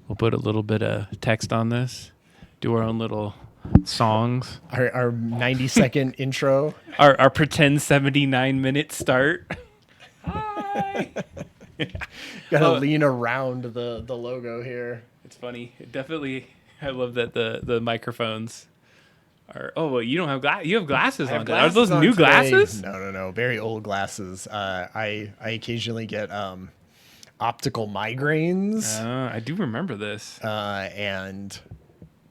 We'll put a little bit of text on this. Do our own little songs. Our 90-second intro. Our pretend 79-minute start. Hi. Gotta lean around the logo here. It's funny. I love that the microphones are. Oh, well, you don't have you have glasses on. Are those new glasses? No. Very old glasses. I occasionally get optical migraines. I do remember this. And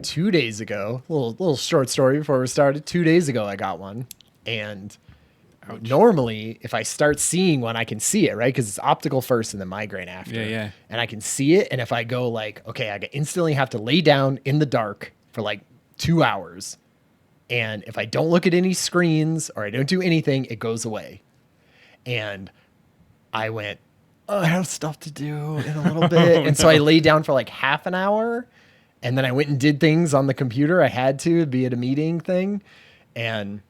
2 days ago, little short story before we started. 2 days ago, I got one, and normally if I start seeing one, I can see it, right? Because it's optical first and then migraine after. Yeah. And I can see it, and if I go like, okay, I instantly have to lay down in the dark for like 2 hours, and if I don't look at any screens or I don't do anything, it goes away. And I went, oh, I have stuff to do in a little bit. And so I lay down for like half an hour, and then I went and did things on the computer. I had to be at a meeting thing, and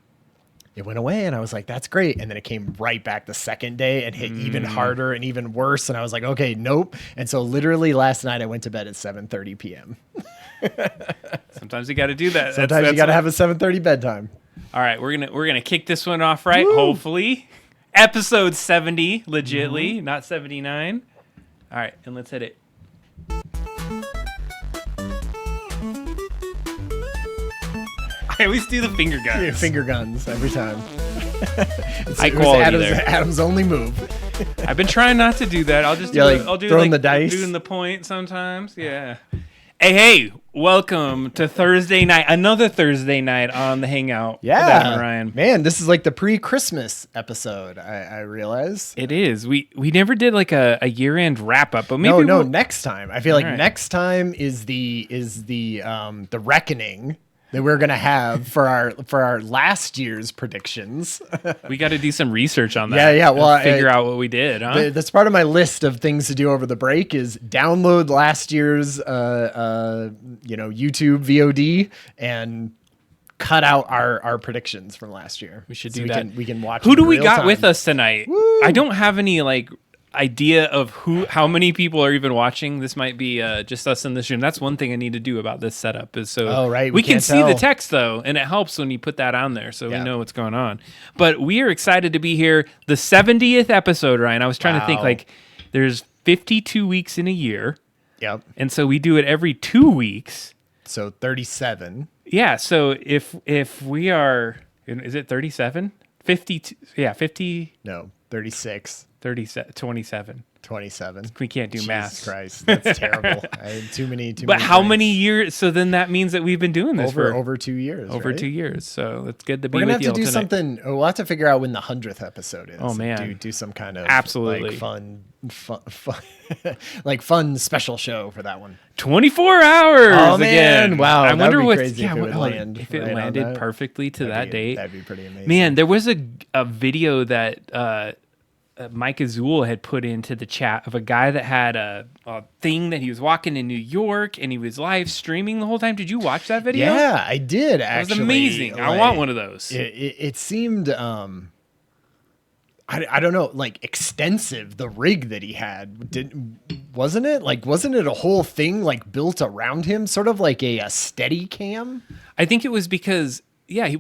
it went away. And I was like, that's great. And then it came right back the second day and hit even harder and even worse. And I was like, okay, nope. And so literally last night I went to bed at 7:30 p.m. Sometimes you got to do that. Sometimes you got to have a 7:30 bedtime. All right, we're gonna kick this one off right. Woo! Hopefully, episode 70, legitly, not 79. All right, and let's hit it. I always do the finger guns. Yeah, finger guns every time. High quality Adam's only move. I've been trying not to do that. I'll just I'll do throwing like the dice, doing the point sometimes. Yeah. Hey, welcome to Thursday night. Another Thursday night on the Hangout. Yeah, with Adam and Ryan. Man, this is like the pre-Christmas episode. I realize it is. We never did like a year-end wrap up, but maybe next time. I feel like next time is the reckoning that we're gonna have for our last year's predictions. We got to do some research on that. Yeah. Well, figure out what we did. Huh? That's part of my list of things to do over the break is download last year's YouTube VOD and cut out our predictions from last year. We should do that. We can watch. Who do we got with us tonight? Woo! I don't have any idea of how many people are even watching. This might be just us in this room. That's one thing I need to do about this setup is we can see the text though, and it helps when you put that on there so we know what's going on. But we are excited to be here. The 70th episode, Ryan. I was trying to think there's 52 weeks in a year. Yep. And so we do it every 2 weeks. So 37. Yeah, so if we are, is it 37? 52, 50. No, 36. 27. 27. We can't do math. Jesus Christ, that's terrible. I had too many. But how many years? So then that means that we've been doing this for over 2 years. Over right? 2 years. So it's good to be We're gonna with you have to do tonight. something. We'll have to figure out when the 100th episode is. Oh man, do some kind of absolutely fun like fun special show for that one. 24 hours. Oh man, again. wow! I wonder what if it would land. If it landed perfectly to that date. That'd be pretty amazing. Man, there was a video that Mike Azul had put into the chat of a guy that had a thing that he was walking in New York and he was live streaming the whole time. Did you watch that video? Yeah, I did. Actually, it was amazing. I want one of those. It seemed I don't know, like extensive. The rig that he had wasn't it a whole thing like built around him, sort of like a steady cam? I think it was because he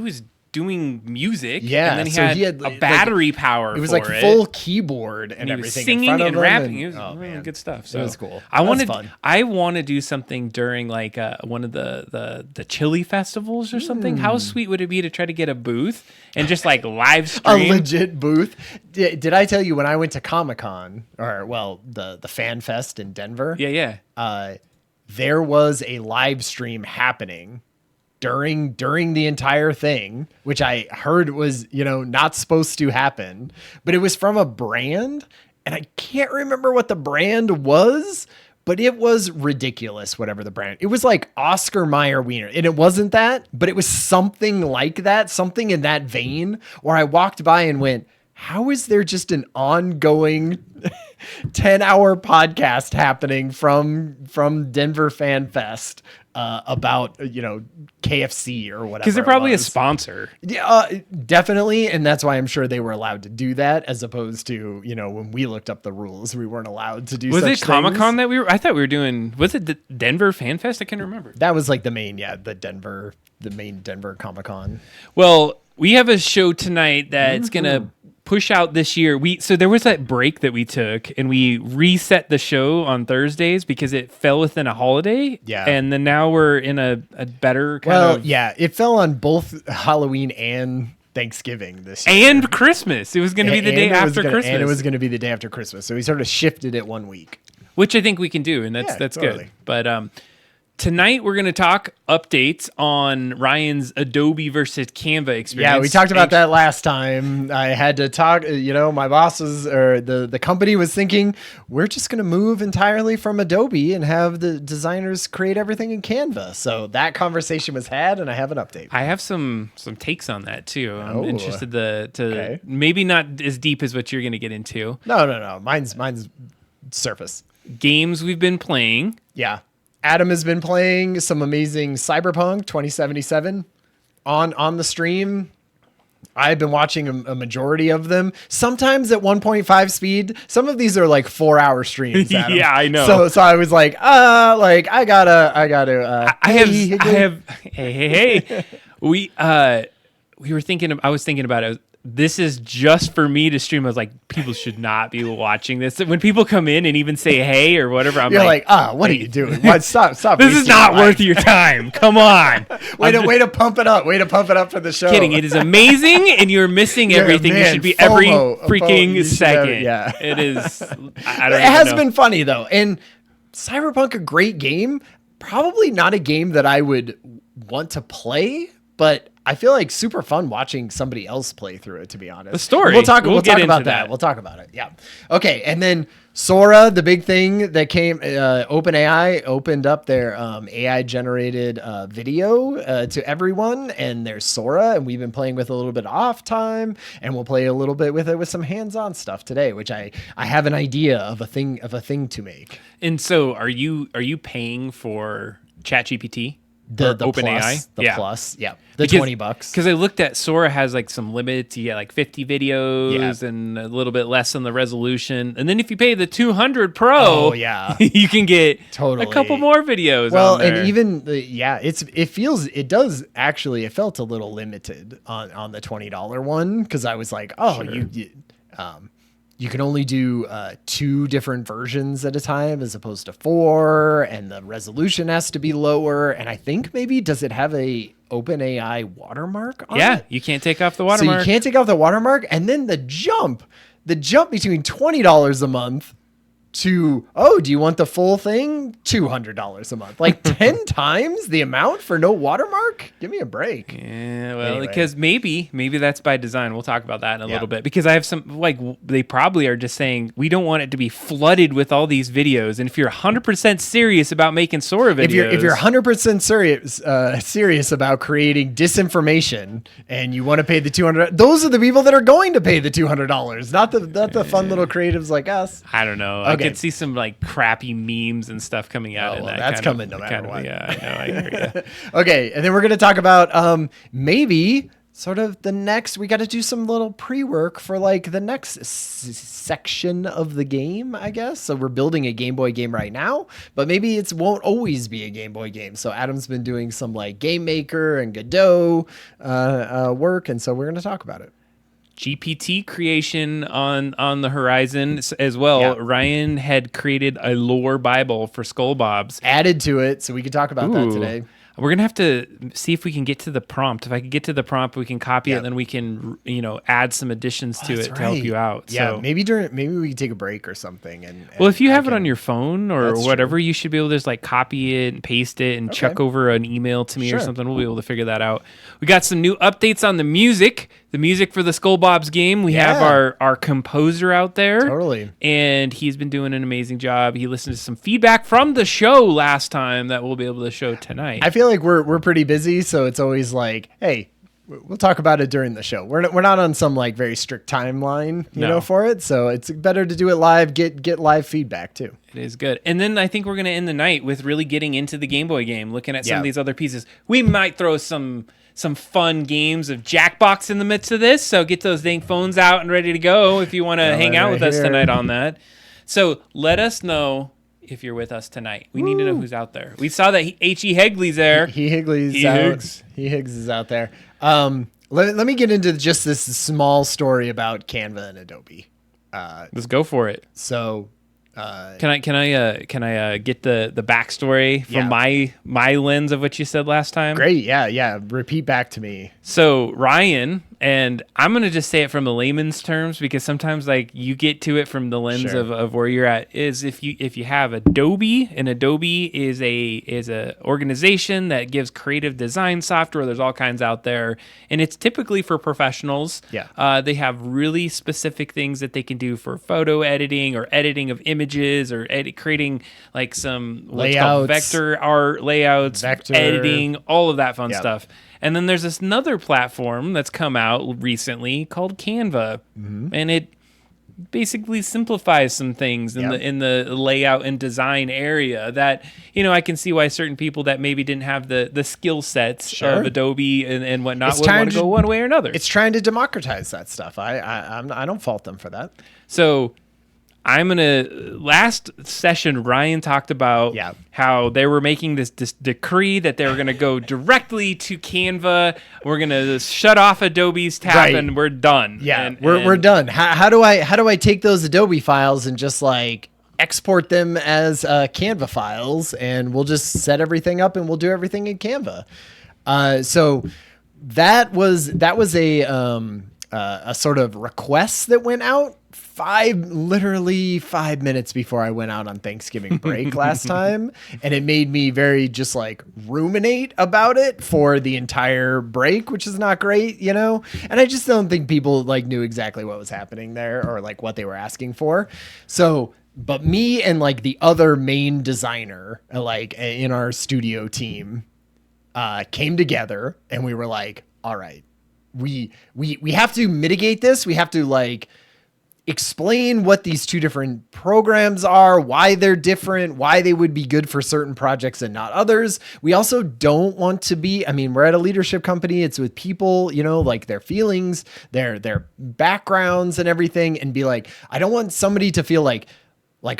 was doing music, and then he had a battery power. It was like full keyboard and everything. Singing in front of and him rapping. It was really good stuff. So it was cool. I want to do something during like one of the chili festivals or something. How sweet would it be to try to get a booth and just like live stream a legit booth? Did I tell you when I went to Comic-Con the Fan Fest in Denver? Yeah. There was a live stream happening during the entire thing, which I heard was, not supposed to happen, but it was from a brand, and I can't remember what the brand was, but it was ridiculous, whatever the brand. It was like Oscar Mayer Wiener, and it wasn't that, but it was something like that, something in that vein, where I walked by and went, how is there just an ongoing 10-hour podcast happening from Denver Fan Fest? about KFC or whatever. Because they're probably a sponsor. Yeah, definitely, and that's why I'm sure they were allowed to do that, as opposed to when we looked up the rules, we weren't allowed to do. Was such it Comic-Con things. that we were? I thought we were doing. Was it the Denver Fan Fest? I can't remember. That was like the main Denver Comic-Con. Well, we have a show tonight that's gonna push out this year. So there was that break that we took, and we reset the show on Thursdays because it fell within a holiday. Yeah, and then now we're in a better kind of. Well, yeah, it fell on both Halloween and Thanksgiving this year. And Christmas. It was going to be the day after Christmas. And it was going to be the day after Christmas. So we sort of shifted it 1 week. Which I think we can do, and that's totally good. But tonight we're going to talk updates on Ryan's Adobe versus Canva experience. Yeah, we talked about that last time. I had to talk, my bosses or the company was thinking, we're just going to move entirely from Adobe and have the designers create everything in Canva. So that conversation was had, and I have an update. I have some takes on that too. I'm interested to maybe not as deep as what you're going to get into. No. Mine's surface. Games we've been playing. Yeah. Adam has been playing some amazing Cyberpunk 2077 on the stream. I've been watching a majority of them, sometimes at 1.5 speed. Some of these are like 4-hour streams. Adam. Yeah, I know. So I was like, I gotta. Hey. We were thinking. I was thinking about it. This is just for me to stream. I was like, people should not be watching this. When people come in and even say hey or whatever, I'm like, what are you doing? What? Stop. This is not worth your time. Come on. Way to pump it up. Way to pump it up for the show. Kidding. It is amazing, and you're missing everything. You should be every freaking second. Yeah. It is. It has been funny, though. And Cyberpunk, a great game. Probably not a game that I would want to play, but I feel like super fun watching somebody else play through it, to be honest. The story. We'll talk about that. We'll talk about it. Yeah. Okay. And then Sora, the big thing that came, OpenAI opened up their AI generated video to everyone, and there's Sora, and we've been playing with a little bit off time, and we'll play a little bit with it with some hands-on stuff today, which I have an idea of a thing to make. And so are you paying for ChatGPT? The OpenAI, plus, yeah, $20. Because I looked at Sora has like some limits. You get like 50 videos and a little bit less on the resolution. And then if you pay the 200 Pro, you can get a couple more videos. Well, on there. and even it felt a little limited on the $20 one, because I was like, you can only do 2 different versions at a time as opposed to 4, and the resolution has to be lower. And I think does it have a OpenAI watermark on it? Yeah, you can't take off the watermark. So you can't take off the watermark. And then the jump between $20 a month to, do you want the full thing? $200 a month. Like 10 times the amount for no watermark? Give me a break. Yeah, well, because maybe that's by design. We'll talk about that in a little bit, because I have some, they probably are just saying, we don't want it to be flooded with all these videos. And if you're 100% serious about making Sora videos. If you're 100% serious about creating disinformation and you want to pay the $200, those are the people that are going to pay the $200, not the fun little creatives like us. I don't know. Okay. I could see some crappy memes and stuff coming out. That's coming no matter what. Yeah, I know. I hear you. Okay, and then we're going to talk about maybe sort of the next. We got to do some little pre-work for the next section of the game, I guess. So we're building a Game Boy game right now, but maybe it won't always be a Game Boy game. So Adam's been doing some Game Maker and Godot work, and so we're going to talk about it. GPT creation on the horizon as well. Yeah. Ryan had created a lore Bible for Skull Bobs. Added to it, so we can talk about that today. We're going to have to see if we can get to the prompt. If I can get to the prompt, we can copy it, and then we can, add some additions to it to help you out. Yeah, so, maybe we can take a break or something. And if you have it on your phone or whatever, you should be able to just copy it and paste it and chuck over an email to me or something. We'll be able to figure that out. We got some new updates on the music for the Skull Bobs game. We have our composer out there. Totally. And he's been doing an amazing job. He listened to some feedback from the show last time that we'll be able to show tonight. I feel like we're pretty busy, so it's always like, hey, we'll talk about it during the show. We're not on some like very strict timeline, you know, for it. So it's better to do it live, get live feedback too. It is good. And then I think we're going to end the night with really getting into the Game Boy game, looking at some of these other pieces. We might throw some fun games of Jackbox in the midst of this. So get those dang phones out and ready to go if you want to hang out with us tonight on that. So let us know if you're with us tonight. We need to know who's out there. We saw that H.E. Higley's there. He Higgs is out there. Let me get into just this small story about Canva and Adobe. Let's go for it. So, can I get the backstory from my lens of what you said last time? Great. Yeah. Repeat back to me. So Ryan, and I'm going to just say it from the layman's terms because sometimes like you get to it from the lens of where you're at, is if you have Adobe, and Adobe is a organization that gives creative design software. There's all kinds out there, and it's typically for professionals. Yeah. They have really specific things that they can do for photo editing or editing of images or creating like some what's called vector art layouts, editing, all of that fun stuff. And then there's this another platform that's come out recently called Canva, and it basically simplifies some things in the layout and design area that, you know, I can see why certain people that maybe didn't have the skill sets of Adobe and whatnot would want to go one way or another. It's trying to democratize that stuff. I don't fault them for that. So last session, Ryan talked about how they were making this decree that they were going to go directly to Canva. We're going to shut off Adobe's tab and we're done. Yeah, we're done. How do I take those Adobe files and just like export them as Canva files, and we'll just set everything up and we'll do everything in Canva. So that was a sort of request that went out literally 5 minutes before I went out on Thanksgiving break last time. And it made me very just like ruminate about it for the entire break, which is not great, you know? And I just don't think people like knew exactly what was happening there or like what they were asking for. So, but me and like the other main designer, like in our studio team, came together and we were like, all right, we have to mitigate this. We have to like explain what these two different programs are, why they're different, why they would be good for certain projects and not others. We also don't want to be, I mean, we're at a leadership company. It's with people, you know, like their feelings, their backgrounds and everything, and be like, I don't want somebody to feel like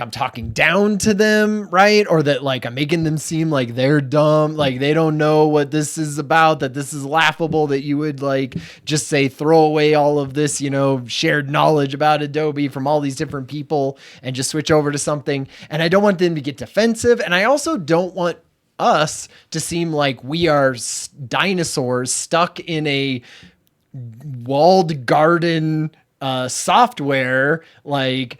I'm talking down to them, right? Or that like I'm making them seem like they're dumb, like they don't know what this is about, that this is laughable, that you would like just say, throw away all of this, you know, shared knowledge about Adobe from all these different people and just switch over to something. And I don't want them to get defensive. And I also don't want us to seem like we are dinosaurs stuck in a walled garden software, like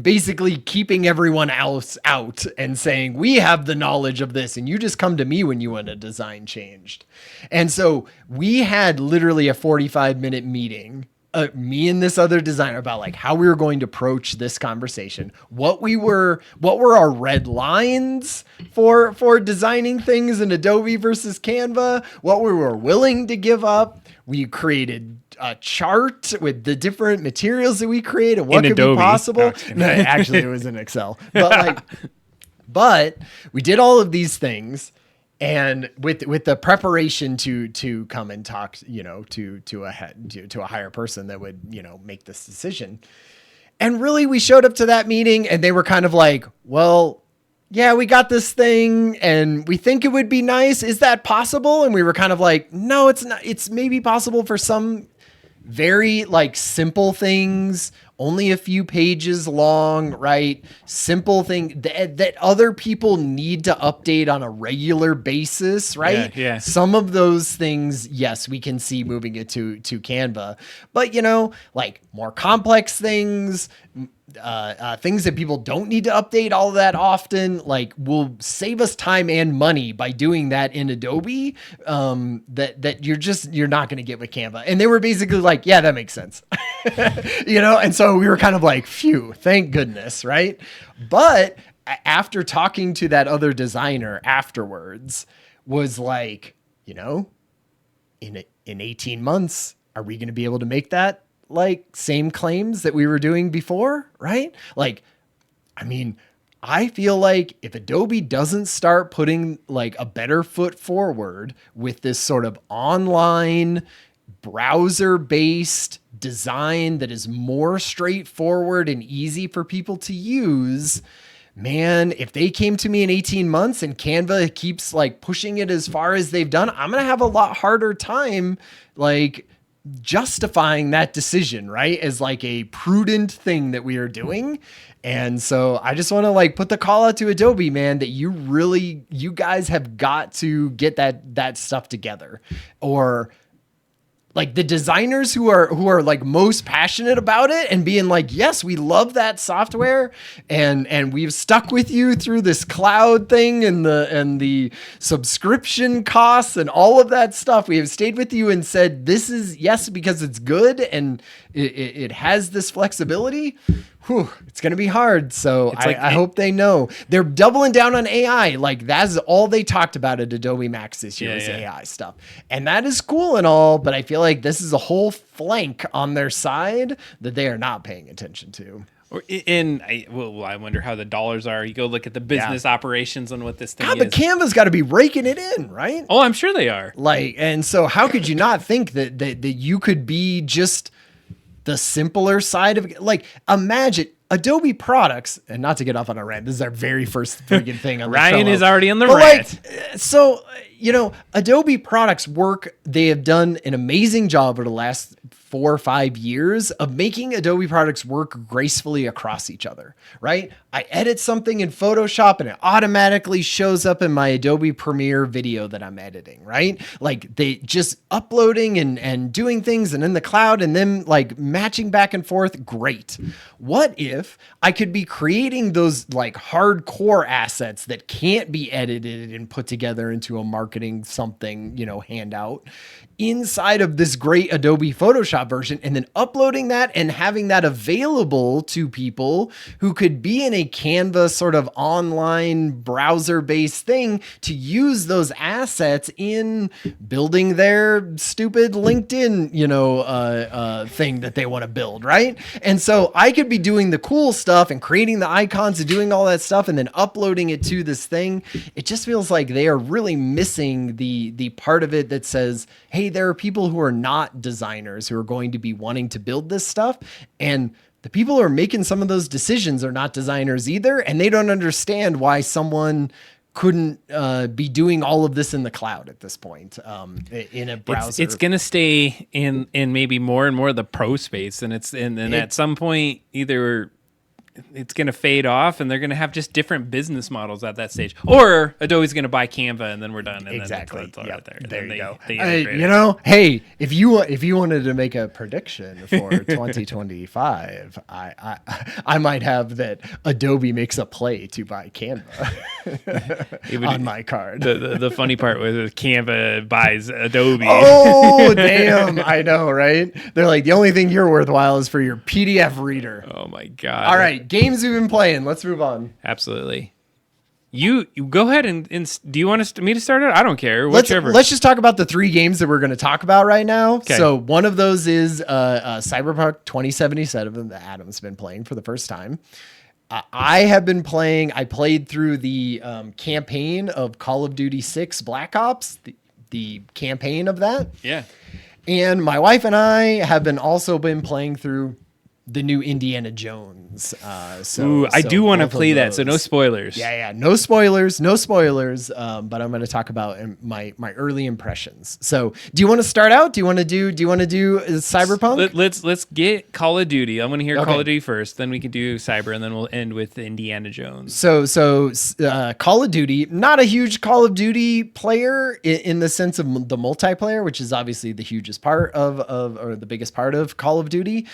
basically keeping everyone else out and saying, we have the knowledge of this and you just come to me when you want a design changed. And so we had literally a 45-minute meeting, me and this other designer, about like how we were going to approach this conversation, what were our red lines for designing things in Adobe versus Canva, what we were willing to give up. We created a chart with the different materials that we create and what could be possible. No, actually, it was in Excel. But we did all of these things, and with the preparation to come and talk, you know, to a higher person that would, you know, make this decision. And really, we showed up to that meeting, and they were kind of like, well, yeah, we got this thing and we think it would be nice. Is that possible? And we were kind of like, no, it's not. It's maybe possible for some very like simple things, only a few pages long, right? Simple thing that other people need to update on a regular basis, right? Yeah. Some of those things, yes, we can see moving it to Canva, but you know, like more complex things, things that people don't need to update all that often, like will save us time and money by doing that in Adobe, that you're not going to get with Canva. And they were basically like, yeah, that makes sense. You know? And so we were kind of like, phew, thank goodness. Right. But after talking to that other designer afterwards, was like, you know, in in 18 months, are we going to be able to make that like same claims that we were doing before? Right? Like, I mean, I feel like if Adobe doesn't start putting like a better foot forward with this sort of online browser-based design that is more straightforward and easy for people to use, man, if they came to me in 18 months and Canva keeps like pushing it as far as they've done, I'm going to have a lot harder time like justifying that decision, right? As like a prudent thing that we are doing. And so I just want to like put the call out to Adobe, man, that you guys have got to get that stuff together. Or like the designers who are like most passionate about it and being like, yes, we love that software and we've stuck with you through this cloud thing and the subscription costs and all of that stuff. We have stayed with you and said, this is yes, because it's good and it has this flexibility. Whew, it's going to be hard. So I hope they know they're doubling down on AI. Like that's all they talked about at Adobe Max this year is AI stuff. And that is cool and all, but I feel like this is a whole flank on their side that they are not paying attention to. I wonder how the dollars are. You go look at the business operations on what this thing is. But Canva's got to be raking it in, right? Oh, I'm sure they are. Like, and so how could you not think that you could be just the simpler side of like, imagine Adobe products, and not to get off on a rant, this is our very first freaking thing on the Ryan show. is already on the rant. Like, so, Adobe products work. They have done an amazing job over the last 4 or 5 years of making Adobe products work gracefully across each other, right? I edit something in Photoshop and it automatically shows up in my Adobe Premiere video that I'm editing, right? Like they just uploading and doing things and in the cloud and then like matching back and forth. Great. What if I could be creating those like hardcore assets that can't be edited and put together into a marketing something, handout inside of this great Adobe Photoshop version and then uploading that and having that available to people who could be in a Canva sort of online browser-based thing to use those assets in building their stupid LinkedIn, thing that they want to build, right? And so I could be doing the cool stuff and creating the icons and doing all that stuff and then uploading it to this thing. It just feels like they are really missing the part of it that says, hey, there are people who are not designers who are going to be wanting to build this stuff. And the people who are making some of those decisions are not designers either. And they don't understand why someone couldn't be doing all of this in the cloud at this point in a browser. It's going to stay in maybe more and more the pro space. And at some point, either it's going to fade off and they're going to have just different business models at that stage. Or Adobe's going to buy Canva and then we're done. And exactly. Then that's all right there you go. Hey, if you wanted to make a prediction for 2025, I might have that Adobe makes a play to buy Canva on my card. The funny part was Canva buys Adobe. Oh, damn. I know, right? They're like, the only thing you're worthwhile is for your PDF reader. Oh my God. All right. Games we've been playing. Let's move on. Absolutely. You go ahead and do you want me to start it? I don't care. Whichever. Let's just talk about the 3 games that we're going to talk about right now. Okay. So one of those is Cyberpunk 2077 that Adam's been playing for the first time. I played through the campaign of Call of Duty 6 Black Ops, the campaign of that. Yeah. And my wife and I have also been playing through the new Indiana Jones. I do want to play that, so no spoilers. Yeah, no spoilers. But I'm going to talk about my early impressions. So, do you want to start out? Do you want to do Cyberpunk? Let's get Call of Duty. I'm going to hear Call of Duty first, then we can do Cyber, and then we'll end with Indiana Jones. So Call of Duty, not a huge Call of Duty player in the sense of the multiplayer, which is obviously the hugest part or the biggest part of Call of Duty.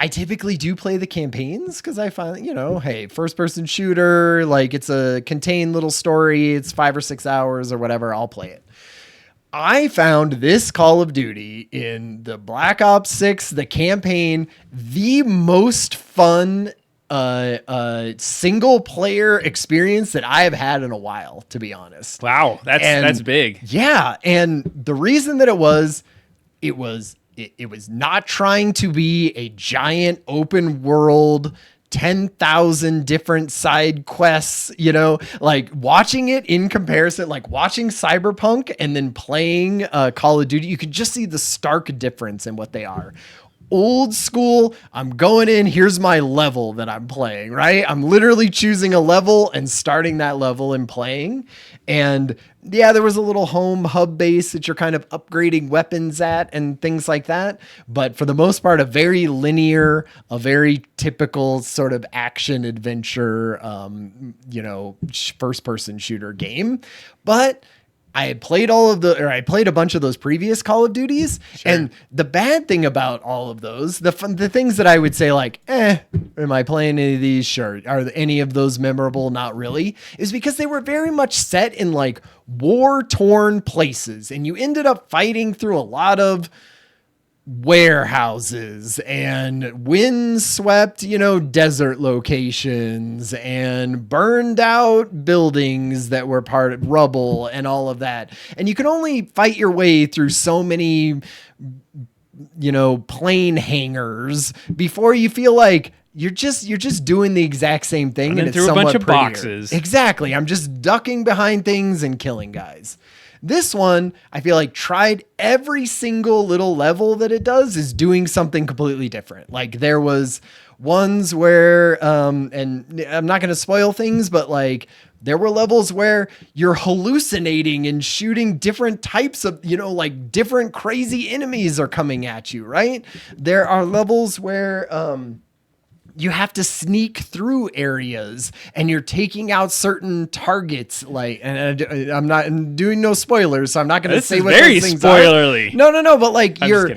I typically do play the campaigns because I find, hey, first person shooter, like it's a contained little story. It's 5 or 6 hours or whatever. I'll play it. I found this Call of Duty in the Black Ops 6, the campaign, the most fun single player experience that I have had in a while, to be honest. Wow. That's big. Yeah. And the reason that it was it was not trying to be a giant open world 10,000 different side quests, like watching it in comparison, like watching Cyberpunk and then playing Call of Duty, you could just see the stark difference in what they are. Old school, I'm going in, here's my level that I'm playing, right? I'm literally choosing a level and starting that level and playing. And yeah, there was a little home hub base that you're kind of upgrading weapons at and things like that. But for the most part, a very linear, a very typical sort of action adventure, first person shooter game. But I had played I played a bunch of those previous Call of Duties. Sure. And the bad thing about all of those, the things that I would say like, am I playing any of these? Sure. Are any of those memorable? Not really. Is because they were very much set in like war-torn places. And you ended up fighting through a lot of warehouses and windswept, desert locations and burned out buildings that were part of rubble and all of that. And you can only fight your way through so many, plane hangars before you feel like you're just doing the exact same thing. And it's through a bunch of boxes. Exactly. I'm just ducking behind things and killing guys. This one, I feel like tried every single little level that it does is doing something completely different. Like there was ones where, and I'm not going to spoil things, but like there were levels where you're hallucinating and shooting different types of, like different crazy enemies are coming at you, right? There are levels where, you have to sneak through areas and you're taking out certain targets. Like, and I'm not doing no spoilers, so I'm not going to say what very those things spoilerly. are. No, but like you're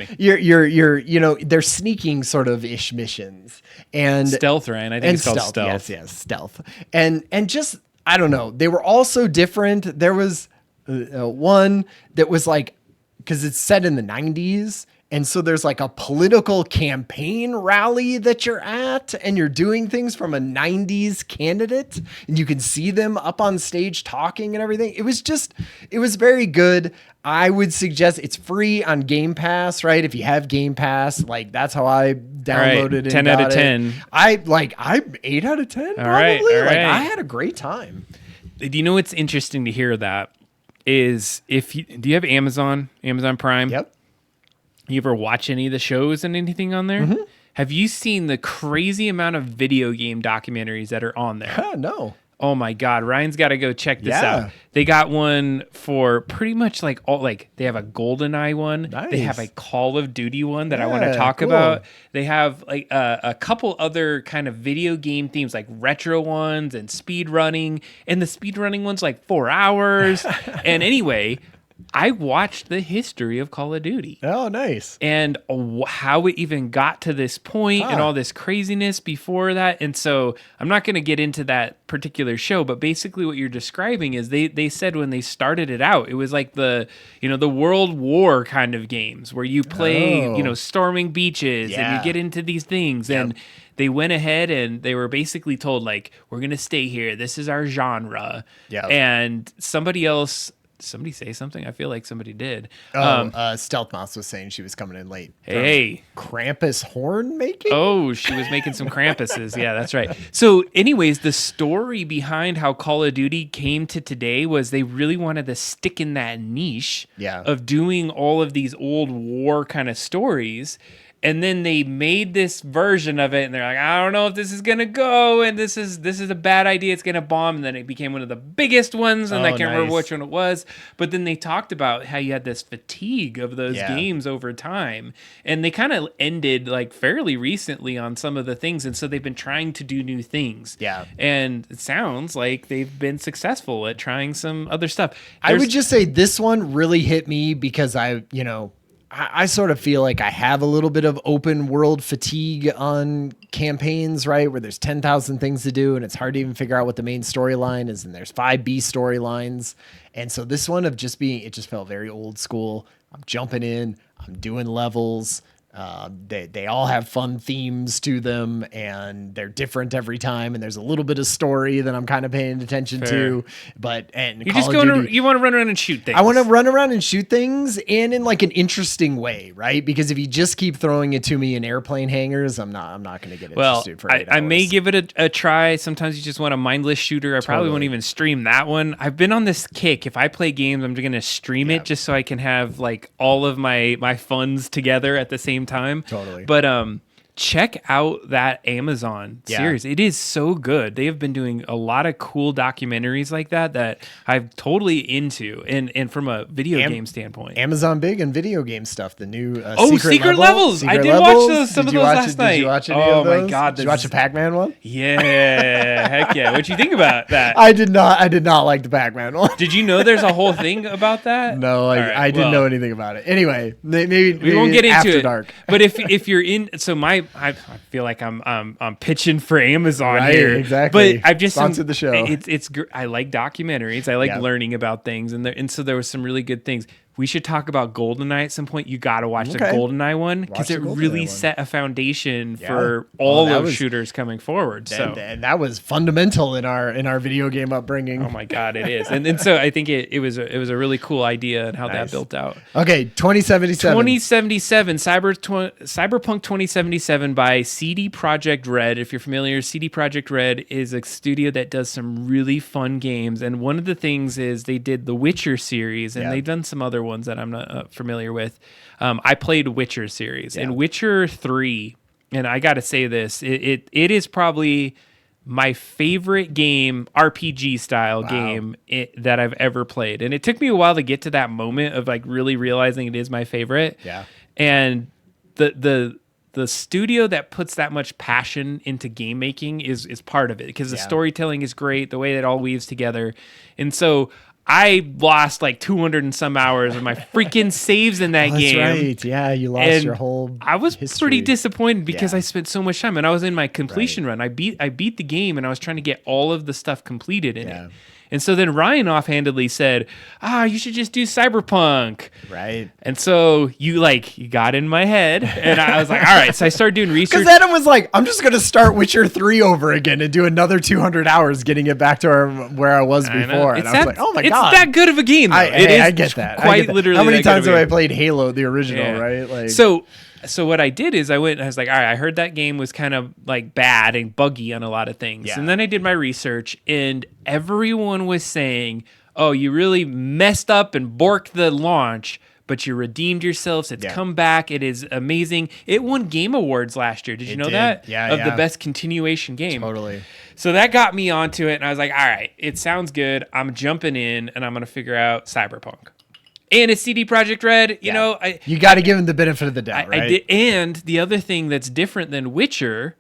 they're sneaking sort of ish missions and stealth, Ryan. I think it's called stealth. Yes, stealth. And just, I don't know. They were all so different. There was one that was like, cause it's set in the 90s. And so there's like a political campaign rally that you're at and you're doing things from a 90s candidate and you can see them up on stage talking and everything. It was very good. I would suggest it's free on Game Pass, right? If you have Game Pass, like that's how I downloaded it. 10 out of 10. I'm 8 out of 10 probably. All right. Like I had a great time. Do you know what's interesting to hear that is do you have Amazon Prime? Yep. You ever watch any of the shows and anything on there? Mm-hmm. Have you seen the crazy amount of video game documentaries that are on there? No. Oh my God, Ryan's got to go check this out. They got one for pretty much like they have a GoldenEye one. Nice. They have a Call of Duty one that I want to talk about. They have like a couple other kind of video game themes, like retro ones and speed running. And the speed running one's like 4 hours. And anyway, I watched the history of Call of Duty. Oh, nice. And how it even got to this point and all this craziness before that. And so I'm not going to get into that particular show, but basically what you're describing is they said when they started it out, it was like the World War kind of games where you play, storming beaches and you get into these things. Yep. And they went ahead and they were basically told, like, we're going to stay here. This is our genre. Yep. And somebody say something? I feel like somebody did. Stealth Mouse was saying she was coming in late. Hey. Krampus horn making? Oh, she was making some Krampuses. Yeah, that's right. So anyways, the story behind how Call of Duty came to today was they really wanted to stick in that niche of doing all of these old war kind of stories. And then they made this version of it, and they're like, I don't know if this is gonna go, and this is a bad idea. It's gonna bomb. And then it became one of the biggest ones, and I can't remember which one it was. But then they talked about how you had this fatigue of those games over time, and they kind of ended like fairly recently on some of the things, and so they've been trying to do new things. Yeah, and it sounds like they've been successful at trying some other stuff. I would just say this one really hit me because I sort of feel like I have a little bit of open world fatigue on campaigns, right? Where there's 10,000 things to do and it's hard to even figure out what the main storyline is. And there's 5 B storylines. And so this one it just felt very old school. I'm jumping in, I'm doing levels. They all have fun themes to them, and they're different every time. And there's a little bit of story that I'm kind of paying attention to. But you just you want to run around and shoot things. I want to run around and shoot things, and in like an interesting way, right? Because if you just keep throwing it to me in airplane hangars, I'm not going to get interested. For 8 hours. I may give it a try. Sometimes you just want a mindless shooter. I probably won't even stream that one. I've been on this kick. If I play games, I'm going to stream it just so I can have like all of my funds together at the same time. Totally. But check out that Amazon series. It is so good. They have been doing a lot of cool documentaries like that I'm totally into. And from a video game standpoint, Amazon big and video game stuff. The new Secret Levels. I did watch some of those last night. Did you watch any of those? Oh my god! Did you watch the Pac-Man one? Yeah, heck yeah. What'd you think about that? I did not like the Pac-Man one. Did you know there's a whole thing about that? No, I didn't know anything about it. Anyway, maybe we won't get into after it. Dark. But if you're in, so I feel like I'm pitching for Amazon here. Exactly. But I've just sponsored the show. I like documentaries. I like learning about things, and so there was some really good things. We should talk about GoldenEye at some point. You got to watch the GoldenEye one because it really set a foundation for all of shooters coming forward. And that was fundamental in our video game upbringing. Oh my god, it is. And so I think it was a really cool idea and how that built out. Okay, 2077. 2077, Cyberpunk 2077 by CD Projekt Red. If you're familiar, CD Projekt Red is a studio that does some really fun games. And one of the things is they did the Witcher series, and they've done some other ones that I'm not familiar with. I played Witcher series and Witcher 3, and I got to say this, it is probably my favorite game, RPG style game that I've ever played. And it took me a while to get to that moment of like really realizing it is my favorite. Yeah. And the studio that puts that much passion into game making is part of it, because the storytelling is great, the way that it all weaves together. And so I lost like 200 and some hours of my freaking saves in that game. That's right. Yeah, you lost your whole I was history. pretty disappointed because I spent so much time, and I was in my completion run. I beat the game, and I was trying to get all of the stuff completed in it. And so then Ryan offhandedly said, you should just do Cyberpunk. Right. And so you got in my head, and I was like, all right. So I started doing research. Because Adam was like, I'm just going to start Witcher 3 over again and do another 200 hours getting it back to where I was before. And I was like, oh my God. It's that good of a game, though. I get that. Quite literally. How many times have I played Halo, the original, right? Like, So what I did is I went and I was like, all right, I heard that game was kind of like bad and buggy on a lot of things. Yeah. And then I did my research, and everyone was saying, oh, you really messed up and borked the launch, but you redeemed yourselves. It's come back. It is amazing. It won Game Awards last year. Did you know that? Yeah. Of the best continuation game. Totally. So that got me onto it, and I was like, all right, it sounds good. I'm jumping in, and I'm going to figure out Cyberpunk. And it's CD Projekt Red, you know. You got to give him the benefit of the doubt, right? I did. And the other thing that's different than Witcher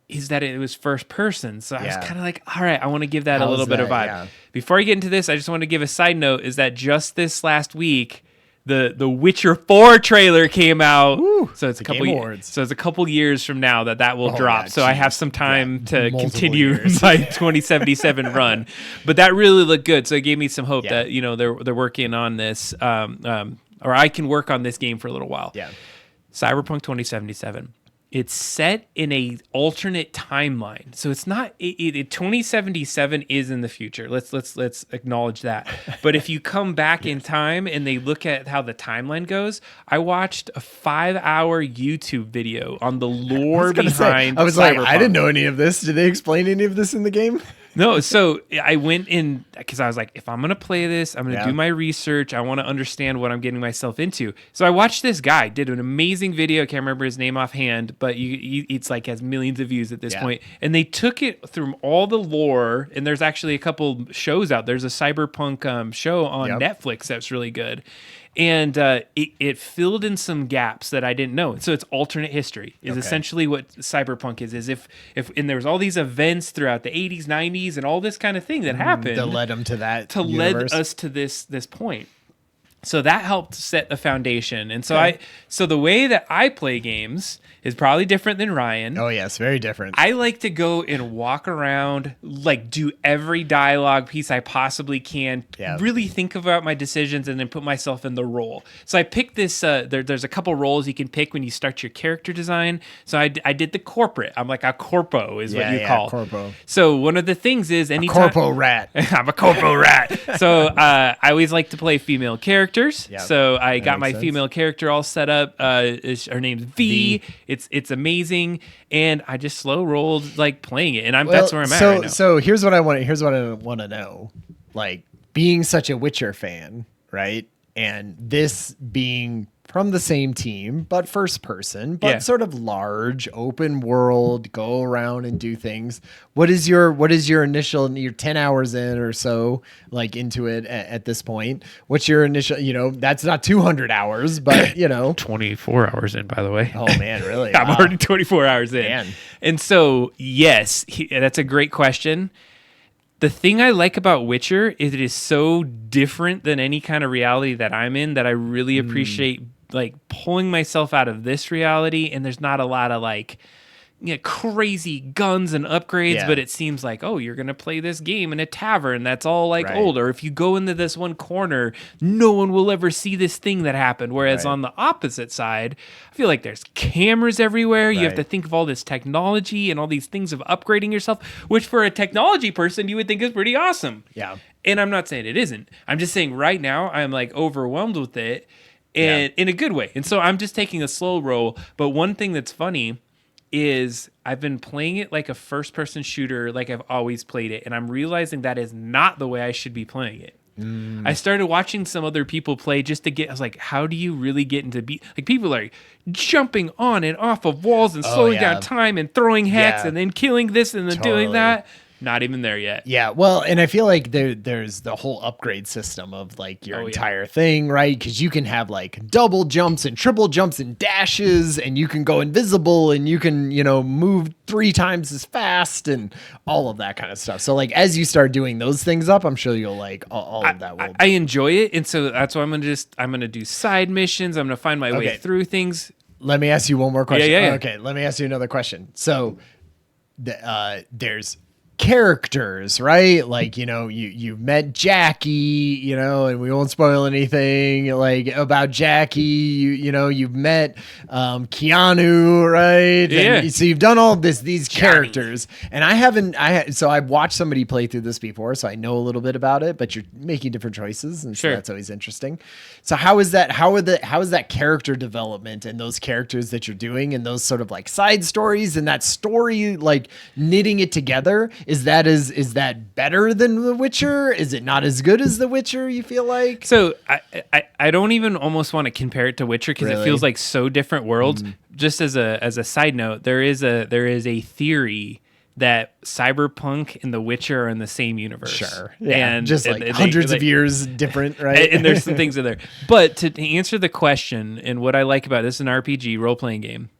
is that it was first person. So I was kind of like, all right, I want to give that a little bit of vibe. Yeah. Before I get into this, I just want to give a side note, is that just this last week, the Witcher 4 trailer came out. Ooh, so it's a couple years from now that will drop. So I have some time to continue my 2077 run. But that really looked good. So it gave me some hope that, they're working on this, or I can work on this game for a little while. Yeah. Cyberpunk 2077. It's set in a alternate timeline, so it's not. 2077 is in the future. Let's acknowledge that. But if you come back in time and they look at how the timeline goes, I watched a 5-hour YouTube video on the lore behind. I was Cyberpunk. Like, I didn't know any of this. Did they explain any of this in the game? No, so I went in because I was like, if I'm going to play this, I'm going to do my research. I want to understand what I'm getting myself into. So I watched this guy, did an amazing video. I can't remember his name offhand, but it's like has millions of views at this point. And they took it through all the lore, and there's actually a couple shows out. There's a Cyberpunk show on Netflix that's really good. And it filled in some gaps that I didn't know. So it's alternate history is essentially what Cyberpunk is if and there was all these events throughout the 80s, 90s, and all this kind of thing that happened that led them to that led us to this point. So that helped set the foundation. And so Okay. so the way that I play games is probably different than Ryan. Oh yes, very different. I like to go and walk around, like do every dialogue piece I possibly can, really think about my decisions and then put myself in the role. So I picked this, there's a couple roles you can pick when you start your character design. So I did the corporate. I'm like a corpo is what you call. Corpo. So one of the things is anytime. Corpo rat. I'm a corpo rat. So I always like to play female characters. Yep. So I got my sense. female character all set up. Her name's V. It's amazing, and I just slow rolled like playing it, and that's where I'm at right now. So here's what I want to know. Like, being such a Witcher fan, right? And this being from the same team, but first person, but sort of large, open world, go around and do things. What is your initial, you're 10 hours in or so, like into it at this point. What's your initial, that's not 200 hours, but 24 hours in, by the way. Oh man, really? I'm already 24 hours in. Man. And so, yes, that's a great question. The thing I like about Witcher is it is so different than any kind of reality that I'm in that I really appreciate like pulling myself out of this reality. And there's not a lot of like crazy guns and upgrades, but it seems like, oh, you're going to play this game in a tavern that's all like old. Or if you go into this one corner, no one will ever see this thing that happened. Whereas on the opposite side, I feel like there's cameras everywhere. You have to think of all this technology and all these things of upgrading yourself, which for a technology person, you would think is pretty awesome. Yeah. And I'm not saying it isn't. I'm just saying right now I'm like overwhelmed with it and in a good way. And so I'm just taking a slow roll. But one thing that's funny is I've been playing it like a first-person shooter like I've always played it, and I'm realizing that is not the way I should be playing it. I started watching some other people play just to I was like, how do you really get into like people are jumping on and off of walls and slowing down time and throwing hacks and then killing this and then doing that. Not even there yet. Yeah, well, and I feel like there's the whole upgrade system of like your entire thing, right? Because you can have like double jumps and triple jumps and dashes, and you can go invisible, and you can move 3 times as fast, and all of that kind of stuff. So like as you start doing those things up, I'm sure you'll like all of that. I enjoy it, and so that's why I'm gonna do side missions. I'm gonna find my way through things. Let me ask you one more question. Yeah. Okay, let me ask you another question. So there's characters, right? Like, you've met Jackie, and we won't spoil anything like about Jackie. You've met Keanu, right? Yeah. And so you've done all these characters, and so I've watched somebody play through this before, so I know a little bit about it, but you're making different choices, and so that's always interesting. So how is that character development and those characters that you're doing and those sort of like side stories and that story, like knitting it together? Is that better than The Witcher? Is it not as good as The Witcher, you feel like? So I don't even almost want to compare it to Witcher because it feels like so different worlds. Just as a side note, there is a theory that Cyberpunk and The Witcher are in the same universe. Sure. Yeah. And just like hundreds of years different, right? And there's some things in there. But to answer the question, and what I like about this, an RPG role-playing game,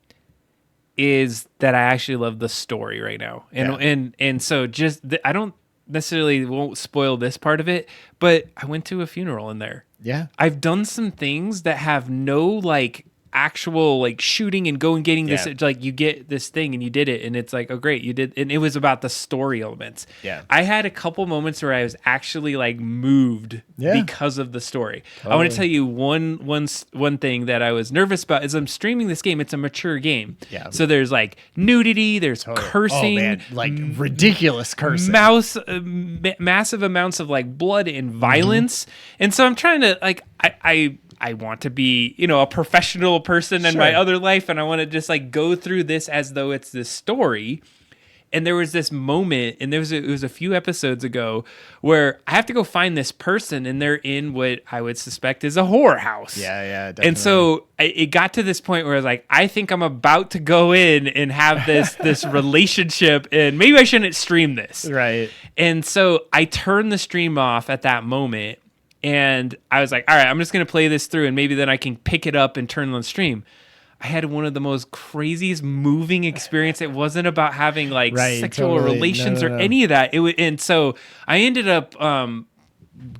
is that I actually love the story right now. And so just I don't necessarily won't spoil this part of it, but I went to a funeral in there. Yeah. I've done some things that have no like actual like shooting and go and getting this, like you get this thing and you did it and it's like, oh great, you did. And it was about the story elements. Yeah. I had a couple moments where I was actually like moved because of the story. Totally. I want to tell you one thing that I was nervous about is I'm streaming this game. It's a mature game. Yeah. So there's like nudity, there's cursing. Oh man, like ridiculous cursing. Massive amounts of like blood and violence. And so I'm trying to like, I want to be, a professional person in my other life. And I want to just like go through this as though it's this story. And there was this moment, and it was a few episodes ago, where I have to go find this person, and they're in what I would suspect is a horror house. Yeah, definitely. And so it got to this point where I was like, I think I'm about to go in and have this relationship, and maybe I shouldn't stream this. Right. And so I turned the stream off at that moment, and I was like, all right, I'm just going to play this through, and maybe then I can pick it up and turn on the stream. I had one of the most craziest moving experience. It wasn't about having like sexual relations or any of that. And so I ended up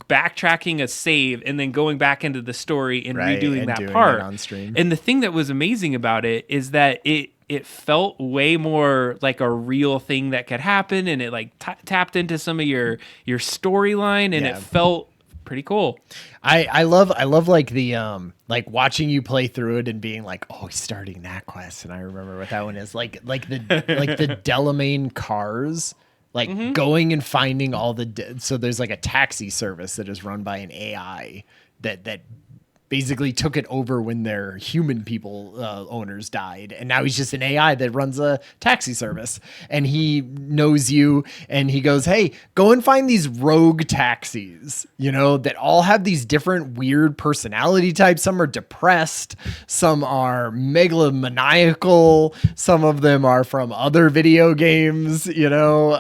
backtracking a save and then going back into the story and redoing and that part on stream. And the thing that was amazing about it is that it felt way more like a real thing that could happen, and it like tapped into some of your storyline, and it felt pretty cool. I love like the like watching you play through it and being like, oh, he's starting that quest, and I remember what that one is like the Delamain cars, like going and finding all the so there's like a taxi service that is run by an AI that basically took it over when their human people owners died, and now he's just an AI that runs a taxi service, and he knows you, and he goes, hey, go and find these rogue taxis, you know, that all have these different weird personality types. Some are depressed, some are megalomaniacal, some of them are from other video games, you know,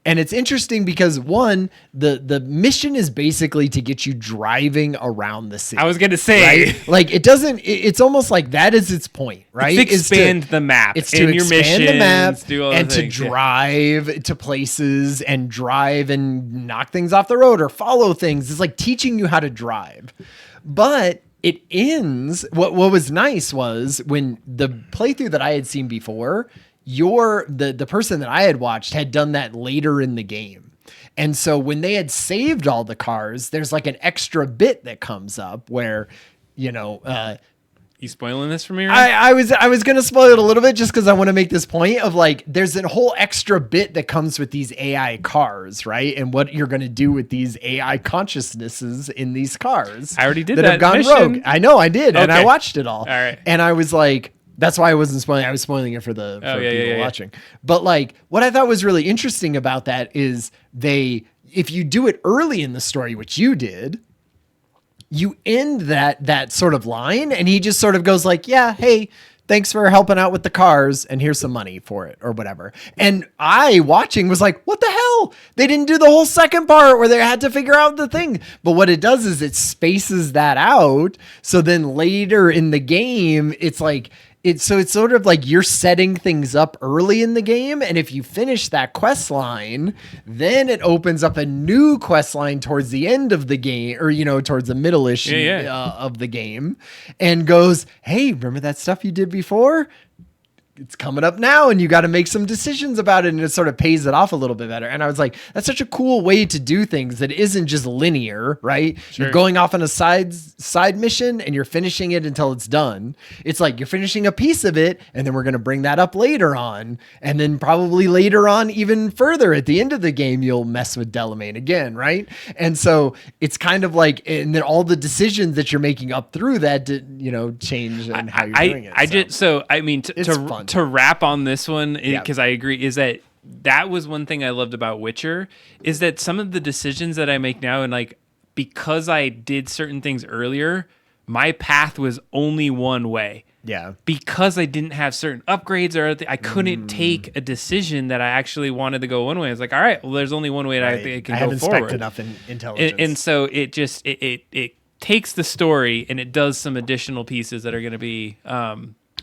and it's interesting because one, the mission is basically to get you driving around the city. I was going to say, right? Like it's almost like that is its point, right? It's expand the map. It's to expand the map and to drive to places and drive and knock things off the road or follow things. It's like teaching you how to drive. But it ends, what was nice was when the playthrough that I had seen before, the person that I had watched had done that later in the game. And so when they had saved all the cars, there's like an extra bit that comes up where, you know, you spoiling this for me? Right? I was going to spoil it a little bit just because I want to make this point of like, there's a whole extra bit that comes with these AI cars, right? And what you're going to do with these AI consciousnesses in these cars. I already did that have gone mission. rogue. I know I did. Okay. And I watched it all. All right. And I was like, that's why I wasn't spoiling. I was spoiling it for people watching. But like, what I thought was really interesting about that is if you do it early in the story, which you did, you end that sort of line, and he just sort of goes like, yeah, hey, thanks for helping out with the cars, and here's some money for it or whatever. And I watching was like, what the hell? They didn't do the whole second part where they had to figure out the thing. But what it does is it spaces that out. So then later in the game, it's like, it's sort of like you're setting things up early in the game, and if you finish that quest line, then it opens up a new quest line towards the end of the game, or you know, towards the middle-ish of the game, and goes, hey, remember that stuff you did before? It's coming up now, and you got to make some decisions about it, and it sort of pays it off a little bit better. And I was like, that's such a cool way to do things that isn't just linear, right? Sure. You're going off on a side mission and you're finishing it until it's done. It's like you're finishing a piece of it, and then we're going to bring that up later on, and then probably later on even further at the end of the game, you'll mess with Delamain again, right? And so it's kind of like, and then all the decisions that you're making up through that, you know, change and how you're doing it. To wrap on this one, because I agree, is that was one thing I loved about Witcher, is that some of the decisions that I make now, and like, because I did certain things earlier, my path was only one way. Yeah. Because I didn't have certain upgrades or I couldn't take a decision that I actually wanted to go one way. I was like, all right, well, there's only one way that I think I can go forward. I haven't enough in intelligence. And so it just, it takes the story and it does some additional pieces that are going to be,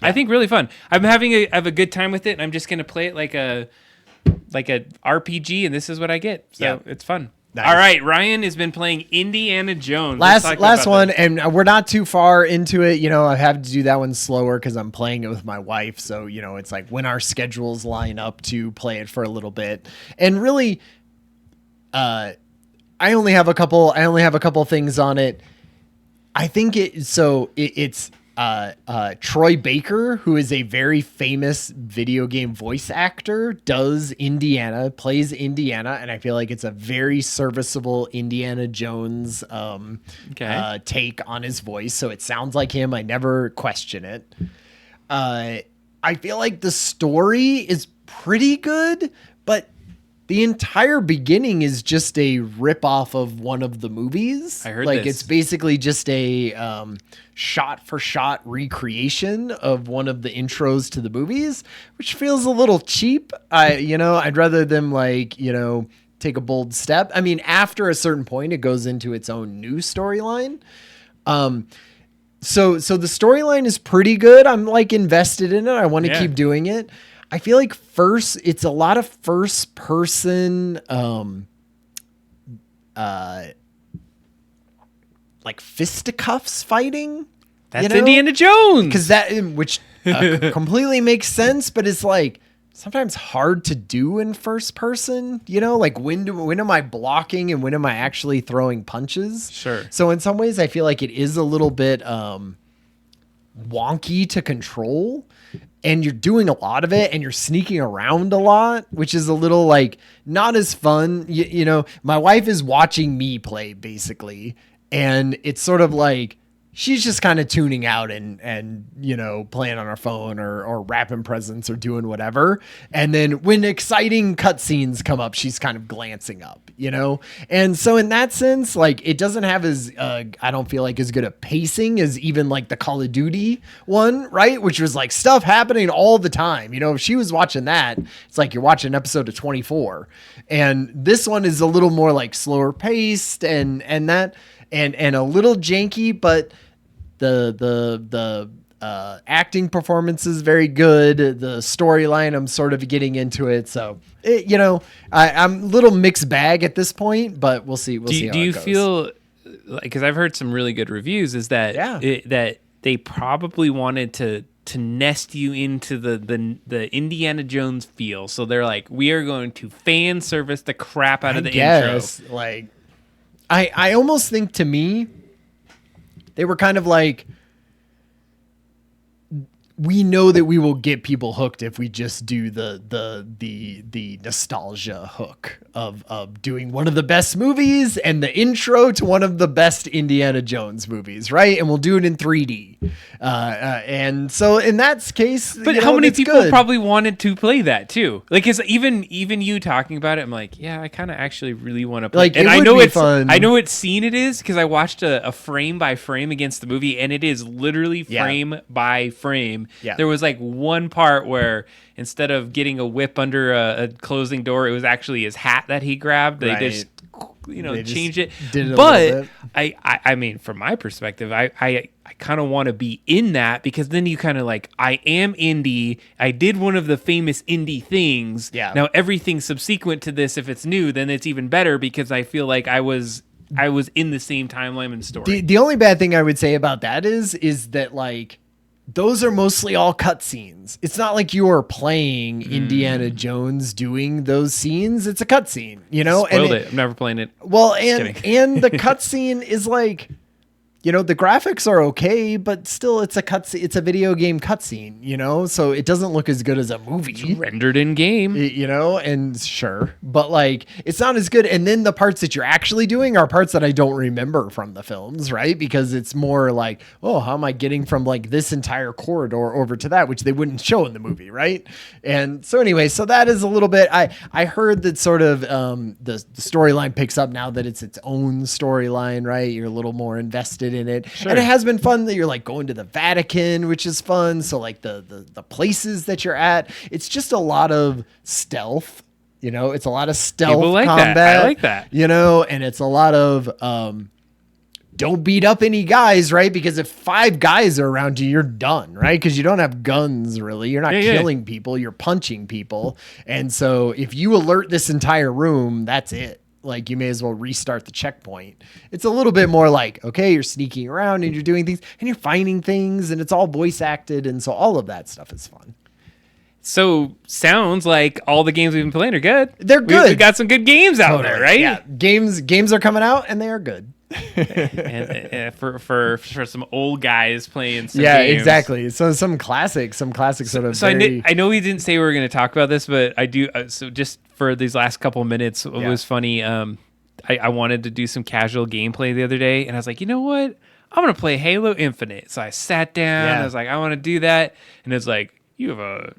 I think really fun. I have a good time with it, and I'm just gonna play it like a RPG, and this is what I get. So it's fun. Nice. All right, Ryan has been playing Indiana Jones. Last one, and we're not too far into it. You know, I have to do that one slower because I'm playing it with my wife. So you know, it's like when our schedules line up to play it for a little bit. And really, I only have a couple things on it. I think it's. Troy Baker, who is a very famous video game voice actor, plays Indiana, and I feel like it's a very serviceable Indiana Jones take on his voice. So it sounds like him. I never question it. I feel like the story is pretty good, but the entire beginning is just a ripoff of one of the movies. I heard like this. It's basically just a shot-for-shot recreation of one of the intros to the movies, which feels a little cheap. I'd rather them take a bold step. I mean, after a certain point, it goes into its own new storyline. So the storyline is pretty good. I'm like invested in it. I want to keep doing it. I feel like it's a lot of first person like fisticuffs fighting. That's Indiana Jones. Because which completely makes sense, but it's like sometimes hard to do in first person, like when am I blocking and when am I actually throwing punches? Sure. So in some ways I feel like it is a little bit wonky to control, and you're doing a lot of it and you're sneaking around a lot, which is a little like not as fun. My wife is watching me play basically, and it's sort of like she's just kind of tuning out and playing on her phone or wrapping presents or doing whatever. And then when exciting cutscenes come up, she's kind of glancing up, And so in that sense, like it doesn't have as I don't feel like as good a pacing as even like the Call of Duty one, right? Which was like stuff happening all the time. If she was watching that, it's like you're watching an episode of 24. And this one is a little more like slower paced and that and a little janky, but the acting performance is very good. The storyline, I'm sort of getting into it. So, I'm a little mixed bag at this point, but we'll see. We'll see how it goes. Do you feel like, because I've heard some really good reviews, is that that they probably wanted to nest you into the Indiana Jones feel. So they're like, we are going to fan service the crap out of the intro. Like, I almost think to me, they were kind of like, we know that we will get people hooked if we just do the nostalgia hook of doing one of the best movies and the intro to one of the best Indiana Jones movies, right? And we'll do it in 3D. And so in that case, but how many people probably wanted to play that too? Like, is even you talking about it, I'm like, yeah, I kind of actually really want to play. Like, and I know it's fun. I know what scene it is because I watched a frame by frame against the movie, and it is literally frame by frame. Yeah. There was like one part where instead of getting a whip under a closing door, it was actually his hat that he grabbed. They just changed it. But I mean, from my perspective, I kind of want to be in that, because then you kind of like, I am indie. I did one of the famous indie things. Yeah. Now everything subsequent to this, if it's new, then it's even better, because I feel like I was in the same timeline and story. The only bad thing I would say about that is that like, those are mostly all cutscenes. It's not like you are playing Indiana Jones doing those scenes. It's a cutscene, Spoiled it. I'm never playing it. Well, and the cutscene is like, the graphics are okay, but still it's a cutscene. It's a video game cutscene, so it doesn't look as good as a movie. It's rendered in game, and sure, but like it's not as good. And then the parts that you're actually doing are parts that I don't remember from the films, right? Because it's more like, oh, how am I getting from like this entire corridor over to that, which they wouldn't show in the movie, right? And so anyway, so that is a little bit. I heard that sort of the storyline picks up now that it's its own storyline, right? You're a little more invested in it. Sure. And it has been fun that you're like going to the Vatican, which is fun. So like the places that you're at, it's just a lot of stealth, it's a lot of stealth combat. That. I like that. And it's a lot of don't beat up any guys, right? Because if 5 guys are around you, you're done, right? Because you don't have guns, really. You're not killing people, you're punching people. And so if you alert this entire room, that's it. Like, you may as well restart the checkpoint. It's a little bit more like, okay, you're sneaking around and you're doing things and you're finding things, and it's all voice acted. And so all of that stuff is fun. So sounds like all the games we've been playing are good. They're good. We got some good games out there, right? Yeah. Games are coming out and they are good. and for some old guys playing some games. Exactly. So some classic sort of. So I know we didn't say we were going to talk about this, but I do. So just for these last couple of minutes, it was funny. I wanted to do some casual gameplay the other day, and I was like, you know what? I'm going to play Halo Infinite. So I sat down. I was like, I want to do that, and it's like, you have a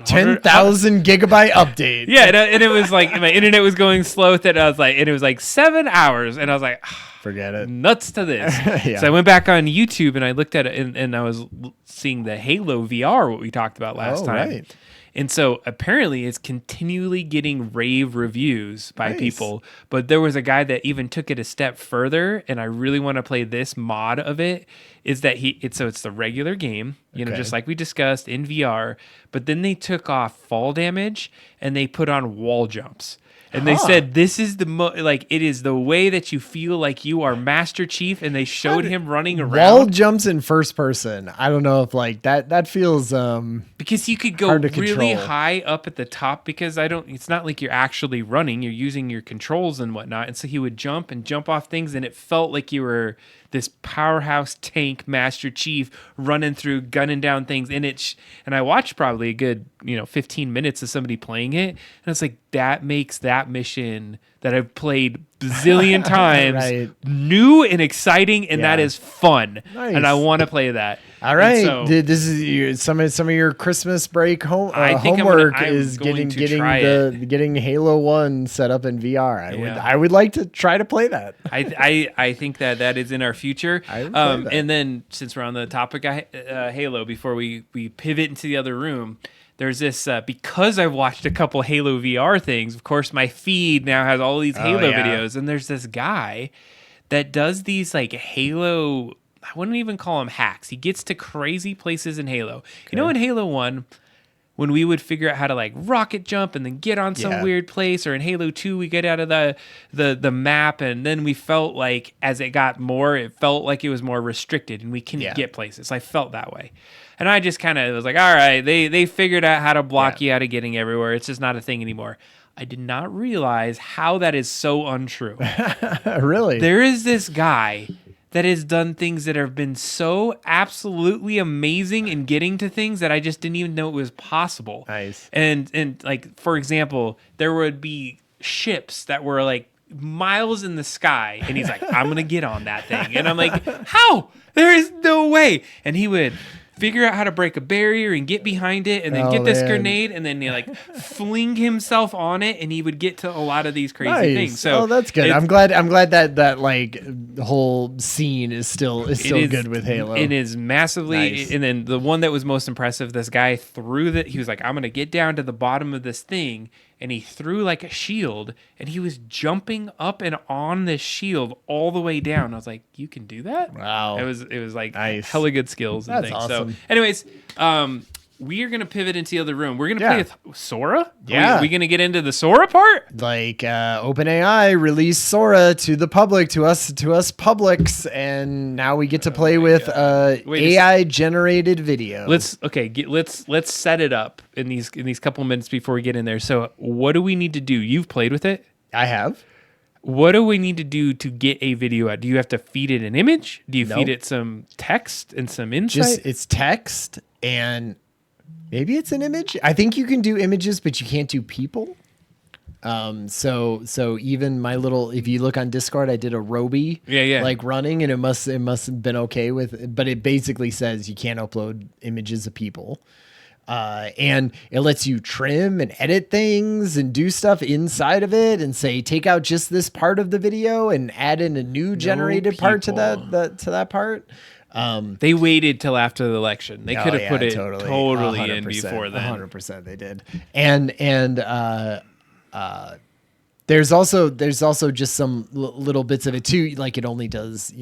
10,000 gigabyte update. Yeah, and it was like my internet was going slow. That I was like, and it was like 7 hours, and I was like, forget it. Nuts to this. So I went back on YouTube and I looked at it, and I was seeing the Halo VR, what we talked about last time. Right. And so apparently it's continually getting rave reviews by people. But there was a guy that even took it a step further, and I really want to play this mod of it, is that it's the regular game, just like we discussed in VR, but then they took off fall damage and they put on wall jumps. And they said this is it is the way that you feel like you are Master Chief, and they showed him running around. Wall jumps in first person. I don't know if like that feels because you could go really high up at the top, because it's not like you're actually running, you're using your controls and whatnot. And so he would jump off things, and it felt like you were this powerhouse tank Master Chief running through, gunning down things. And I watched probably a good 15 minutes of somebody playing it, and it's like, that makes that mission that I've played bazillion times new and exciting, and that is fun. Nice. And I want to play that. All right, so, this is some of your Christmas break homework is getting Halo 1 set up in VR. I would like to try to play that. I think that is in our future. And then, since we're on the topic of Halo, before we pivot into the other room, there's this, because I've watched a couple Halo VR things, of course, my feed now has all these Halo videos, and there's this guy that does these like Halo, I wouldn't even call them hacks. He gets to crazy places in Halo. Okay. In Halo 1, when we would figure out how to like rocket jump and then get on some weird place, or in Halo 2, we get out of the map, and then we felt like as it got more, it felt like it was more restricted and we couldn't get places. I felt that way. And I just kind of was like, all right, they figured out how to block you out of getting everywhere. It's just not a thing anymore. I did not realize how that is so untrue. Really? There is this guy that has done things that have been so absolutely amazing in getting to things that I just didn't even know it was possible. Nice. And like, for example, there would be ships that were like miles in the sky, and he's like, I'm going to get on that thing. And I'm like, how? There is no way. And he would figure out how to break a barrier and get behind it, and then get this grenade, and then he like fling himself on it, and he would get to a lot of these crazy things. So that's good. I'm glad that like the whole scene is still good with Halo. It is massively. And then the one that was most impressive, this guy he was like, I'm gonna get down to the bottom of this thing, and he threw like a shield, and he was jumping up and on this shield all the way down. I was like, you can do that? Wow. It was like hella good skills and That's things. awesome. So anyways, we are going to pivot into the other room. We're going to play with Sora? Yeah. Are we going to get into the Sora part? Like OpenAI released Sora to the public, to us publics, and now we get to play with AI generated video. Let's set it up in these couple minutes before we get in there. So what do we need to do? You've played with it? I have. What do we need to do to get a video out? Do you have to feed it an image? Do you feed it some text and some insight? It's text, and maybe it's an image. I think you can do images, but you can't do people. So even my little, if you look on Discord, I did a Roby, like running, and it must have been okay with, but it basically says you can't upload images of people. And it lets you trim and edit things and do stuff inside of it, and say, take out just this part of the video and add in a new generated part to that part. They waited till after the election. They could have put it totally in before then. 100% they did. And there's also just some little bits of it too. Like it only does,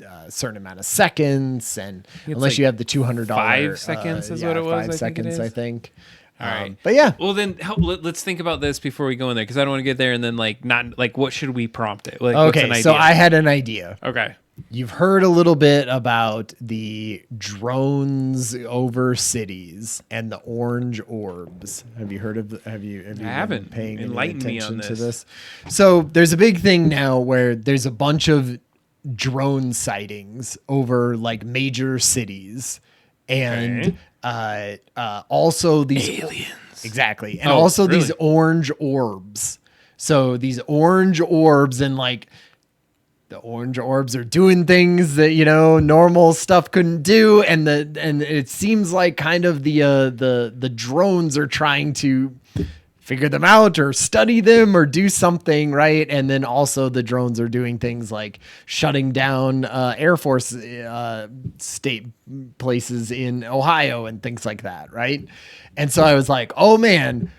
a certain amount of seconds, and unless like you have the $200, 5 seconds is what it was. 5 seconds, I think. All right, but yeah. Well, then let's think about this before we go in there, because I don't want to get there and then what should we prompt it? Like, okay, so I had an idea. Okay. You've heard a little bit about the drones over cities and the orange orbs. Have you heard of? Have you I haven't. Paying Enlighten any me on attention to this? So there's a big thing now where there's a bunch of drone sightings over like major cities, and also these aliens. Exactly, and also these orange orbs. So these orange orbs, and like, the orange orbs are doing things that, normal stuff couldn't do. And it seems like kind of the drones are trying to figure them out or study them or do something, right? And then also the drones are doing things like shutting down Air Force state places in Ohio and things like that, right? And so I was like, oh man,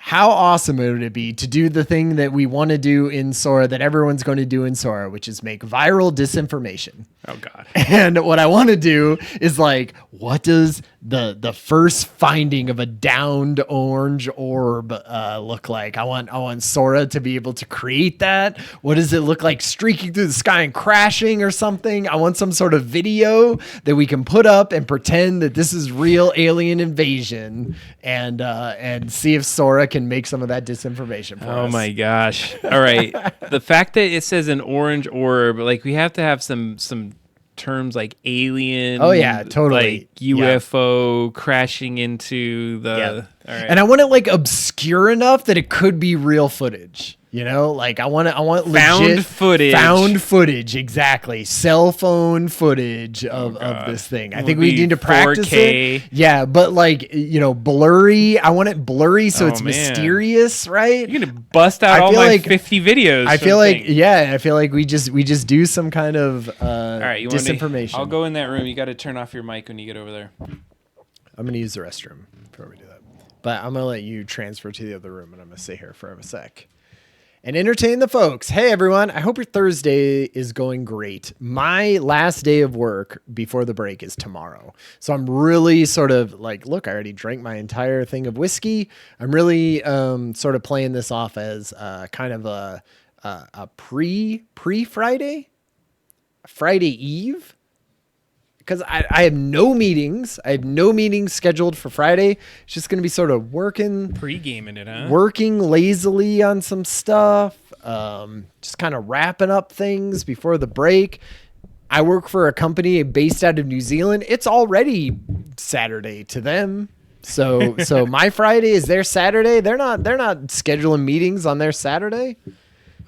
How awesome would it be to do the thing that we want to do in Sora, that everyone's going to do in Sora, which is make viral disinformation? Oh, God. And what I want to do is like, what does the first finding of a downed orange orb look like? I want Sora to be able to create that. What does it look like streaking through the sky and crashing or something? I want some sort of video that we can put up and pretend that this is real alien invasion, and see if Sora can make some of that disinformation for us. Oh my gosh. All right. The fact that it says an orange orb, like we have to have some terms like alien. Oh yeah, totally. Like UFO crashing into the. Yep. All right. And I want it like obscure enough that it could be real footage. You know, like I want legit found footage, exactly. Cell phone footage of this thing. I think we need to practice 4K. It. Yeah, but like, blurry. I want it blurry so it's mysterious, right? You're gonna bust out all my 50 videos. I feel like we just do some kind of all right, disinformation. I'll go in that room. You got to turn off your mic when you get over there. I'm gonna use the restroom before we do that, but I'm gonna let you transfer to the other room, and I'm gonna stay here for a sec and entertain the folks. Hey, everyone. I hope your Thursday is going great. My last day of work before the break is tomorrow. So I'm really sort of like, look, I already drank my entire thing of whiskey. I'm really sort of playing this off as kind of a pre-Friday, Friday Eve. Because I have no meetings. I have no meetings scheduled for Friday. It's just going to be sort of working. Pre-gaming it, huh? Working lazily on some stuff. Just kind of wrapping up things before the break. I work for a company based out of New Zealand. It's already Saturday to them. So my Friday is their Saturday. They're not scheduling meetings on their Saturday.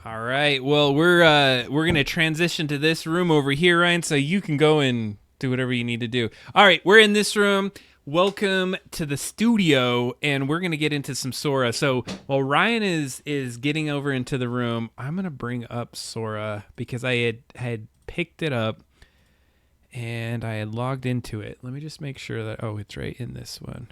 All right. Well, we're going to transition to this room over here, Ryan, so you can go and do whatever you need to do. All right, we're in this room. Welcome to the studio, and we're going to get into some Sora. So while Ryan is getting over into the room, I'm going to bring up Sora because I had picked it up, and I had logged into it. Let me just make sure that, it's right in this one.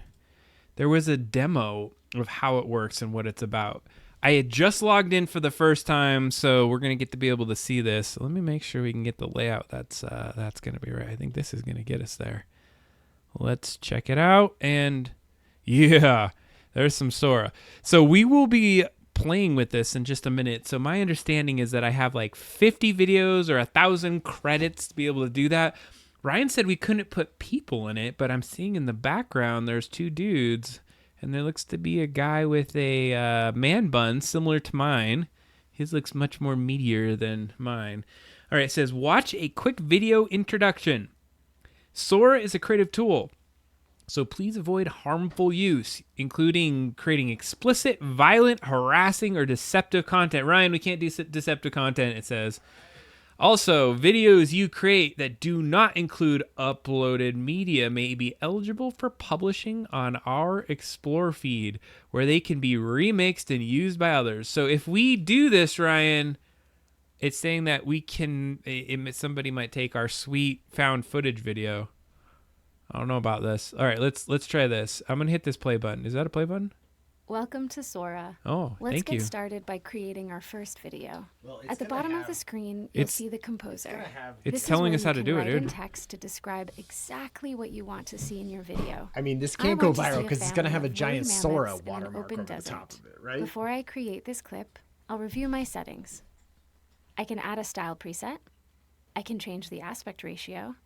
There was a demo of how it works and what it's about. I had just logged in for the first time, so we're going to get to be able to see this. So let me make sure we can get the layout. That's going to be right. I think this is going to get us there. Let's check it out. And yeah, there's some Sora. So we will be playing with this in just a minute. So my understanding is that I have like 50 videos or 1,000 credits to be able to do that. Ryan said we couldn't put people in it, but I'm seeing in the background there's two dudes. And there looks to be a guy with a man bun similar to mine. His looks much more meatier than mine. All right, it says, watch a quick video introduction. Sora is a creative tool, so please avoid harmful use, including creating explicit, violent, harassing, or deceptive content. Ryan, we can't do deceptive content, it says. Also, videos you create that do not include uploaded media may be eligible for publishing on our Explore feed, where they can be remixed and used by others. So if we do this, Ryan, it's saying that we can, somebody might take our sweet found footage video. I don't know about this. All right, let's try this. I'm going to hit this play button. Is that a play button? Welcome to Sora. Oh, thank you. Let's get started by creating our first video. At the bottom of the screen, you'll see the composer. It's telling us how to do it, dude. Write in text to describe exactly what you want to see in your video. I mean, this can't go viral because it's going to have a giant Sora watermark over the top of it, right? Before I create this clip, I'll review my settings. I can add a style preset. I can change the aspect ratio,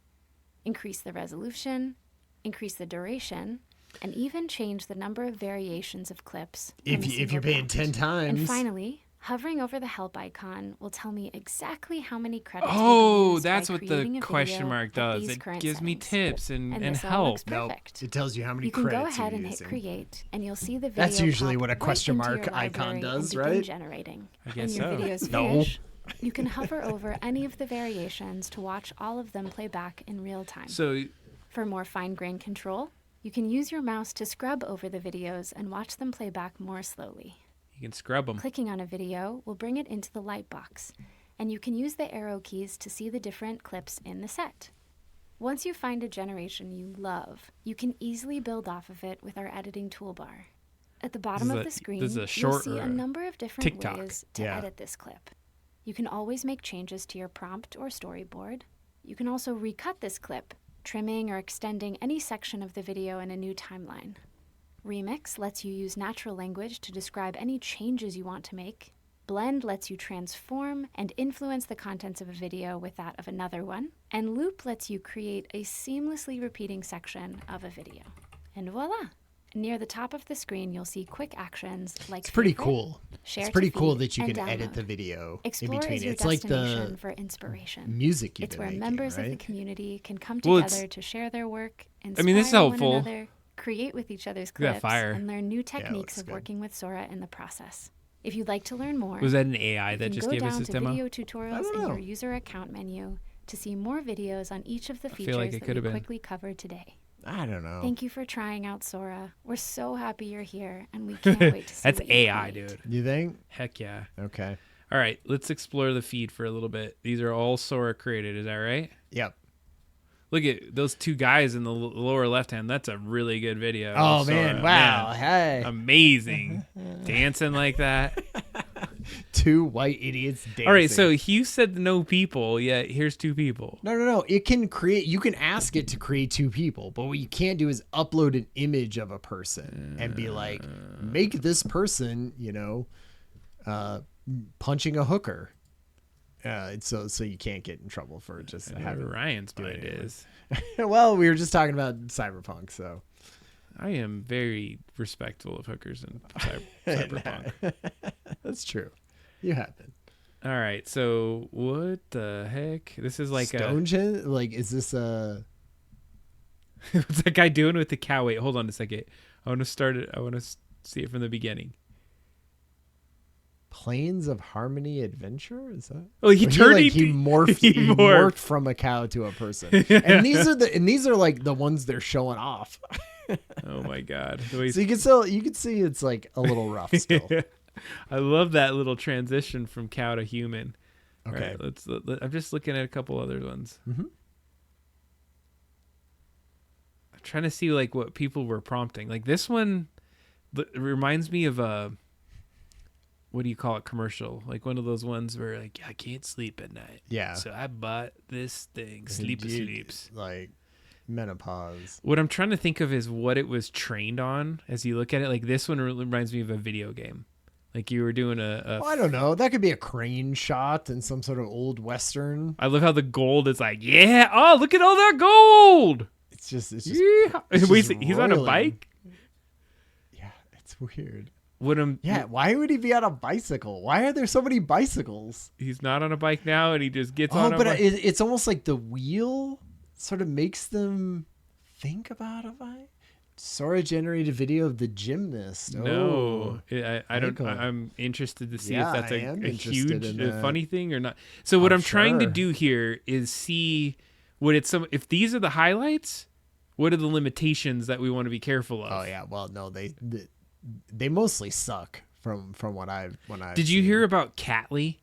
increase the resolution, increase the duration, and even change the number of variations of clips. If you're paying 10 times. And finally, hovering over the help icon will tell me exactly how many credits. Oh, that's what the question mark does. It gives me tips and help. No, it tells you how many credits. You can go ahead and hit create, and you'll see the video. That's usually what a question mark icon does, right? Generating. I guess when your so. videos finish, you can hover over any of the variations to watch all of them play back in real time. So, for more fine-grained control, you can use your mouse to scrub over the videos and watch them play back more slowly. You can scrub them. Clicking on a video will bring it into the light box, and you can use the arrow keys to see the different clips in the set. Once you find a generation you love, you can easily build off of it with our editing toolbar. At the bottom of the screen, you'll see a number of different TikTok. ways to edit this clip. You can always make changes to your prompt or storyboard. You can also recut this clip, trimming or extending any section of the video in a new timeline. Remix lets you use natural language to describe any changes you want to make. Blend lets you transform and influence the contents of a video with that of another one. And Loop lets you create a seamlessly repeating section of a video. And voila! Near the top of the screen, you'll see quick actions like it's pretty cool. It's pretty cool that you can edit the video Explore in between. Is your it's like destination for inspiration. Music It's where members of the community can come Well, together to share their work, inspire this is helpful. one another, create with each other's Look at that clips, fire. and learn new techniques of good. working with Sora in the process. If you'd like to learn more, Was that an AI that you just can gave go us down this to demo? video tutorials in your user account menu to see more videos on each of the features like it that could we have been. quickly covered today. I don't know. Thank you for trying out Sora. We're so happy you're here, and we can't wait to see That's what you AI, create. dude. You think? Heck yeah. Okay. All right, let's explore the feed for a little bit. These are all Sora created, is that right? Yep. Look at those two guys in the lower left hand. That's a really good video. Oh, Sora. man. Wow. Hey. Amazing. Dancing like that. Two white idiots dancing. All right, so Hugh said no people, yet here's two people. No. It can create, you can ask it to create two people, but what you can't do is upload an image of a person and be like, make this person, punching a hooker. So you can't get in trouble for just having Ryan's mind is. Well, we were just talking about Cyberpunk, so I am very respectful of hookers in Cyberpunk. That's true. You have been. All right, so what the heck? This is like Stonehenge? Like, is this a... What's that guy doing with the cow? Wait, hold on a second. I want to start it. I want to see it from the beginning. Plains of Harmony Adventure? Is that? Oh, he turned. He morphed from a cow to a person. And these are like the ones they're showing off. Oh my god! So you can see it's like a little rough still. I love that little transition from cow to human. Okay, right, I'm just looking at a couple other ones. Mm-hmm. I'm trying to see like what people were prompting. Like this one reminds me of a what do you call it? Commercial, like one of those ones where like I can't sleep at night. Yeah. So I bought this thing. Sleeps. Like menopause. What I'm trying to think of is what it was trained on. As you look at it, like this one reminds me of a video game. Like you were doing well, I don't know. That could be a crane shot in some sort of old Western. I love how the gold is like, yeah. Oh, look at all that gold. It's just yeah. Wait, he's on a bike? Yeah, it's weird. Why would he be on a bicycle? Why are there so many bicycles? He's not on a bike now, and he just gets on a but bike. It's almost like the wheel sort of makes them think about a bike. Sora generated video of the gymnast. No, I don't. I'm interested to see if that's a huge, funny thing or not. So what I'm trying to do here is see what it's if these are the highlights. What are the limitations that we want to be careful of? Oh yeah, well no, they mostly suck from what I've Did you hear about Catly?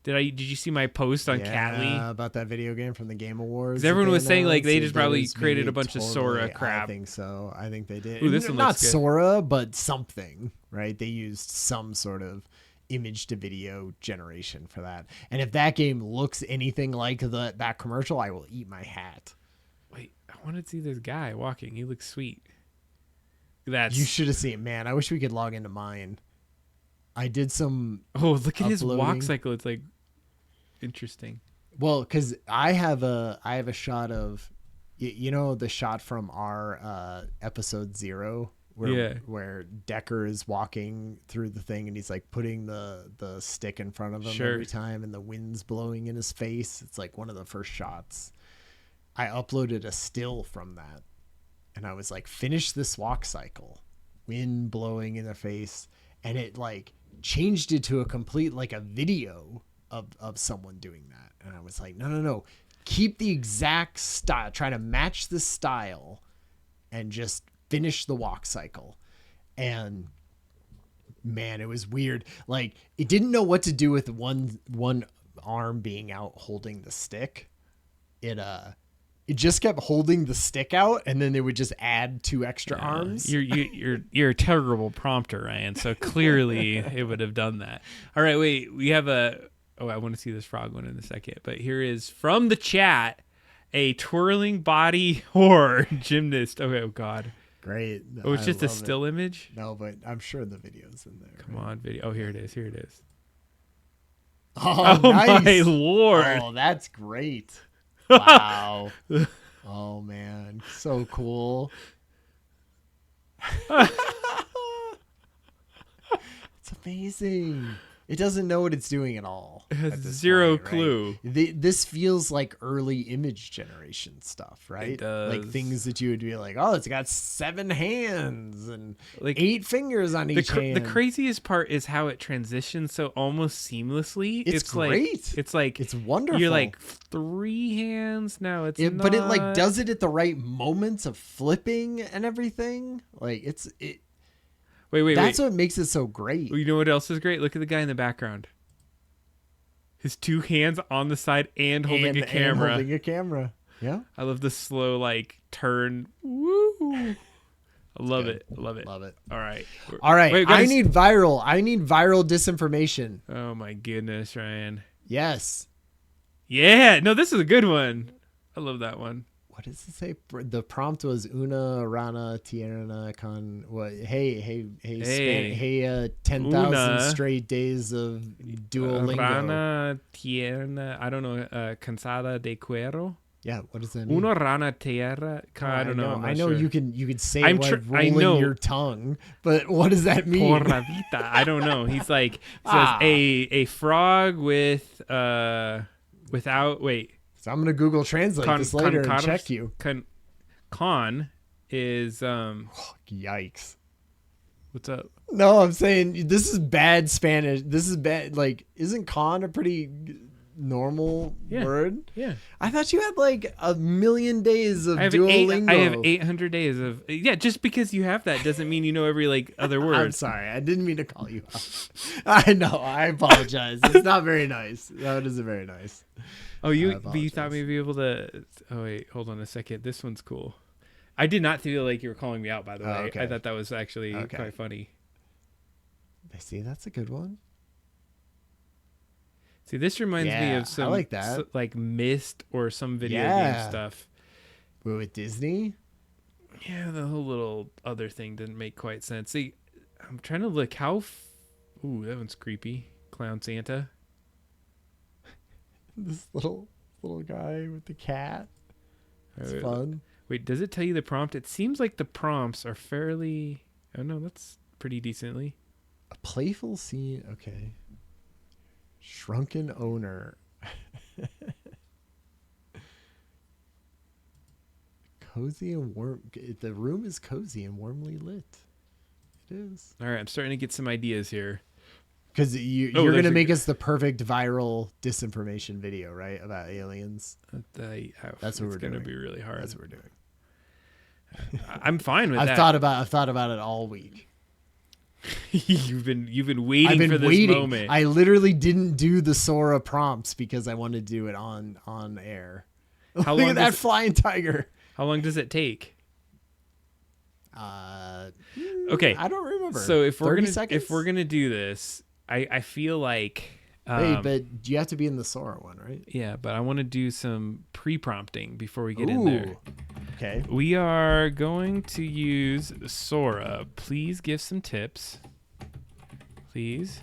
Did you see my post on Catly about that video game from the Game Awards? Because everyone was saying like they just probably created a bunch of Sora crap. I think so. I think they did. Ooh, this one not looks good. Sora, but something, right? They used some sort of image to video generation for that. And if that game looks anything like that commercial, I will eat my hat. Wait, I want to see this guy walking. He looks sweet. You should have seen, man. I wish we could log into mine. I did some. Oh, look at his walk cycle. It's like interesting. Well, because I have a shot of, the shot from our episode 0 where Decker is walking through the thing and he's like putting the stick in front of him every time and the wind's blowing in his face. It's like one of the first shots. I uploaded a still from that. And I was like, finish this walk cycle, wind blowing in the face. And it like changed it to a complete, like a video of someone doing that. And I was like, no, keep the exact style, try to match the style and just finish the walk cycle. And man, it was weird. Like it didn't know what to do with one arm being out holding the stick. it just kept holding the stick out, and then they would just add 2 extra arms. You're a terrible prompter, Ryan. So clearly it would have done that. All right, wait. We have I want to see this frog one in a second. But here is from the chat, a twirling body horror gymnast. Okay, oh God. Great. Oh, it's just a still image? No, but I'm sure the video's in there. Come on, video. Oh, here it is. Here it is. Oh, nice. My Lord. Oh, that's great. Wow. Oh, man. So cool. It's amazing. It doesn't know what it's doing at all. It has zero clue. Right? This feels like early image generation stuff, right? It does. Like things that you would be like, oh, it's got 7 hands and like 8 fingers on each hand. The craziest part is how it transitions so almost seamlessly. It's great. It's wonderful. You're like 3 hands now. Not. But it like does it at the right moments of flipping and everything. Like Wait. That's what makes it so great. You know what else is great? Look at the guy in the background. His 2 hands on the side and holding a camera. Holding a camera. Yeah. I love the slow turn. Woo. I love it. Love it. Love it. All right. Wait, I need viral disinformation. Oh my goodness, Ryan. Yes. Yeah. No, this is a good one. I love that one. What does it say? The prompt was una rana tierna con what? Hey, 10,000 straight days of Duolingo. Rana tierna, I don't know, cansada de cuero. Yeah, what does that mean? Una rana tierra. I don't know. I know you can say it like rolling your tongue, but what does that mean? Porra vita. I don't know. He's like says a frog without wait. So I'm gonna Google Translate this later and check you. Con is yikes. What's up? No, I'm saying this is bad Spanish. This is bad. Like, isn't con a pretty normal word? Yeah. I thought you had like 1,000,000 days of Duolingo. I have 800 days of just because you have that doesn't mean you know every other word. I'm sorry. I didn't mean to call you out. I know. I apologize. It's not very nice. No, it isn't very nice. Oh, you thought maybe able to. Oh wait, hold on a second. This one's cool. I did not feel like you were calling me out, by the way. Okay. I thought that was actually quite funny. I see. That's a good one. See, this reminds me of some like that. Like Myst or some video game stuff. With Disney? Yeah, the whole little other thing didn't make quite sense. See, I'm trying to look how. Ooh, that one's creepy. Clown Santa. This little guy with the cat. It's fun. Wait, does it tell you the prompt? It seems like the prompts are fairly. Oh no, that's pretty decently. A playful scene. Okay. Shrunken owner. Cozy and warm. The room is cozy and warmly lit. It is. All right, I'm starting to get some ideas here. Because you're going to make us the perfect viral disinformation video, right? About aliens. That's what we're doing. It's going to be really hard. That's what we're doing. I'm fine with that. I've thought about it all week. You've been waiting for this moment. I literally didn't do the Sora prompts because I wanted to do it on air. How Look long at that flying tiger. How long does it take? Okay, I don't remember. So if we're gonna do this, I feel like. Wait, but you have to be in the Sora one, right? Yeah, but I want to do some pre-prompting before we get in there. Okay. We are going to use Sora. Please give some tips. Please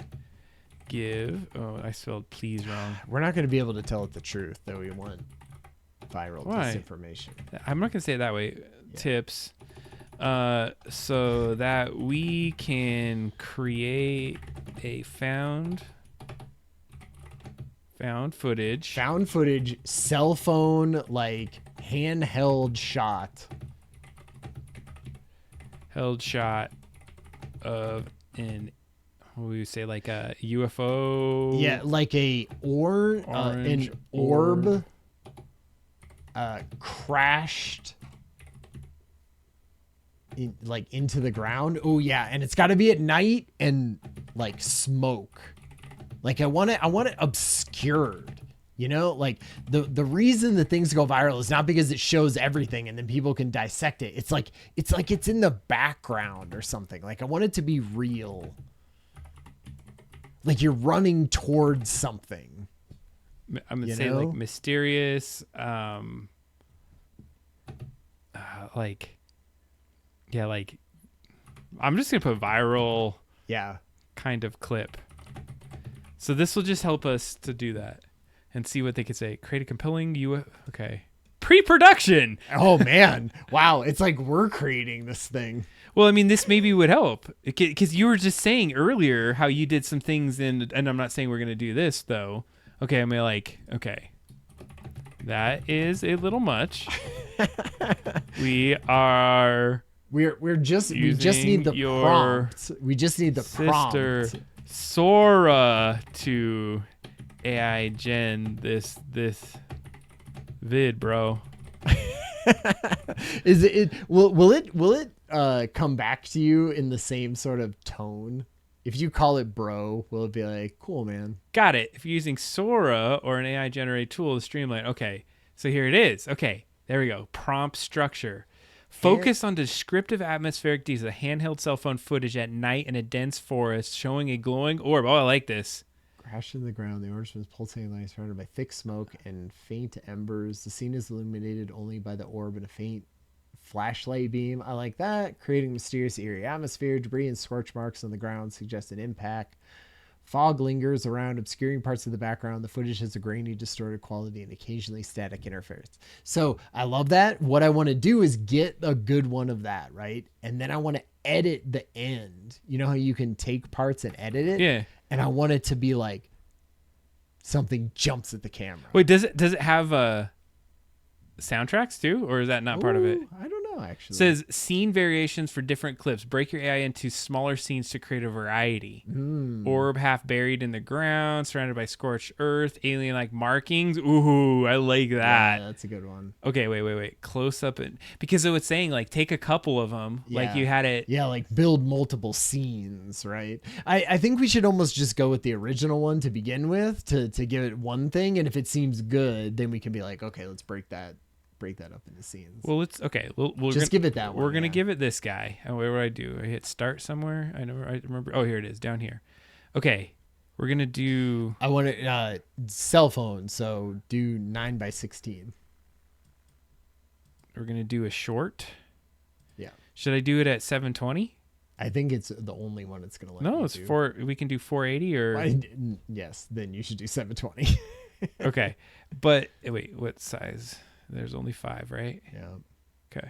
give. Oh, I spelled please wrong. We're not going to be able to tell it the truth that we want viral disinformation. I'm not going to say it that way. Yeah. Tips. So that we can create a found footage cell phone handheld shot of an what would you say, like a UFO? Yeah, like an orb crashed into the ground. Oh yeah, and it's got to be at night and smoke. I want it obscured. You know, like the reason that things go viral is not because it shows everything and then people can dissect it. It's like it's in the background or something. Like I want it to be real. Like you're running towards something. I'm gonna say like mysterious, like, yeah, like I'm just gonna put viral, kind of clip. So this will just help us to do that and see what they could say. Create a compelling pre-production. Oh man, wow! It's like we're creating this thing. Well, I mean, this maybe would help because you were just saying earlier how you did some things and I'm not saying we're gonna do this though. Okay, I mean, like, okay, that is a little much. We just need the prompt. We just need the sister prompt. Sora to AI gen this vid, bro. Is it will it come back to you in the same sort of tone? If you call it bro, will it be like, cool, man? Got it. If you're using Sora or an AI generated tool to streamline, okay. So here it is. Okay, there we go. Prompt structure. Focus on descriptive atmospheric details. Handheld cell phone footage at night in a dense forest showing a glowing orb. Oh, I like this. Crashed in the ground. The orange was pulsating light surrounded by thick smoke and faint embers. The scene is illuminated only by the orb and a faint flashlight beam. I like that. Creating mysterious eerie atmosphere. Debris and scorch marks on the ground suggest an impact. Fog lingers around, obscuring parts of the background. The footage has a grainy, distorted quality and occasionally static interference. So I love that. What I want to do is get a good one of that, right? And then I want to edit the end. You know how you can take parts and edit it? Yeah. And I want it to be like something jumps at the camera. Wait, does it have soundtracks too, or is that not part of it? I don't know, actually. It says scene variations for different clips. Break your AI into smaller scenes to create a variety. Orb half buried in the ground, surrounded by scorched earth, alien-like markings. Ooh, I like that. Yeah, that's a good one. Okay, wait. Close up it, because it was saying like take a couple of them, like you had it. Yeah, like build multiple scenes, right? I think we should almost just go with the original one to begin with to give it one thing, and if it seems good, then we can be like, okay, let's break that up into scenes. Well, let's we'll just give it that one. We're gonna give it this guy. And what do I do? I hit start somewhere. I remember. Oh, here it is, down here. Okay, we're gonna do. I want it cell phone. So do 9:16. We're gonna do a short. Yeah. Should I do it at 720? I think it's the only one it's gonna let. No, it's 4. We can do 480 or. Yes, then you should do 720. Okay, but wait, what size? There's only 5, right? Yeah. Okay.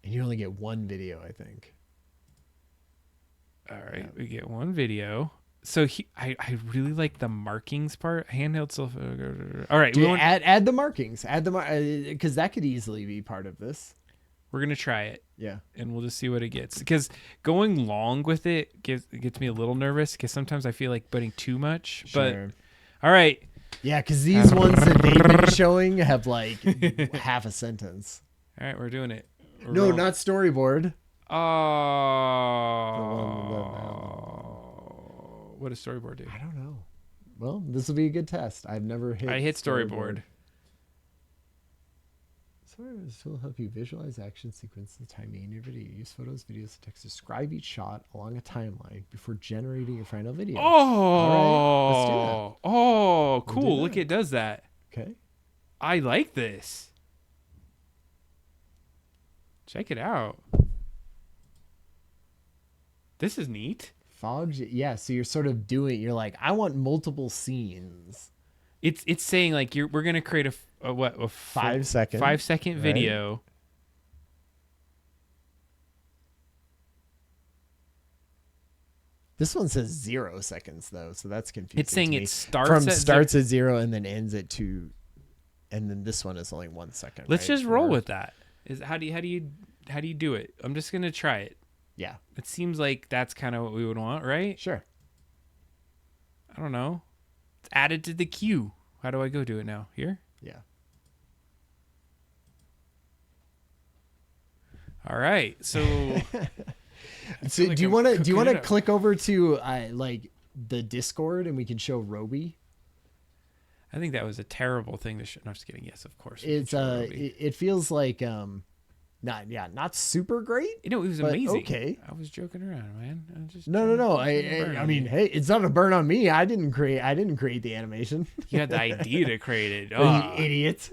And you only get one video, I think. All right, we get one video. So I really like the markings part. Handheld cell phone. All right, add the markings. Add the because that could easily be part of this. We're gonna try it. Yeah. And we'll just see what it gets. Because going long with it gets me a little nervous. Because sometimes I feel like putting too much. Sure. But all right. Yeah, because these ones that they've been showing have like half a sentence. All right, we're doing it. Not storyboard. Oh. What does storyboard do? I don't know. Well, this will be a good test. I've never hit. I hit storyboard. Storyboard will help you visualize action sequences, timing in your video. Use photos, videos, and text. Describe each shot along a timeline before generating your final video. Oh, all right, let's do that. Oh, cool! Look, it does that. Okay, I like this. Check it out. This is neat. Fog, yeah. So you're sort of you're like, I want multiple scenes. It's saying like we're gonna create a 5 second 5 second video. Right. This one says 0 seconds though, so that's confusing. It's saying it starts at 0 and then ends at 2, and then this one is only 1 second. Let's just roll with that. How do you do it? I'm just gonna try it. Yeah. It seems like that's kind of what we would want, right? Sure. I don't know. It's added to the queue. How do I go do it now? Here? Yeah. All right. So do you want to click over to like the Discord and we can show Roby? I think that was a terrible thing to show. No, I'm just kidding. Yes, of course. It's it feels like not super great. It was amazing. Okay. I was joking around, man. No. I mean, hey, it's not a burn on me. I didn't create the animation. You had the idea to create it. Oh, you idiot.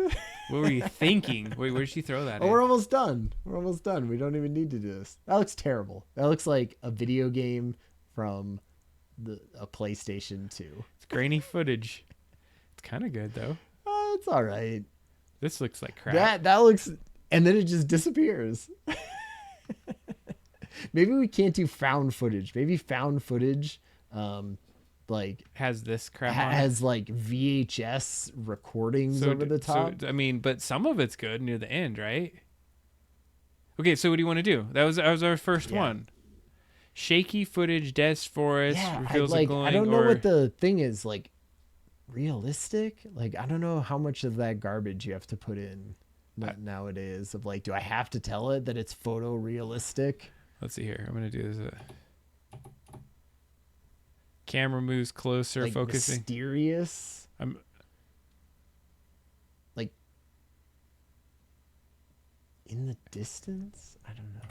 What were you thinking? Wait, where did she throw that? We're almost done. We don't even need to do this. That looks terrible. That looks like a video game from a PlayStation 2. It's grainy footage. It's kind of good though. It's all right. This looks like crap. That looks, and then it just disappears. Maybe we can't do found footage. Maybe found footage, like has this crap has like VHS recordings over the top. So, I mean, but some of it's good near the end, right? Okay, so what do you want to do? That was our first one. Shaky footage, dense forest, reveals a glowing. I don't know what the thing is, like realistic. Like I don't know how much of that garbage you have to put in nowadays. Of like, do I have to tell it that it's photorealistic? Let's see here. I'm gonna do this. Camera moves closer, like focusing. Mysterious. Like in the distance. I don't know.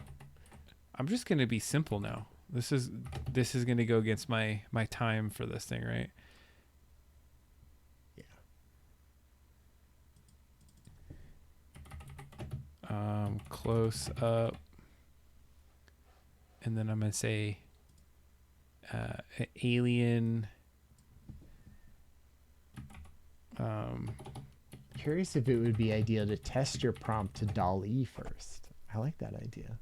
I'm just gonna be simple now. This is gonna go against my time for this thing, right? Yeah. Close up, and then I'm gonna say alien. Curious if it would be ideal to test your prompt to DALL-E first. I like that idea.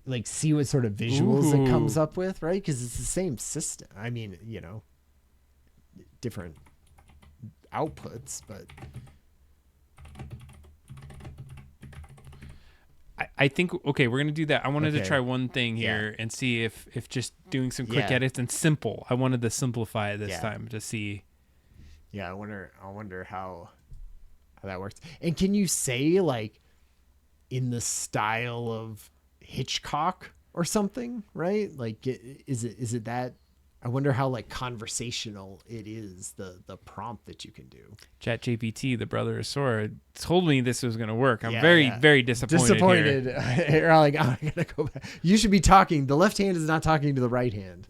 Like see what sort of visuals it comes up with, right? Because it's the same system. I mean, different outputs, but I think, okay, we're going to do that. I wanted to try one thing here and see if just doing some quick edits and simple. I wanted to simplify it this time to see. Yeah, I wonder how that works. And can you say like in the style of Hitchcock or something, right? Like is it that? I wonder how like conversational it is, the prompt that you can do. ChatGPT, the brother of Sora, told me this was going to work. I'm very disappointed. You're like, I gotta go back. You should be talking. The left hand is not talking to the right hand.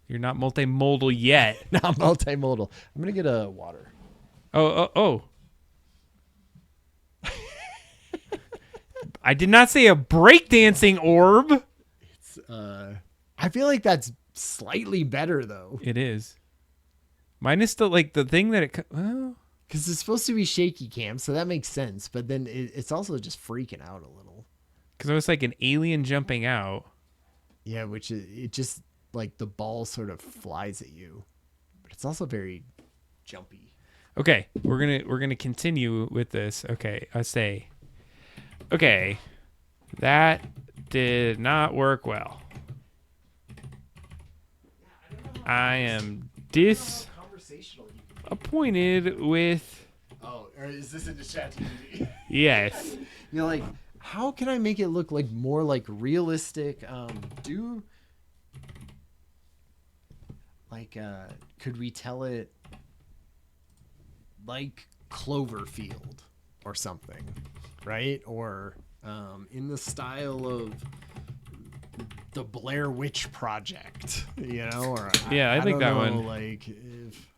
You're not multimodal yet. Not multimodal. I'm gonna get a water. Oh. I did not say a breakdancing orb. It's I feel like that's slightly better though. It is. Mine is still like the thing that it because it's supposed to be shaky cam, so that makes sense. But then it's also just freaking out a little. Because it was like an alien jumping out. Yeah, which it just like the ball sort of flies at you, but it's also very jumpy. Okay, we're gonna continue with this. Okay, I say. Okay, that did not work well. I am disappointed with. Oh, or is this in the ChatGPT? Yes. You're like, how can I make it look like more like realistic? Could we tell it like Cloverfield or something, right? Or in the style of the Blair Witch Project, or I think that one. Like, if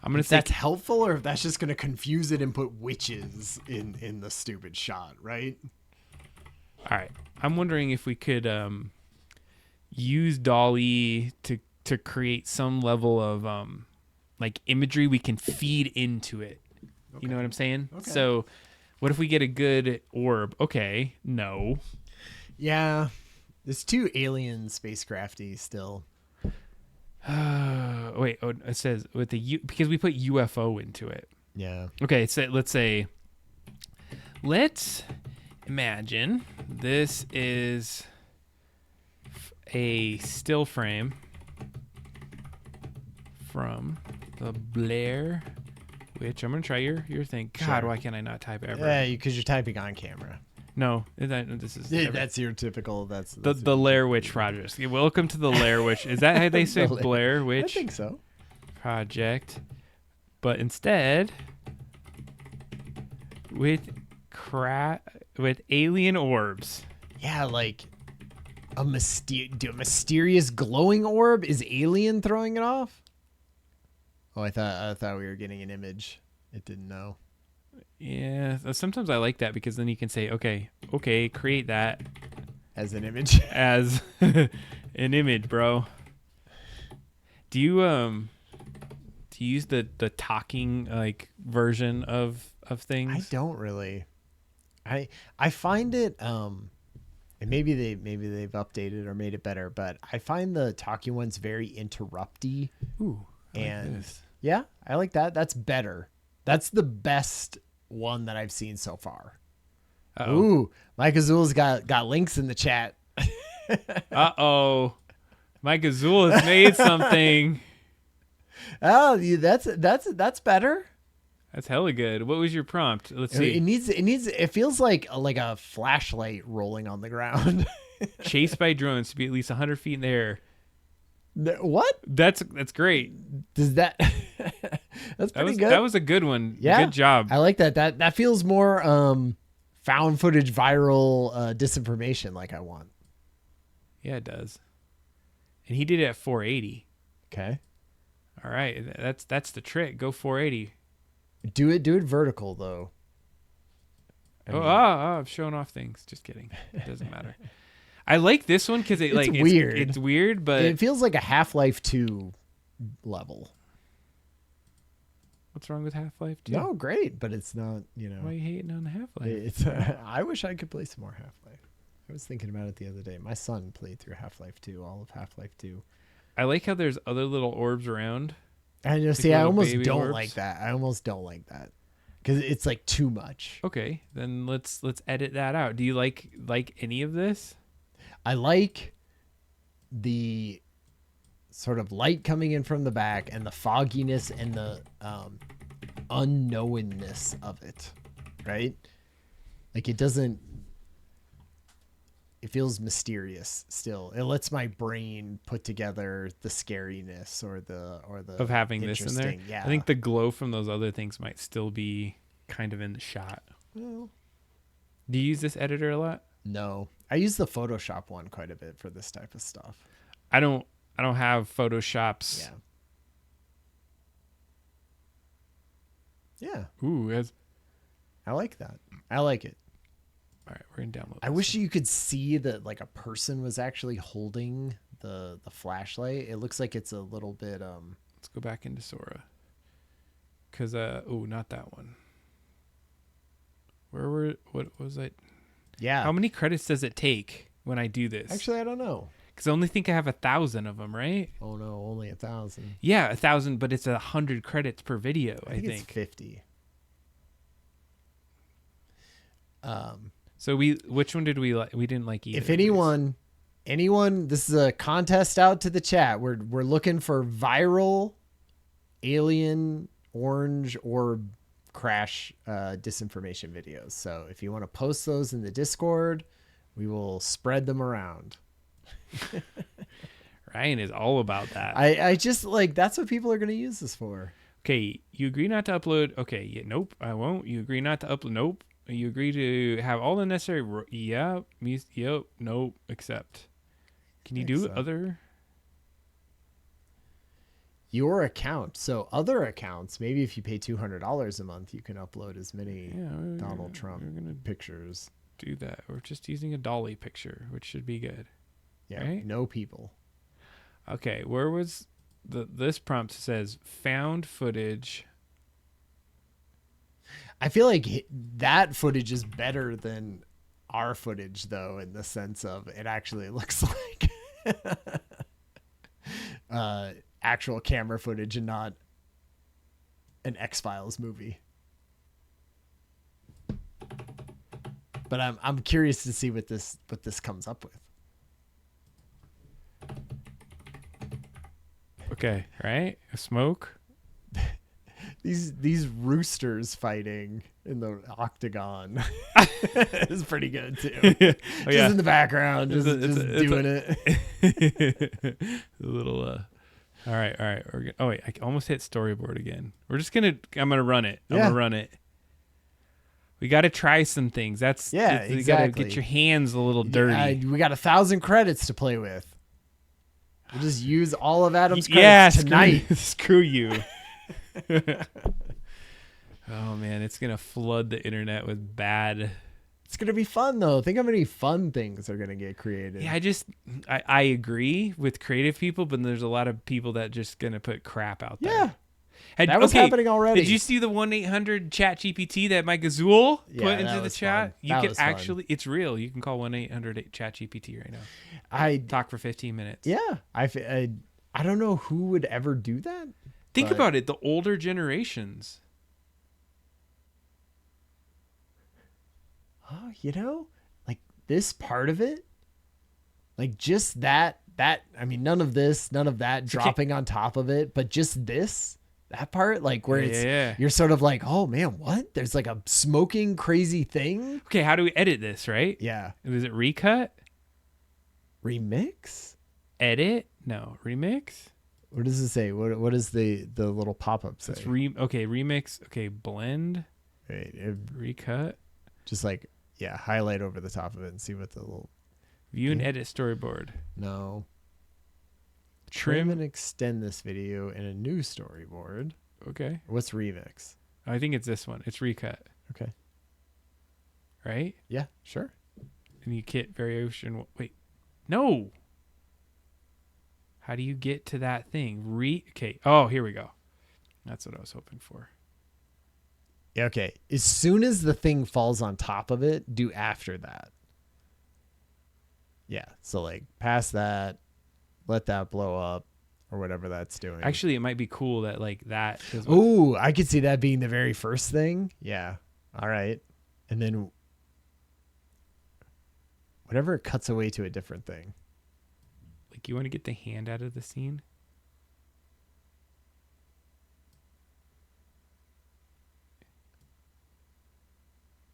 I'm gonna say that's helpful, or if that's just gonna confuse it and put witches in the stupid shot, right? All right, I'm wondering if we could use DALL-E to create some level of like imagery we can feed into it. Okay. You know what I'm saying? Okay. So. What if we get a good orb? Okay, no. Yeah, it's too alien spacecrafty still. Wait, it says with because we put UFO into it. Yeah. Okay, so let's imagine this is a still frame from the Blair. Which I'm gonna try your thing. God, why can't I not type ever? Yeah, because you're typing on camera. No, this is that's your typical. That's the Blair Witch Project. Welcome to the Blair Witch. Is that how they say Blair Witch? I think so. Project, but instead with alien orbs. Yeah, like a mysterious glowing orb. Is Alien throwing it off? Oh, I thought we were getting an image. It didn't know. Yeah, sometimes I like that because then you can say, okay, create that as an image. As an image, bro. Do you use the talking like version of things? I don't really. I find it and maybe they've updated or made it better, but I find the talking ones very interrupty. Ooh, and this. Yeah, I like that. That's better. That's the best one that I've seen so far. Uh-oh. Ooh, Mike Azul's got links in the chat. Mike Azul has made something. Oh, that's better. That's hella good. What was your prompt? Let's see. It feels like a flashlight rolling on the ground. Chased by drones to be at least 100 feet in the air. What? That's great. Does that? That's pretty good. That was a good one. Yeah, good job. I like that. That feels more found footage, viral disinformation. Like I want. Yeah, it does. And he did it at 480. Okay. All right, that's the trick. Go 480. Do it vertical though. I'm showing off things. Just kidding. It doesn't matter. I like this one because it's weird. It's weird, but it feels like a Half-Life 2 level. What's wrong with Half-Life 2? No, great, but it's not. Why are you hating on Half-Life? It's. I wish I could play some more Half-Life. I was thinking about it the other day. My son played through Half-Life 2, all of Half-Life 2. I like how there's other little orbs around. I know. See, I almost don't like that. Because it's like too much. Okay, then let's edit that out. Do you like any of this? I like the sort of light coming in from the back and the fogginess and the unknownness of it, right? Like it feels mysterious still. It lets my brain put together the scariness or the of having this in there. Yeah. I think the glow from those other things might still be kind of in the shot. Well, do you use this editor a lot? No. I use the Photoshop one quite a bit for this type of stuff. I don't have Photoshops. Yeah. Ooh, I like that. I like it. All right, we're gonna download. I wish you could see that like a person was actually holding the flashlight. It looks like it's a little bit. Let's go back into Sora. Cause not that one. What was I? Yeah. How many credits does it take when I do this? Actually, I don't know. Because I only think I have 1,000 of them, right? Oh no, only 1,000. Yeah, 1,000, but it's 100 credits per video. I think it's 50. So which one did we like? We didn't like either. If anyone, this is a contest out to the chat. We're looking for viral alien orange orb crash disinformation videos. So if you want to post those in the Discord, we will spread them around. Ryan is all about that. I just like that's what people are going to use this for. Okay, you agree not to upload. Okay, yeah, nope, I won't. You agree not to upload. Nope. You agree to have all the necessary. Yep. Nope. Accept. Can you do other? Your account. So other accounts, maybe if you pay $200 a month, you can upload as many Donald Trump pictures. Do that. We're just using a dolly picture, which should be good. Yeah. Right? No people. Okay. Where was this prompt says found footage. I feel like that footage is better than our footage, though, in the sense of it actually looks like actual camera footage and not an X-Files movie. But I'm curious to see what this comes up with. Okay, right? A smoke. these roosters fighting in the octagon is pretty good too. Just in the background, just doing it. A little. All right. Oh wait, I almost hit storyboard again. I'm gonna run it. I'm gonna run it. We got to try some things. Exactly. You got to get your hands a little dirty. We got 1,000 credits to play with. We'll just use all of Adam's credits tonight. Screw you. Oh man, it's gonna flood the internet with bad. It's gonna be fun though. Think how many fun things are gonna get created. Yeah, I agree with creative people, but there's a lot of people that just gonna put crap out there. Yeah. That was happening already. Did you see the 1-800 chat GPT that Mike Azul put into the chat? Fun. You can actually, it's real. You can call 1-800 chat GPT right now. I talk for 15 minutes. Yeah. I don't know who would ever do that. Think about it. The older generations. Oh, like this part of it, like just that, I mean, none of that dropping on top of it, but just that part, like where you're sort of like, oh man, what? There's like a smoking crazy thing. Okay. How do we edit this? Right. Yeah. Is it recut? Remix? Edit? No. Remix? What does it say? What is the little pop-up say? It's remix. Okay. Blend. Wait, recut. Just like, highlight over the top of it and see what the little... View and edit storyboard. No. Trim and extend this video in a new storyboard. Okay. What's remix? I think it's this one. It's recut. Okay. Right? Yeah, sure. And you get variation. Wait. No. How do you get to that thing? Okay. Oh, here we go. That's what I was hoping for. Okay. As soon as the thing falls on top of it, do after that. Yeah. So like past that, let that blow up or whatever that's doing. Actually, it might be cool that like that. Ooh, I could see that being the very first thing. Yeah. All right. And then whatever it cuts away to a different thing. Like you want to get the hand out of the scene?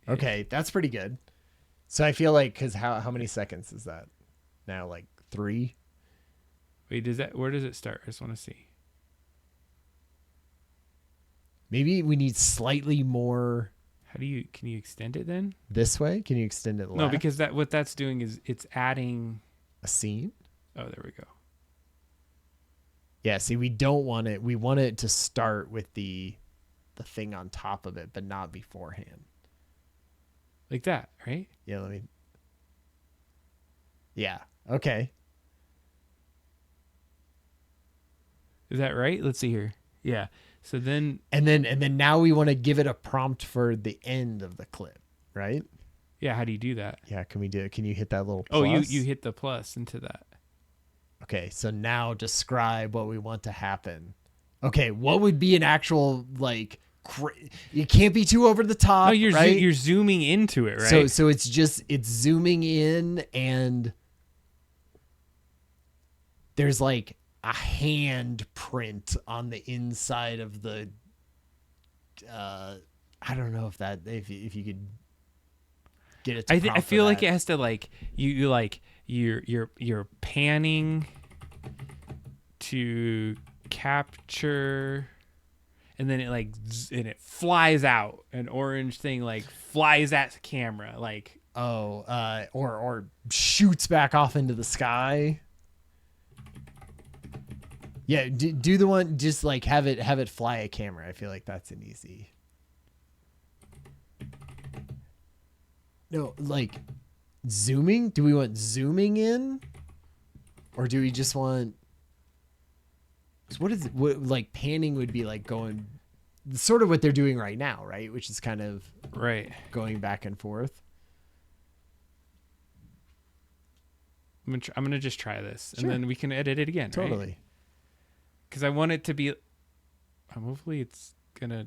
Okay, that's pretty good. So I feel like, because how many seconds is that now? Like 3? Wait, where does it start? I just want to see. Maybe we need slightly more. Can you extend it then? This way? Can you extend it left? No, because what that's doing is it's adding a scene. Oh, there we go. Yeah, see, we don't want it. We want it to start with the thing on top of it, but not beforehand. Like that, right? Yeah, Yeah, okay. Is that right? Let's see here. Yeah. So then and then now we want to give it a prompt for the end of the clip, right? Yeah, how do you do that? Yeah, can you hit that little plus? Oh, you hit the plus into that. Okay, so now describe what we want to happen. Okay, what would be an actual like you can't be too over the top. No, you're right? You're zooming into it, right? So it's zooming in, and there's like a hand print on the inside of the I don't know if you could get it to I feel like it has to like you like you're panning to capture, and then it flies out, an orange thing like flies at the camera like or shoots back off into the sky. Yeah, do the one, just like have it fly a camera. I feel like that's an easy. No, like zooming. Do we want zooming in, or do we just want? What like panning would be like going, sort of what they're doing right now, right? Which is kind of right going back and forth. I'm gonna just try this, sure. And then we can edit it again. Totally. Right? Because I want it to be. Hopefully, it's gonna.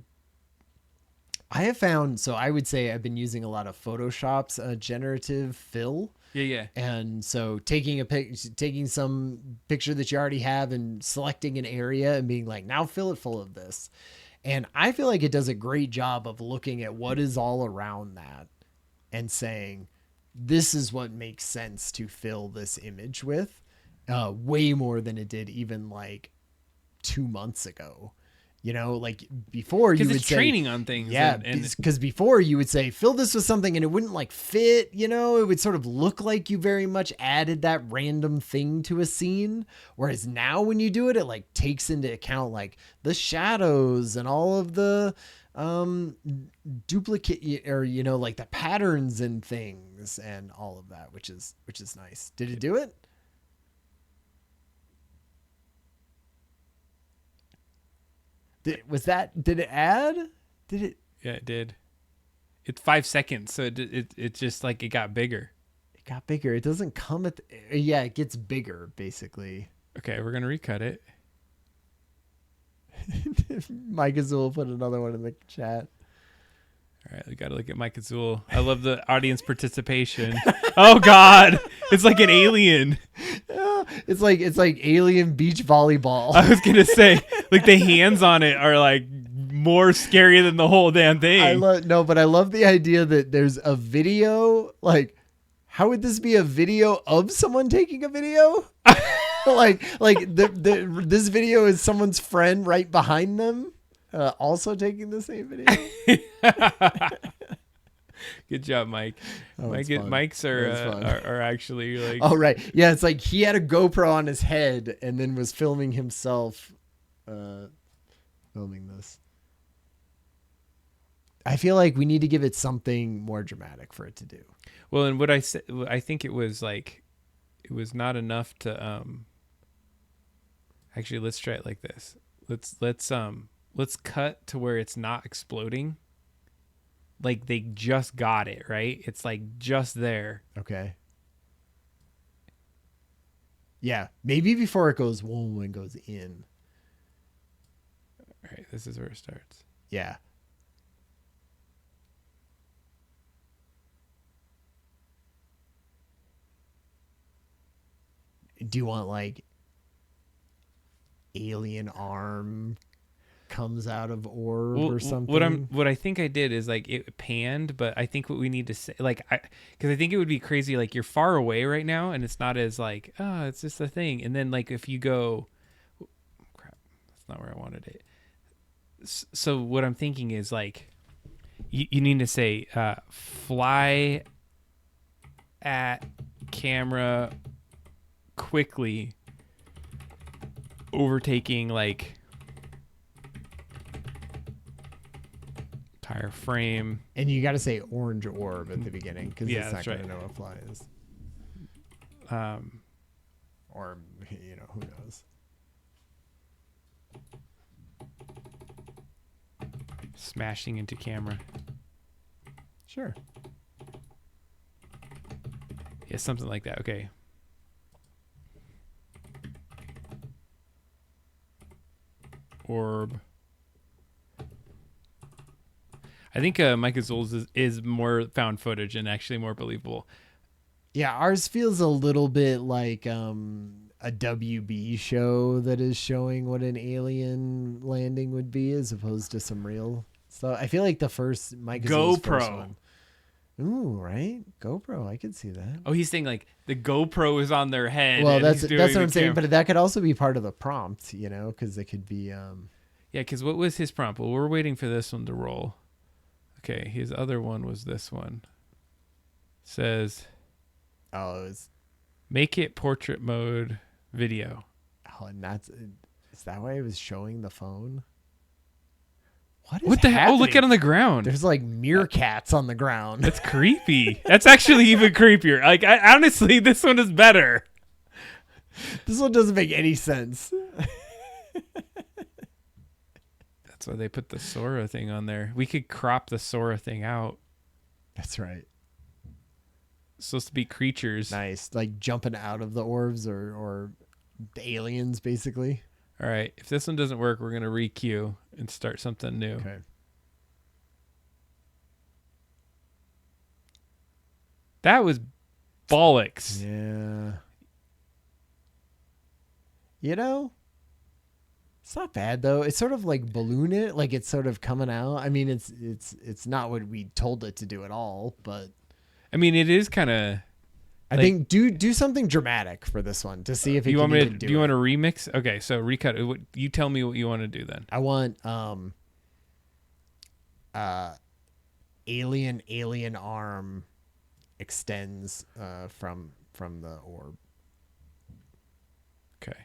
I have found, so I would say I've been using a lot of Photoshop's generative fill. Yeah. And so taking some picture that you already have and selecting an area and being like, now fill it full of this. And I feel like it does a great job of looking at what is all around that and saying, this is what makes sense to fill this image with, way more than it did even like 2 months ago. You know, like before you would say training on things. Yeah, because before you would say, fill this with something and it wouldn't like fit, you know, it would sort of look like you very much added that random thing to a scene. Whereas now when you do it, it like takes into account like the shadows and all of the duplicate or, you know, like the patterns and things and all of that, which is nice. Did it do it? Did it add? Did it? Yeah, it did. It's 5 seconds, so it just like it got bigger. It got bigger. It doesn't come at yeah, it gets bigger basically. Okay, we're gonna recut it. Mike Azul put another one in the chat. All right, we got to look at Mike Azul. I love the audience participation. Oh God, it's like an alien. It's like alien beach volleyball. I was gonna say, like the hands on it are like more scary than the whole damn thing. But I love the idea that there's a video. Like, how would this be a video of someone taking a video? This video is someone's friend right behind them, also taking the same video. Good job, Mike. Mike's are actually like. Oh right, yeah. It's like he had a GoPro on his head and then was filming himself, filming this. I feel like we need to give it something more dramatic for it to do. Well, and what I said, I think it was like, it was not enough to. Actually, let's try it like this. Let's cut to where it's not exploding. Like they just got it, right? It's like just there. Okay. Yeah, maybe before it goes whoa and goes in. All right, this is where it starts. Yeah. Do you want like alien arm comes out of orb or something? What I think I did is like it panned, but I think what we need to say, like, because I think it would be crazy, like you're far away right now and it's not as like, oh, it's just a thing. And then like if you go, crap, that's not where I wanted it. So what I'm thinking is like, you need to say, fly at camera quickly, overtaking like entire frame. And you got to say orange orb at the beginning because it's not going to know what fly is. Or, you know, who knows? Smashing into camera. Sure. Yeah, something like that. Okay. Orb. I think Mike Azul's is more found footage and actually more believable. Yeah, ours feels a little bit like a WB show that is showing what an alien landing would be as opposed to some real stuff. I feel like the first Mike Azul's first one. Ooh, right? GoPro, I could see that. Oh, he's saying like the GoPro is on their head. Well, that's what I'm saying, but that could also be part of the prompt, you know, because it could be... Yeah, because what was his prompt? Well, we're waiting for this one to roll. Okay, his other one was this one. Says... Oh, it was... Make it portrait mode video. Oh, and is that why it was showing the phone? What the hell? Oh, look at on the ground. There's like meerkats on the ground. That's creepy. That's actually even creepier. Like, honestly, this one is better. This one doesn't make any sense. That's why they put the Sora thing on there. We could crop the Sora thing out. That's right. It's supposed to be creatures. Nice. Like jumping out of the orbs or the aliens, basically. All right. If this one doesn't work, we're going to re-queue and start something new. Okay. That was bollocks. Yeah. You know, It's not bad though. It's sort of like balloon it, like it's sort of coming out. I mean, it's not what we told it to do at all, but I mean, it is kind of. I think do something dramatic for this one to see if it you can want me even to, do you it. want to remix? Okay, so recut. You tell me what you want to do then. I want alien arm extends from the orb. Okay.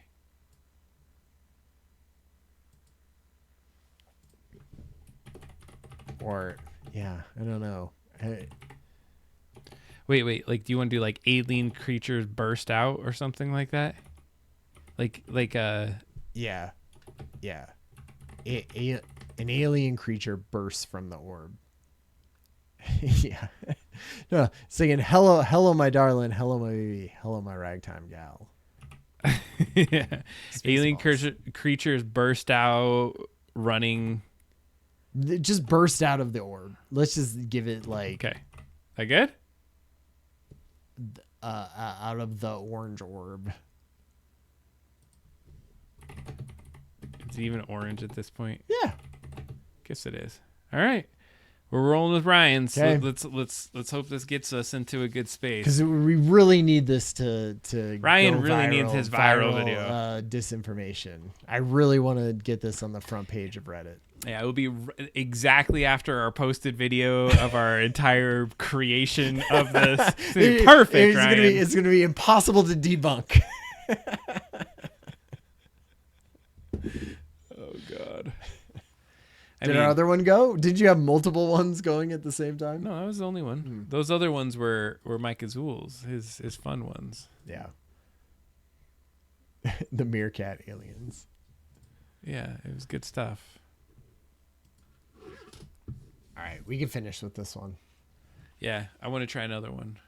Or yeah, I don't know. Wait. Like, do you want to do like alien creatures burst out or something like that? Yeah. An alien creature bursts from the orb. Yeah. No, singing hello my darling, hello my baby, hello my ragtime gal. Yeah. Alien creatures burst out running. It just burst out of the orb. Let's just give it like okay. That good? Out of the orange orb. It's even orange at this point. Yeah. Guess it is. All right. We're rolling with Ryan. So okay. let's hope this gets us into a good space. Because we really need this to Ryan really needs his viral video. Disinformation. I really want to get this on the front page of Reddit. Yeah, it will be exactly after our posted video of our entire creation of this. It's perfect, Ryan. It's gonna be impossible to debunk. Oh God. Did our other one go? Did you have multiple ones going at the same time? No, that was the only one. Those other ones were Mike Azul's, his fun ones. Yeah. The meerkat aliens. Yeah, it was good stuff. All right, we can finish with this one. Yeah, I want to try another one.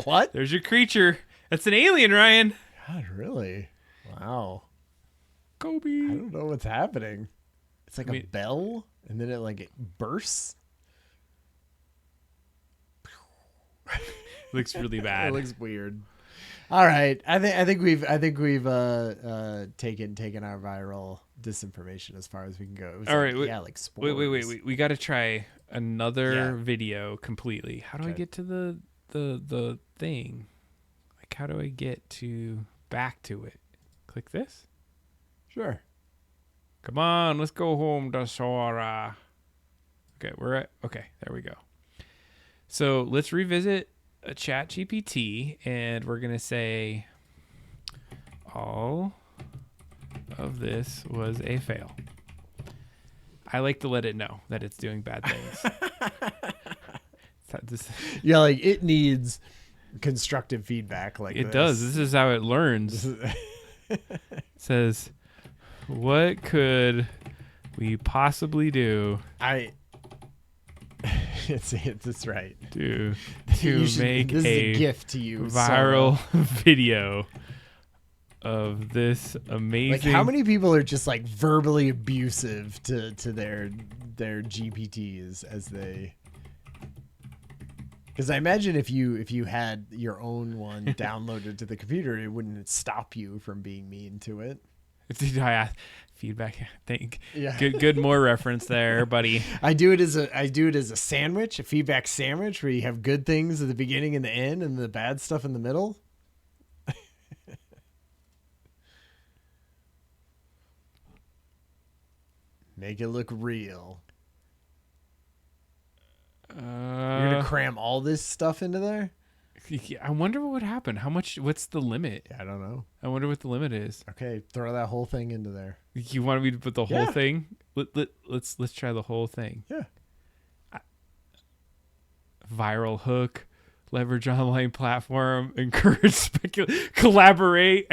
What? There's your creature. That's an alien, Ryan. God, really? Wow. Kobe. I don't know what's happening. It's like a bell, and then it bursts. Looks really bad. It looks weird. All right, I think we've taken our viral disinformation as far as we can go. All right, like spores. Wait. We got to try another video completely. How do I get to the thing? Like, how do I get back to it? Click this. Sure. Come on, let's go home to Sora. Okay, there we go. So let's revisit a chat GPT, and we're going to say all of this was a fail. I like to let it know that it's doing bad things. Yeah, like it needs constructive feedback like it does. This is how it learns. It says, what could we possibly do? It's right. To make this is a gift to you, viral video of this amazing. Like, how many people are just like verbally abusive to their GPTs as they? Because I imagine if you had your own one downloaded to the computer, it wouldn't stop you from being mean to it. Feedback. Think. Yeah. Good. More reference there, buddy. I do it as a sandwich, a feedback sandwich, where you have good things at the beginning and the end, and the bad stuff in the middle. Make it look real. You're gonna cram all this stuff into there? I wonder what would happen. What's the limit? I don't know. I wonder what the limit is. Okay, throw that whole thing into there. You want me to put the whole thing? Let's try the whole thing. Yeah. Viral hook, leverage online platform, encourage collaborate.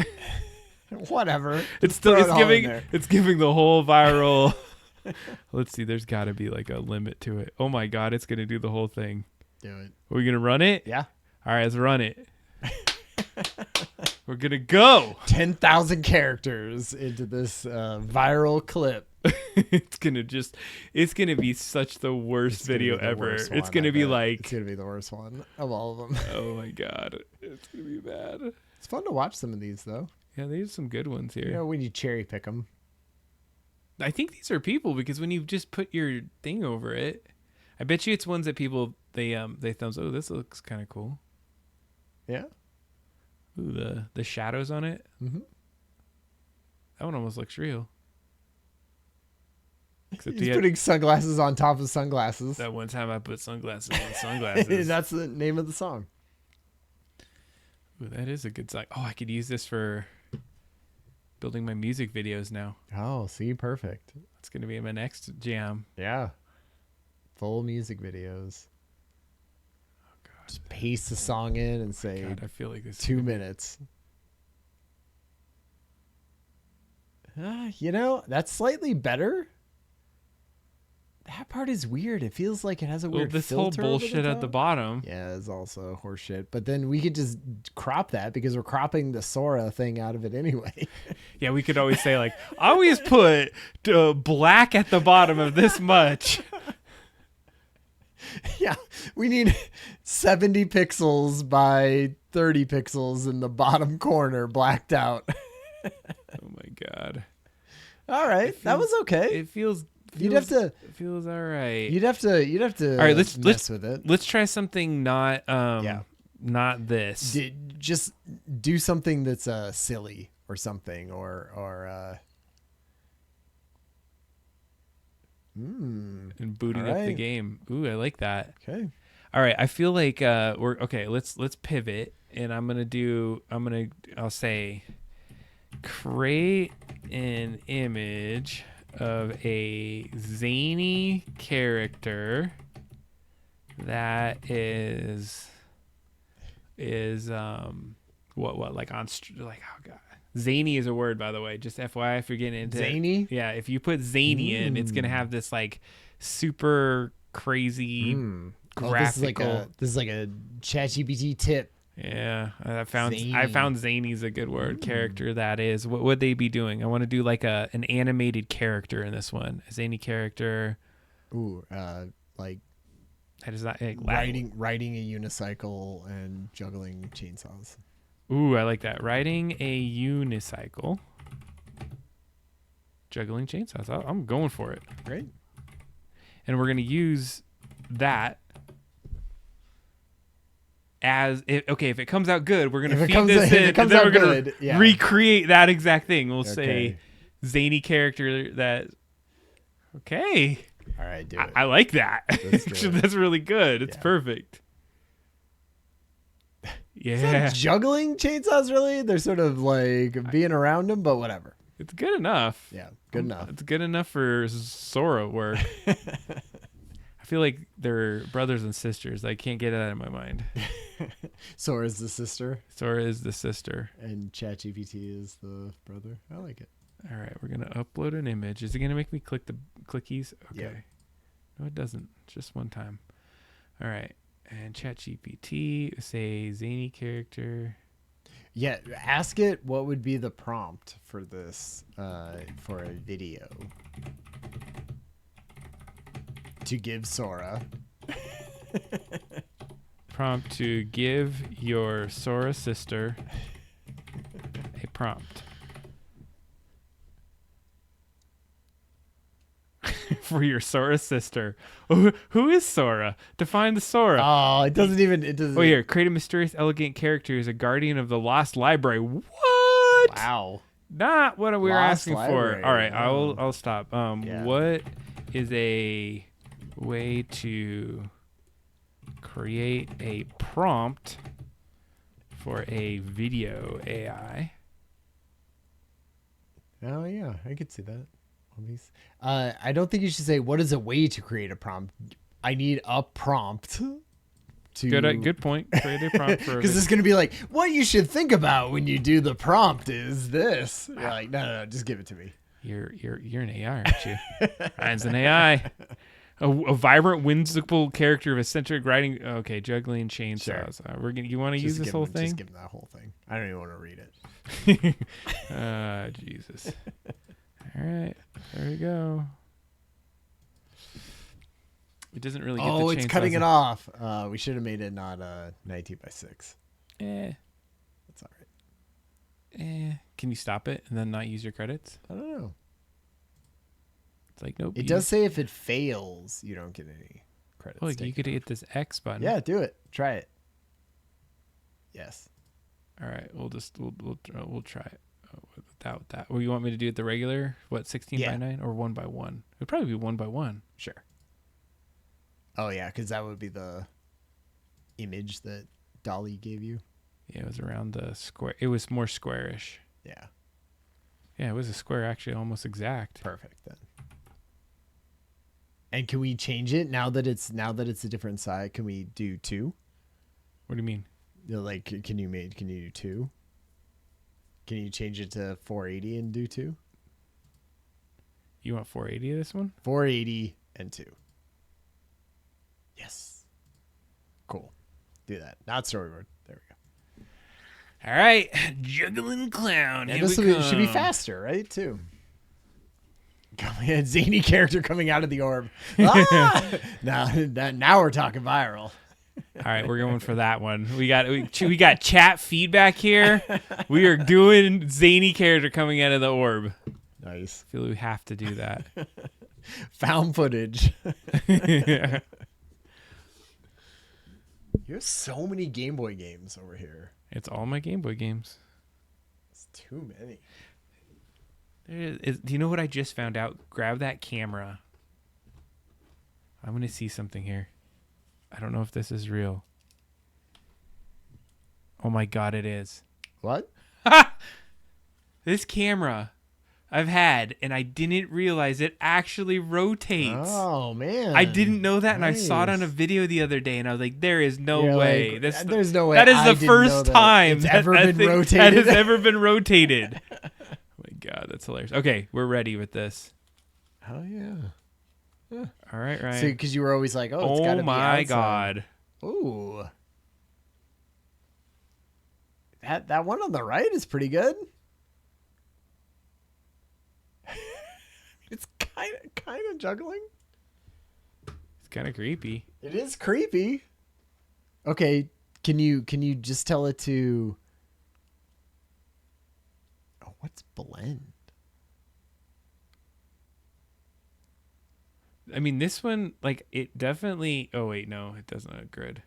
Whatever. It's giving the whole viral. Let's see. There's got to be like a limit to it. Oh my God, it's gonna do the whole thing. Do it. Are we gonna run it? Yeah. All right, let's run it. We're gonna go 10,000 characters into this viral clip. It's gonna be such the worst video ever. It's gonna be like it's gonna be the worst one of all of them. Oh my God, it's gonna be bad. It's fun to watch some of these though. Yeah, there's some good ones here. You know, when you cherry pick them. I think these are people because when you just put your thing over it, I bet you it's ones that people they thumbs. Oh, this looks kind of cool. Yeah. Ooh, the shadows on it. Mm-hmm. That one almost looks real. Except he's putting sunglasses on top of sunglasses. That one time I put sunglasses on sunglasses. That's the name of the song. Ooh, that is a good song. Oh, I could use this for building my music videos now. Oh, see, perfect. It's going to be my next jam. Yeah. Full music videos. Oh, God. Just paste the song in and say, God, I feel like this 2 minutes. You know, that's slightly better. That part is weird. It feels like it has a weird this whole filter bullshit at the bottom. Yeah, it's also horseshit. But then we could just crop that because we're cropping the Sora thing out of it anyway. Yeah, we could always say like, always put black at the bottom of this much. Yeah, we need 70 pixels by 30 pixels in the bottom corner blacked out. Oh my God. All right, that was okay. It feels you'd have to. It feels all right. You'd have to. All right, let's mess with it. Let's try something not not this. Just do something that's silly or something and booting up the game. Ooh, I like that. Okay. All right, I feel like we're okay. Let's pivot, and I'll say create an image of a zany character that is what like on like, oh God, zany is a word, by the way, just FYI if you're getting into zany. Yeah, if you put zany in, it's gonna have this like super crazy graphical. This is like a ChatGPT tip. Yeah, I found zany's a good word. Character that is. What would they be doing? I want to do like an animated character in this one. A zany character. Ooh, like that is not like, riding a unicycle and juggling chainsaws. Ooh, I like that. Riding a unicycle, juggling chainsaws. I'm going for it. Great. And we're gonna use that. If it comes out good, we're gonna feed this in, and then we're gonna recreate that exact thing. We'll say zany character that. Okay. All right, do it. I like that. That's really good. It's perfect. Yeah. Juggling chainsaws, really? They're sort of like being around them, but whatever. It's good enough. Yeah, good enough. It's good enough for Sora work. I feel like they're brothers and sisters. I can't get it out of my mind. Sora is the sister. Sora is the sister. And ChatGPT is the brother. I like it. All right, we're going to upload an image. Is it going to make me click the clickies? Okay. Yep. No, it doesn't. Just one time. All right. And ChatGPT, say zany character. Yeah, ask it what would be the prompt for this, for a video. To give Sora. Prompt to give your Sora sister a prompt. For your Sora sister. Who is Sora? Define the Sora. Oh, it doesn't. Oh, here. Create a mysterious, elegant character who's a guardian of the lost library. What? Wow. Not what we were asking library. for. All right, I'll stop. What is a way to create a prompt for a video AI? Oh yeah, I could see that. I don't think you should say what is a way to create a prompt. I need a prompt. Good point. Create a prompt for because it's going to be like what you should think about when you do the prompt is this. You're like no, just give it to me. You're an AI, aren't you? Ryan's an AI. A vibrant, whimsical character of eccentric riding. Okay, juggling chainsaws. Sure. You want to use this whole thing? Just give him that whole thing. I don't even want to read it. Jesus. All right, there we go. It doesn't really get the chainsaws. Oh, it's cutting it off. We should have made it not 19 by 6. Can you stop it and then not use your credits? I don't know. It's like, nope. It does say if it fails, you don't get any credits. Well, you could hit this X button. Yeah, do it. Try it. Yes. All right, we'll try it without that. Well, you want me to do it the regular? What, 16 by 9 or 1 by 1? It'd probably be 1 by 1. Sure. Oh yeah, because that would be the image that Dolly gave you. Yeah, it was around the square. It was more squarish. Yeah. Yeah, it was a square, actually, almost exact. Perfect then. And can we change it now that it's a different side? Can we do 2? What do you mean? Like, can you do 2? Can you change it to 480 and do 2? You want 480 of this one? 480 and 2. Yes. Cool. Do that. Not storyboard. There we go. All right, juggling clown. And this should be faster, right? Too. Zany character coming out of the orb. Ah! now we're talking viral. All right, we're going for that one. We got chat feedback here. We are doing zany character coming out of the orb. Nice. I feel we have to do that. Found footage. Yeah. You have so many Game Boy games over here. It's all my Game Boy games. It's too many. Do you know what I just found out? Grab that camera. I'm going to see something here. I don't know if this is real. Oh my God, it is. What? This camera I've had, and I didn't realize it actually rotates. Oh, man. I didn't know that, and I saw it on a video the other day, and I was like, there is no way. Like, there's no way. That is the first time it's ever been rotated. That has ever been rotated. Oh, my God, that's hilarious. Okay, we're ready with this. Oh, yeah. All right, Ryan. So, because you were always like, oh, it's got to be outside. Oh, my God. Ooh. That one on the right is pretty good. It's kind of juggling. It's kind of creepy. It is creepy. Okay, can you just tell it to? Oh, what's blend? I mean, this one, like, it definitely. Oh wait, no, it doesn't have grid.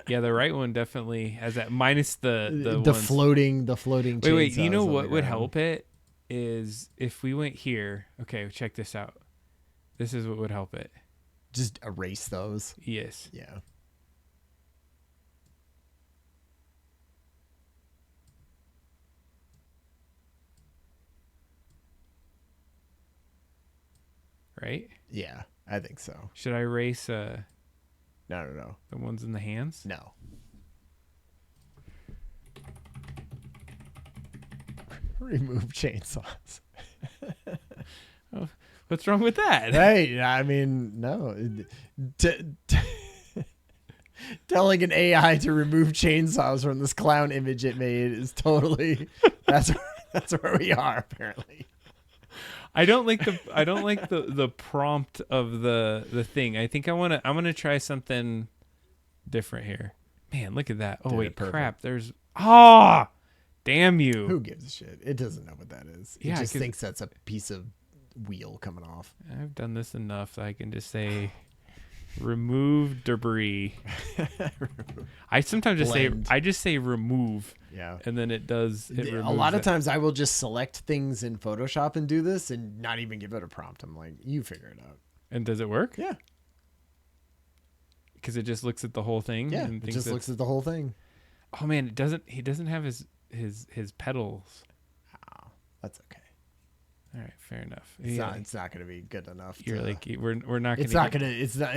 Yeah, the right one definitely has that, minus the floating. Wait. You know what would help it is if we went here. Okay, check this out. This is what would help it. Just erase those. Yes. Yeah. Right? Yeah, I think so. Should I erase No. the ones in the hands? No. Remove chainsaws. Oh, what's wrong with that? Right. I mean, no. Telling an AI to remove chainsaws from this clown image it made is totally that's where we are apparently. I don't like the prompt of the thing. I think I'm gonna try something different here. Man, look at that. Oh, wait, crap. There's damn you. Who gives a shit? It doesn't know what that is. It just thinks that's a piece of wheel coming off. I've done this enough that I can just say remove debris. I sometimes just say remove. Yeah. And then it does. It a lot of times I will just select things in Photoshop and do this and not even give it a prompt. I'm like, you figure it out. And does it work? Yeah. Because it just looks at the whole thing. Yeah. It just looks at the whole thing. Oh man, he doesn't have his pedals. Oh, that's okay. All right, fair enough. It's not going to be good enough. You're like we're not. It's not gonna. It's not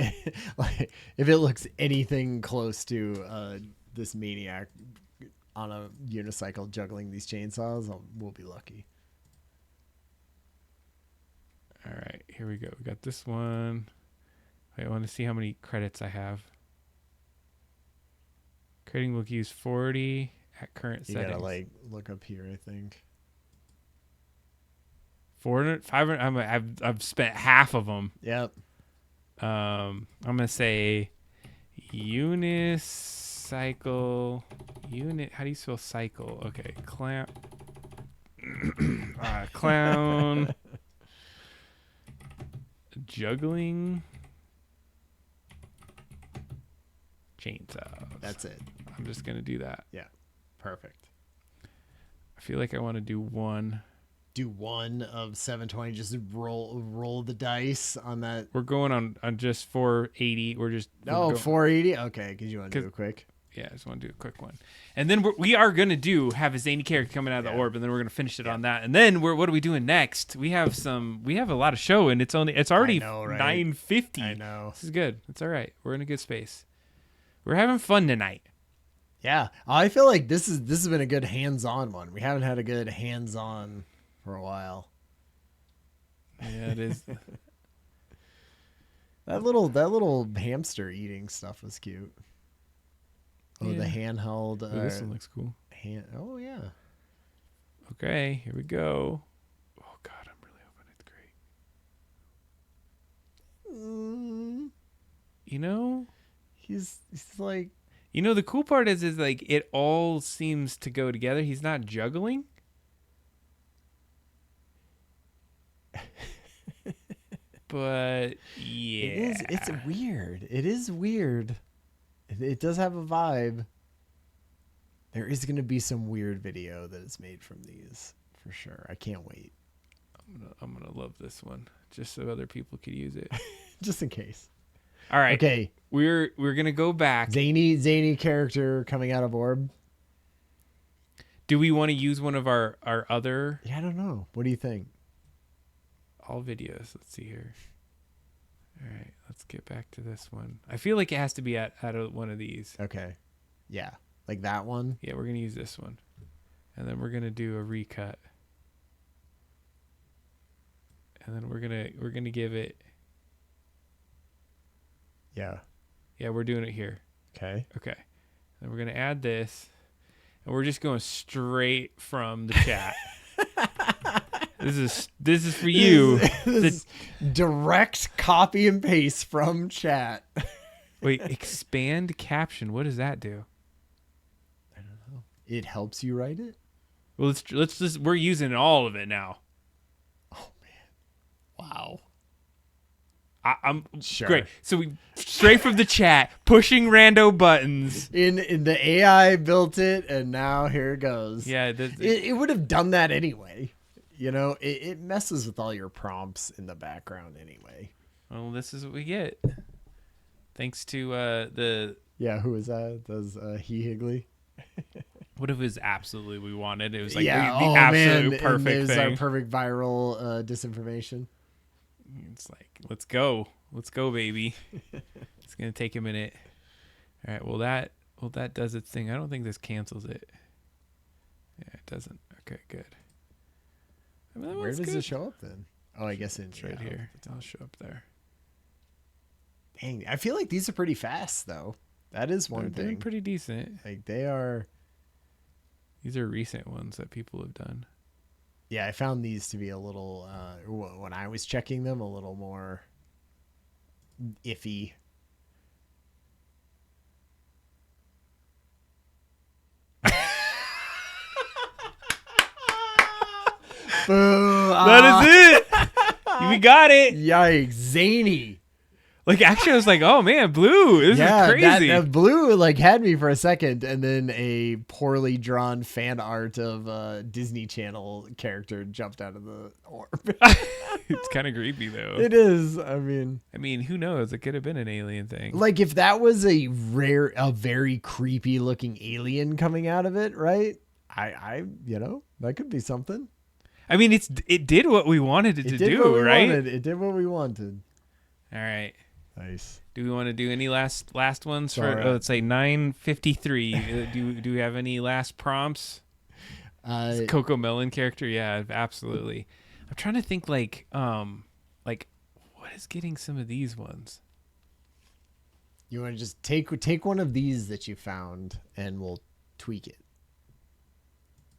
like if it looks anything close to this maniac on a unicycle juggling these chainsaws, we'll be lucky. All right, here we go. We got this one. Wait, I want to see how many credits I have. Creating will use 40 at current settings. You gotta look up here, I think. 400, 500. I've spent half of them. Yep. I'm gonna say unicycle Cycle unit. How do you spell cycle? Okay, clown. Juggling. Chainsaws. That's it. I'm just gonna do that. Yeah, perfect. I feel like I want to do one. Do one of 720. Just roll the dice on that. We're going on just 480. We're 480. Okay, because you want to do it quick. Yeah, I just want to do a quick one, and then we are gonna have a zany character coming out of the orb, and then we're gonna finish it on that, and then what are we doing next? We have a lot of show, and it's already 9:50. I know. This is good. It's all right. We're in a good space. We're having fun tonight. Yeah, I feel like this has been a good hands-on one. We haven't had a good hands-on for a while. Yeah, it is. That little hamster eating stuff was cute. Oh, yeah. The handheld. This one looks cool. Oh yeah. Okay, here we go. Oh God, I'm really hoping it's great. You know, he's like. You know, the cool part is like it all seems to go together. He's not juggling. But yeah, it's weird. It is weird. It does have a vibe. There is going to be some weird video that is made from these for sure. I can't wait. I'm gonna love this one just so other people could use it, just in case. All right. Okay. We're gonna go back. Zany character coming out of orb. Do we want to use one of our other? Yeah, I don't know. What do you think? All videos. Let's see here. All right, let's get back to this one. I feel like it has to be out of one of these. Okay. Yeah, like that one. Yeah, we're gonna use this one, and then we're gonna do a recut, and then we're gonna give it. Yeah. Yeah, we're doing it here. Okay. And we're gonna add this, and we're just going straight from the chat. This is for you. This direct copy and paste from chat. Wait, expand caption. What does that do? I don't know. It helps you write it? Well, let's just we're using all of it now. Oh man. Wow. I'm sure. Great. So we straight from the chat, pushing rando buttons. In the AI built it, and now here it goes. Yeah, it would have done that anyway. You know, it messes with all your prompts in the background anyway. Well, this is what we get. Thanks to the... Yeah, who is that? Does He Higgly? What if it was absolutely we wanted? It was like the absolute perfect thing. Our perfect viral disinformation. It's like, let's go, baby. It's gonna take a minute. All right. Well, that does its thing. I don't think this cancels it. Yeah, it doesn't. Okay, good. I mean, where does it show up then? Oh, I guess it's right here. I'll show up there. Dang, I feel like these are pretty fast though. That is one thing. They're pretty decent. Like they are. These are recent ones that people have done. Yeah, I found these to be a little, when I was checking them, a little more iffy. Boo, that is it. We got it. Yikes, zany. Like, actually, I was like, oh, man, blue. This is crazy. That blue, like, had me for a second, and then a poorly drawn fan art of a Disney Channel character jumped out of the orb. It's kind of creepy, though. It is. I mean, who knows? It could have been an alien thing. Like, if that was a very creepy-looking alien coming out of it, right? That could be something. I mean, it did what we wanted it to do, right? It did what we wanted. All right. Nice. Do we want to do any last ones for? Let's say 9:53. Do we have any last prompts? Coco Melon character, yeah, absolutely. I'm trying to think like what is getting some of these ones? You want to just take one of these that you found and we'll tweak it.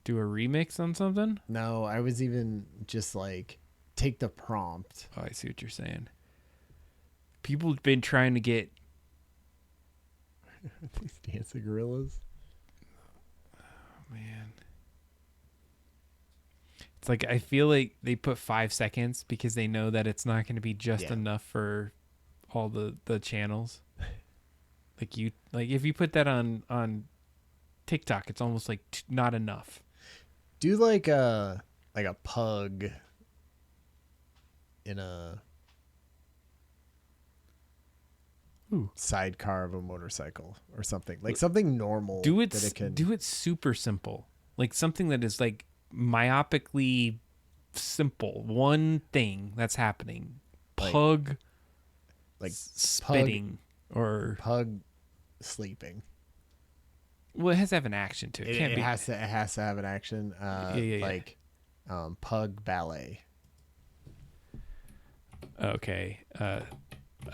Do a remix on something? No, I was even just like take the prompt. Oh, I see what you're saying. People have been trying to get These dancing gorillas. Oh, man. It's like I feel like they put 5 seconds because they know that it's not going to be just enough for all the channels. Like if you put that on TikTok, it's almost like not enough. Do like a pug in a sidecar of a motorcycle or something, like something normal. Do it super simple, like something that is like myopically simple. One thing that's happening, pug, like spitting or pug sleeping. Well, it has to have an action to it. It has to have an action. Like pug ballet. Okay, a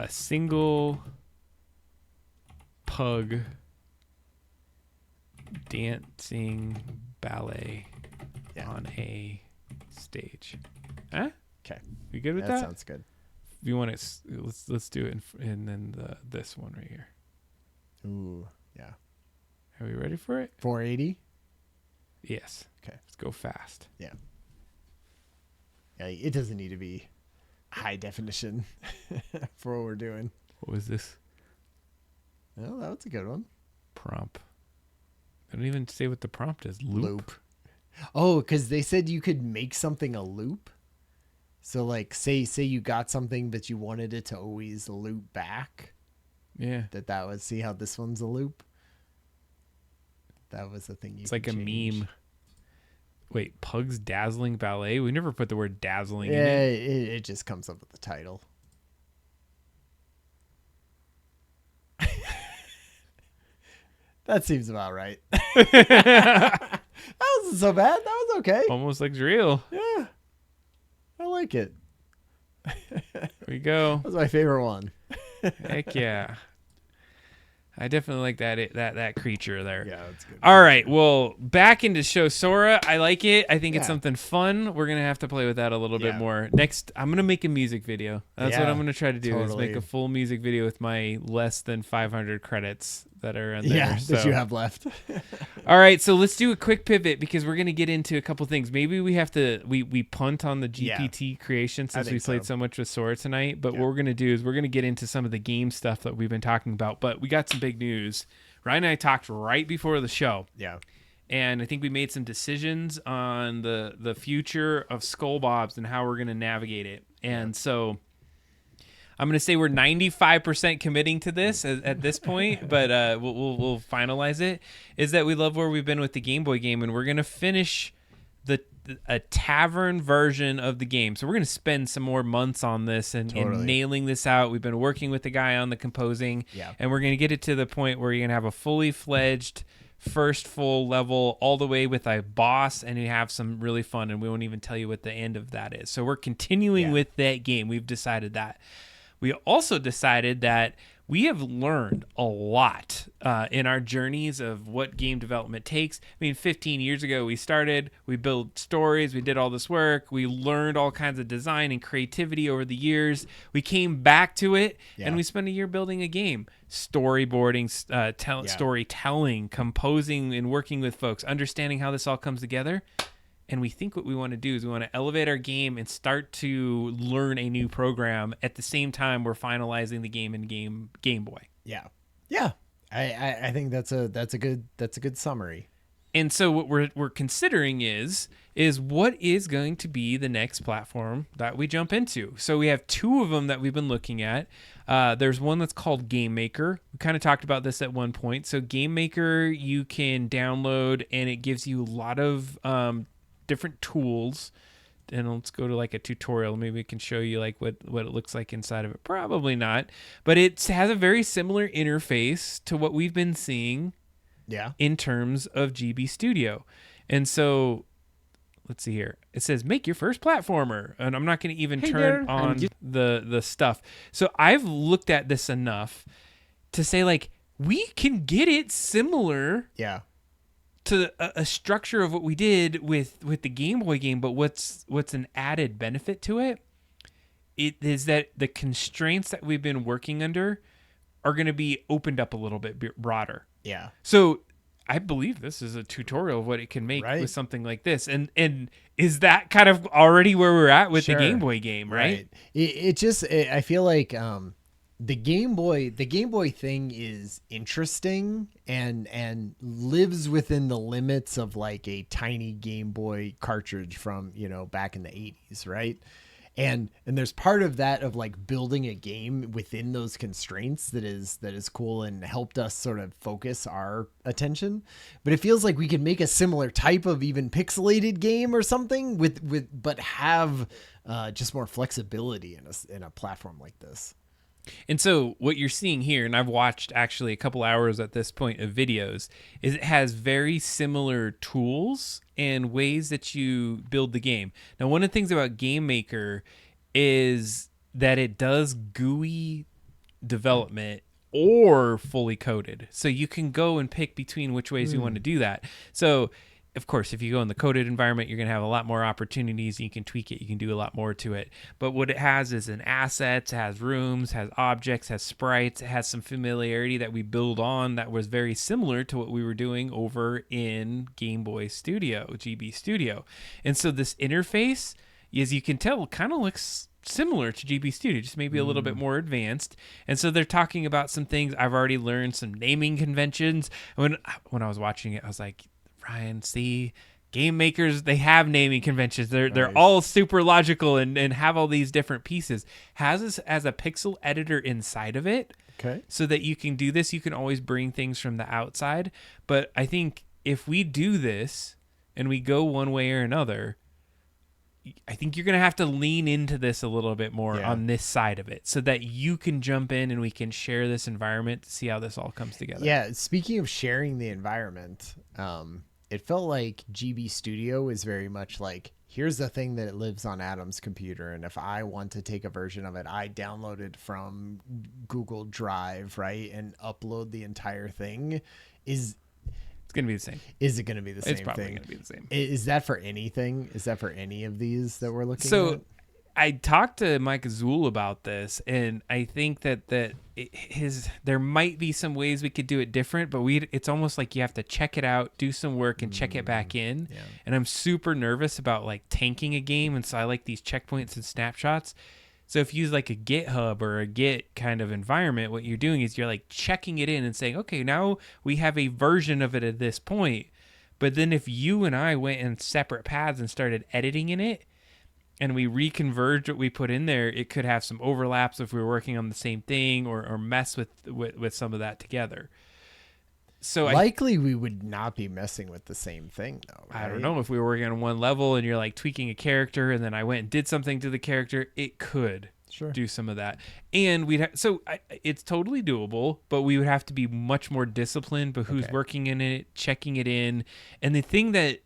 single pug dancing ballet on a stage. Huh? Okay. You good with that? That sounds good. If you want it, let's do it, and then this one right here. Ooh, yeah. Are we ready for it? 480. Yes. Okay. Let's go fast. Yeah. Yeah. It doesn't need to be high definition for what we're doing. What was this? Oh, that was a good one. Prompt. I don't even say what the prompt is. Loop. Oh, because they said you could make something a loop. So like say you got something but you wanted it to always loop back. Yeah. That would see how this one's a loop. That was the thing. It's like change. A meme. Wait, Pug's Dazzling Ballet? We never put the word dazzling in it. Yeah, it just comes up with the title. That seems about right. That wasn't so bad. That was okay. Almost looks real. Yeah. I like it. There we go. That was my favorite one. Heck yeah. I definitely like that creature there. Yeah, that's good. All right, well, back into show Sora. I like it. I think it's something fun. We're gonna have to play with that a little bit more. Next, I'm gonna make a music video. That's what I'm gonna try to do. Is make a full music video with my less than 500 credits that are in there. Yeah, that you have left. All right, so let's do a quick pivot because we're gonna get into a couple things. Maybe we have to we punt on the GPT creation since we played so much with Sora tonight. But what we're gonna do is we're gonna get into some of the game stuff that we've been talking about. But we got some big news. Ryan and I talked right before the show. Yeah. And I think we made some decisions on the future of Skull Bobs and how we're going to navigate it. And so I'm going to say we're 95% committing to this at this point, but we'll finalize it. Is that we love where we've been with the Game Boy game, and we're going to finish a tavern version of the game. So we're going to spend some more months on this and nailing this out. We've been working with the guy on the composing, and we're going to get it to the point where you're going to have a fully fledged first full level all the way with a boss, and you have some really fun, and we won't even tell you what the end of that is. So we're continuing with that game. We've decided that. We also decided that we have learned a lot in our journeys of what game development takes. I mean, 15 years ago, we started, we built stories, we did all this work, we learned all kinds of design and creativity over the years. We came back to it, and we spent a year building a game. Storyboarding, storytelling, composing, and working with folks, understanding how this all comes together. And we think what we want to do is we want to elevate our game and start to learn a new program at the same time we're finalizing the game in Game Boy. Yeah. Yeah. I think that's a good summary. And so what we're considering is what is going to be the next platform that we jump into. So we have two of them that we've been looking at. There's one that's called Game Maker. We kind of talked about this at one point. So Game Maker you can download, and it gives you a lot of different tools. And let's go to like a tutorial. Maybe we can show you like what it looks like inside of it. Probably not, but it has a very similar interface to what we've been seeing in terms of GB Studio. And so let's see here. It says make your first platformer, and I'm not going to even turn on the stuff. So I've looked at this enough to say like we can get it similar to a structure of what we did with the Game Boy game, but what's an added benefit to it? It is that the constraints that we've been working under are going to be opened up a little bit broader. Yeah. So I believe this is a tutorial of what it can make with something like this. And is that kind of already where we're at with the Game Boy game, right? I feel like the Game Boy thing is interesting and lives within the limits of like a tiny Game Boy cartridge from, back in the 80s, right? And there's part of that of like building a game within those constraints that is cool and helped us sort of focus our attention. But it feels like we could make a similar type of even pixelated game or something but have just more flexibility in a platform like this. And so what you're seeing here, and I've watched actually a couple hours at this point of videos, is it has very similar tools and ways that you build the game. Now, one of the things about Game Maker is that it does GUI development or fully coded. So you can go and pick between which ways you want to do that. So of course, if you go in the coded environment, you're going to have a lot more opportunities. You can tweak it. You can do a lot more to it. But what it has is an assets, has rooms, has objects, has sprites. It has some familiarity that we build on that was very similar to what we were doing over in Game Boy Studio, GB Studio. And so this interface, as you can tell, kind of looks similar to GB Studio, just maybe a little bit more advanced. And so they're talking about some things. I've already learned some naming conventions. When I was watching it, I was like, Ryan, see, game makers, they have naming conventions. They're all super logical and have all these different pieces. Has this as a pixel editor inside of it. Okay. So that you can do this. You can always bring things from the outside. But I think if we do this and we go one way or another, I think you're going to have to lean into this a little bit more on this side of it so that you can jump in and we can share this environment to see how this all comes together. Yeah. Speaking of sharing the environment, it felt like GB Studio is very much like, here's the thing that lives on Adam's computer. And if I want to take a version of it, I download it from Google Drive, right? And upload the entire thing. It's going to be the same. Is it going to be the same thing? It's probably going to be the same. Is that for anything? Is that for any of these that we're looking at? So I talked to Mike Azul about this, and I think that there might be some ways we could do it different, but it's almost like you have to check it out, do some work, and check it back in. Yeah. And I'm super nervous about like tanking a game, and so I like these checkpoints and snapshots. So if you use like a GitHub or a Git kind of environment, what you're doing is you're like checking it in and saying, okay, now we have a version of it at this point. But then if you and I went in separate paths and started editing in it, and we reconverged what we put in there, it could have some overlaps if we were working on the same thing or mess with some of that together. So likely we would not be messing with the same thing though. Right? I don't know if we were working on one level and you're like tweaking a character and then I went and did something to the character, it could do some of that. And it's totally doable, but we would have to be much more disciplined, but who's working in it, checking it in. And the thing that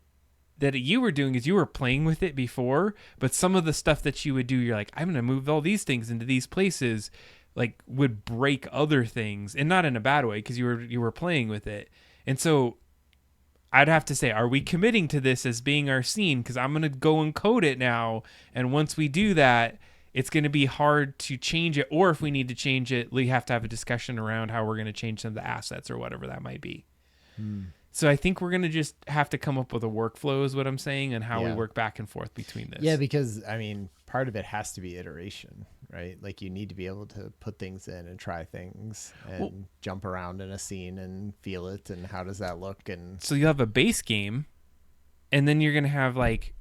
you were doing is you were playing with it before, but some of the stuff that you would do, you're like, I'm going to move all these things into these places, like would break other things, and not in a bad way because you were playing with it. And so I'd have to say, are we committing to this as being our scene? Because I'm going to go and code it now. And once we do that, it's going to be hard to change it. Or if we need to change it, we have to have a discussion around how we're going to change some of the assets or whatever that might be. So I think we're going to just have to come up with a workflow is what I'm saying, and how we work back and forth between this. Yeah, because, I mean, part of it has to be iteration, right? Like you need to be able to put things in and try things and jump around in a scene and feel it and how does that look. And so you have a base game, and then you're going to have like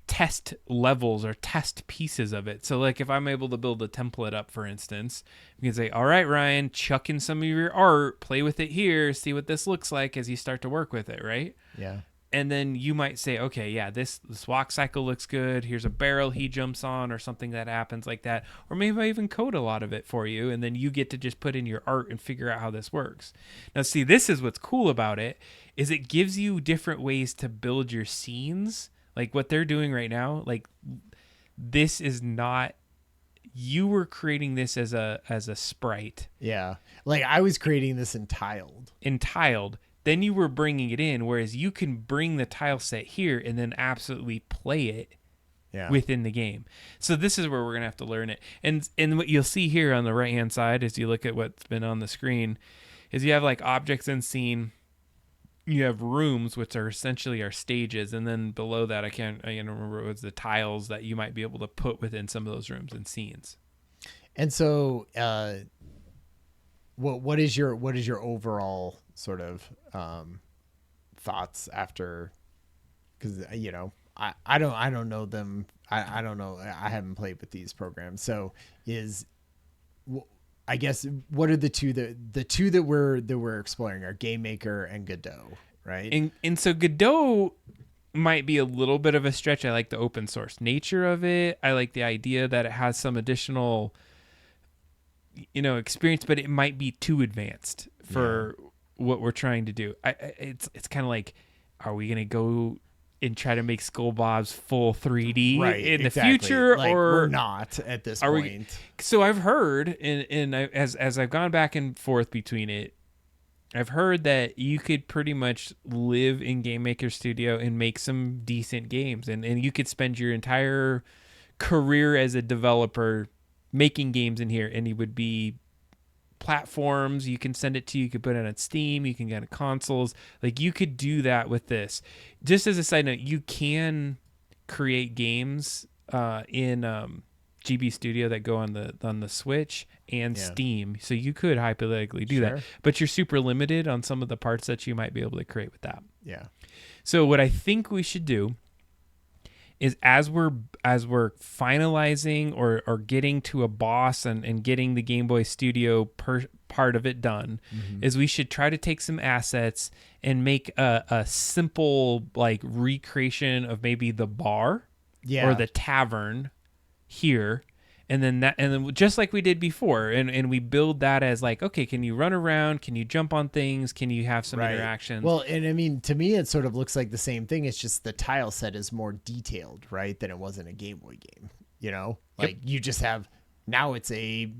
test levels or test pieces of it. So like if I'm able to build a template up, for instance, we can say, all right, Ryan, chuck in some of your art, play with it here, see what this looks like as you start to work with it, right? Yeah. And then you might say, okay, yeah, this walk cycle looks good. Here's a barrel he jumps on or something that happens like that. Or maybe I even code a lot of it for you, and then you get to just put in your art and figure out how this works. Now, see, this is what's cool about it, is it gives you different ways to build your scenes. Like what they're doing right now, like this is not, you were creating this as a sprite. Yeah. Like I was creating this in tiled. Then you were bringing it in, whereas you can bring the tile set here and then absolutely play it within the game. So this is where we're going to have to learn it. And what you'll see here on the right-hand side as you look at what's been on the screen is you have like objects and scene. You have rooms, which are essentially our stages. And then below that, I can't remember, it was the tiles that you might be able to put within some of those rooms and scenes. And so, what is your overall sort of thoughts after? Because I don't know them. I don't know. I haven't played with these programs. So I guess what are the two that we're exploring are Game Maker and Godot, right? And so Godot might be a little bit of a stretch. I like the open source nature of it. I like the idea that it has some additional experience, but it might be too advanced for what we're trying to do. It's kind of like, are we going to go and try to make Skull Bob's full 3D in the future, like, or we're not at this point? So I've heard, and as I've gone back and forth between it, I've heard that you could pretty much live in Game Maker Studio and make some decent games, and you could spend your entire career as a developer making games in here, and it would be platforms you can send it to. You could put it on Steam, you can get it on consoles. Like, you could do that with this. Just as a side note, you can create games in GB Studio that go on the Switch and Steam, so you could hypothetically do that, but you're super limited on some of the parts that you might be able to create with that. So what I think we should do is, as we're finalizing or getting to a boss and getting the Game Boy Studio part of it done, is we should try to take some assets and make a simple like recreation of maybe the bar or the tavern here. And then just like we did before, and we build that as like, okay, can you run around? Can you jump on things? Can you have some interactions? Well, and I mean, to me, it sort of looks like the same thing. It's just the tile set is more detailed, right, than it was in a Game Boy game. Like you just have, now it's a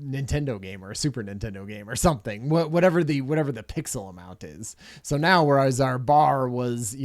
Nintendo game or a Super Nintendo game or something, whatever the pixel amount is. So now, whereas our bar was,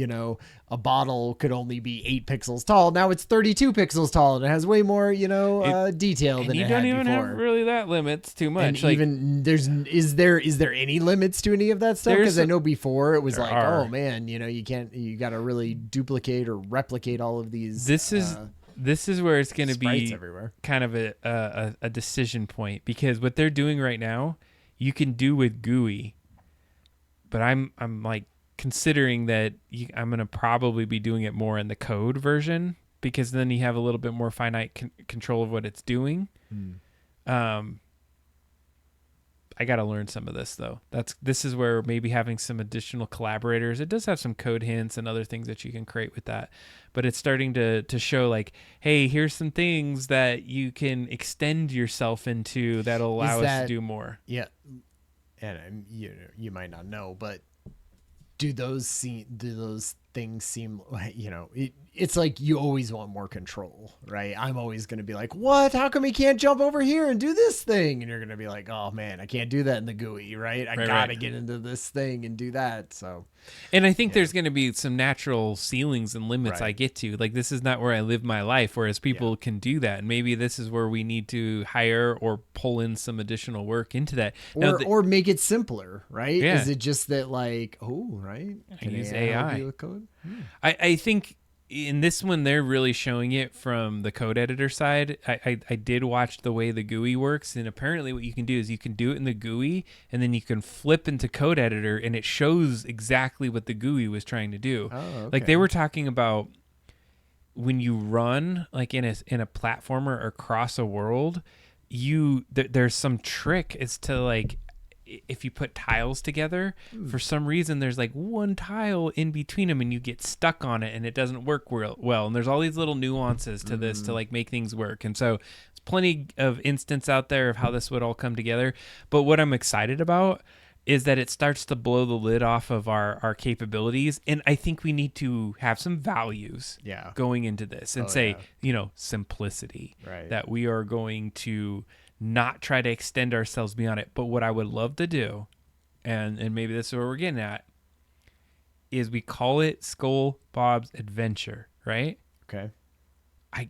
a bottle could only be 8 pixels tall, now it's 32 pixels tall, and it has way more, detail than it had before. You don't even have really that limits too much. And like, even is there any limits to any of that stuff? Because I know before it was like, oh man, you got to really duplicate or replicate all of these. This is where it's going to be everywhere. Kind of a decision point, because what they're doing right now, you can do with GUI, but I'm like considering that I'm going to probably be doing it more in the code version, because then you have a little bit more finite control of what it's doing. I got to learn some of this though. This is where maybe having some additional collaborators. It does have some code hints and other things that you can create with that, but it's starting to show like, hey, here's some things that you can extend yourself into that'll allow us to do more. Yeah, and you might not know, but do those things seem like, it's like you always want more control, right? I'm always going to be like, what? How come he can't jump over here and do this thing? And you're going to be like, oh man, I can't do that in the GUI, right? I got to get into this thing and do that. So, and I think there's going to be some natural ceilings and limits I get to. Like, this is not where I live my life, whereas people can do that. And maybe this is where we need to hire or pull in some additional work into that. Or make it simpler, right? Yeah. Is it just that like, right? Can use AI help you with code? I think in this one, they're really showing it from the code editor side. I did watch the way the GUI works, and apparently what you can do is you can do it in the GUI, and then you can flip into code editor, and it shows exactly what the GUI was trying to do. Oh, okay. Like, they were talking about when you run like in a platformer or cross a world, there's some trick as to like, if you put tiles together, for some reason there's like one tile in between them and you get stuck on it and it doesn't work well. And there's all these little nuances to this to like make things work. And so there's plenty of instance out there of how this would all come together. But what I'm excited about is that it starts to blow the lid off of our capabilities. And I think we need to have some values going into this and simplicity, right? That we are going to not try to extend ourselves beyond it. But what I would love to do, and maybe this is where we're getting at, is we call it Skull Bob's Adventure, right? Okay. I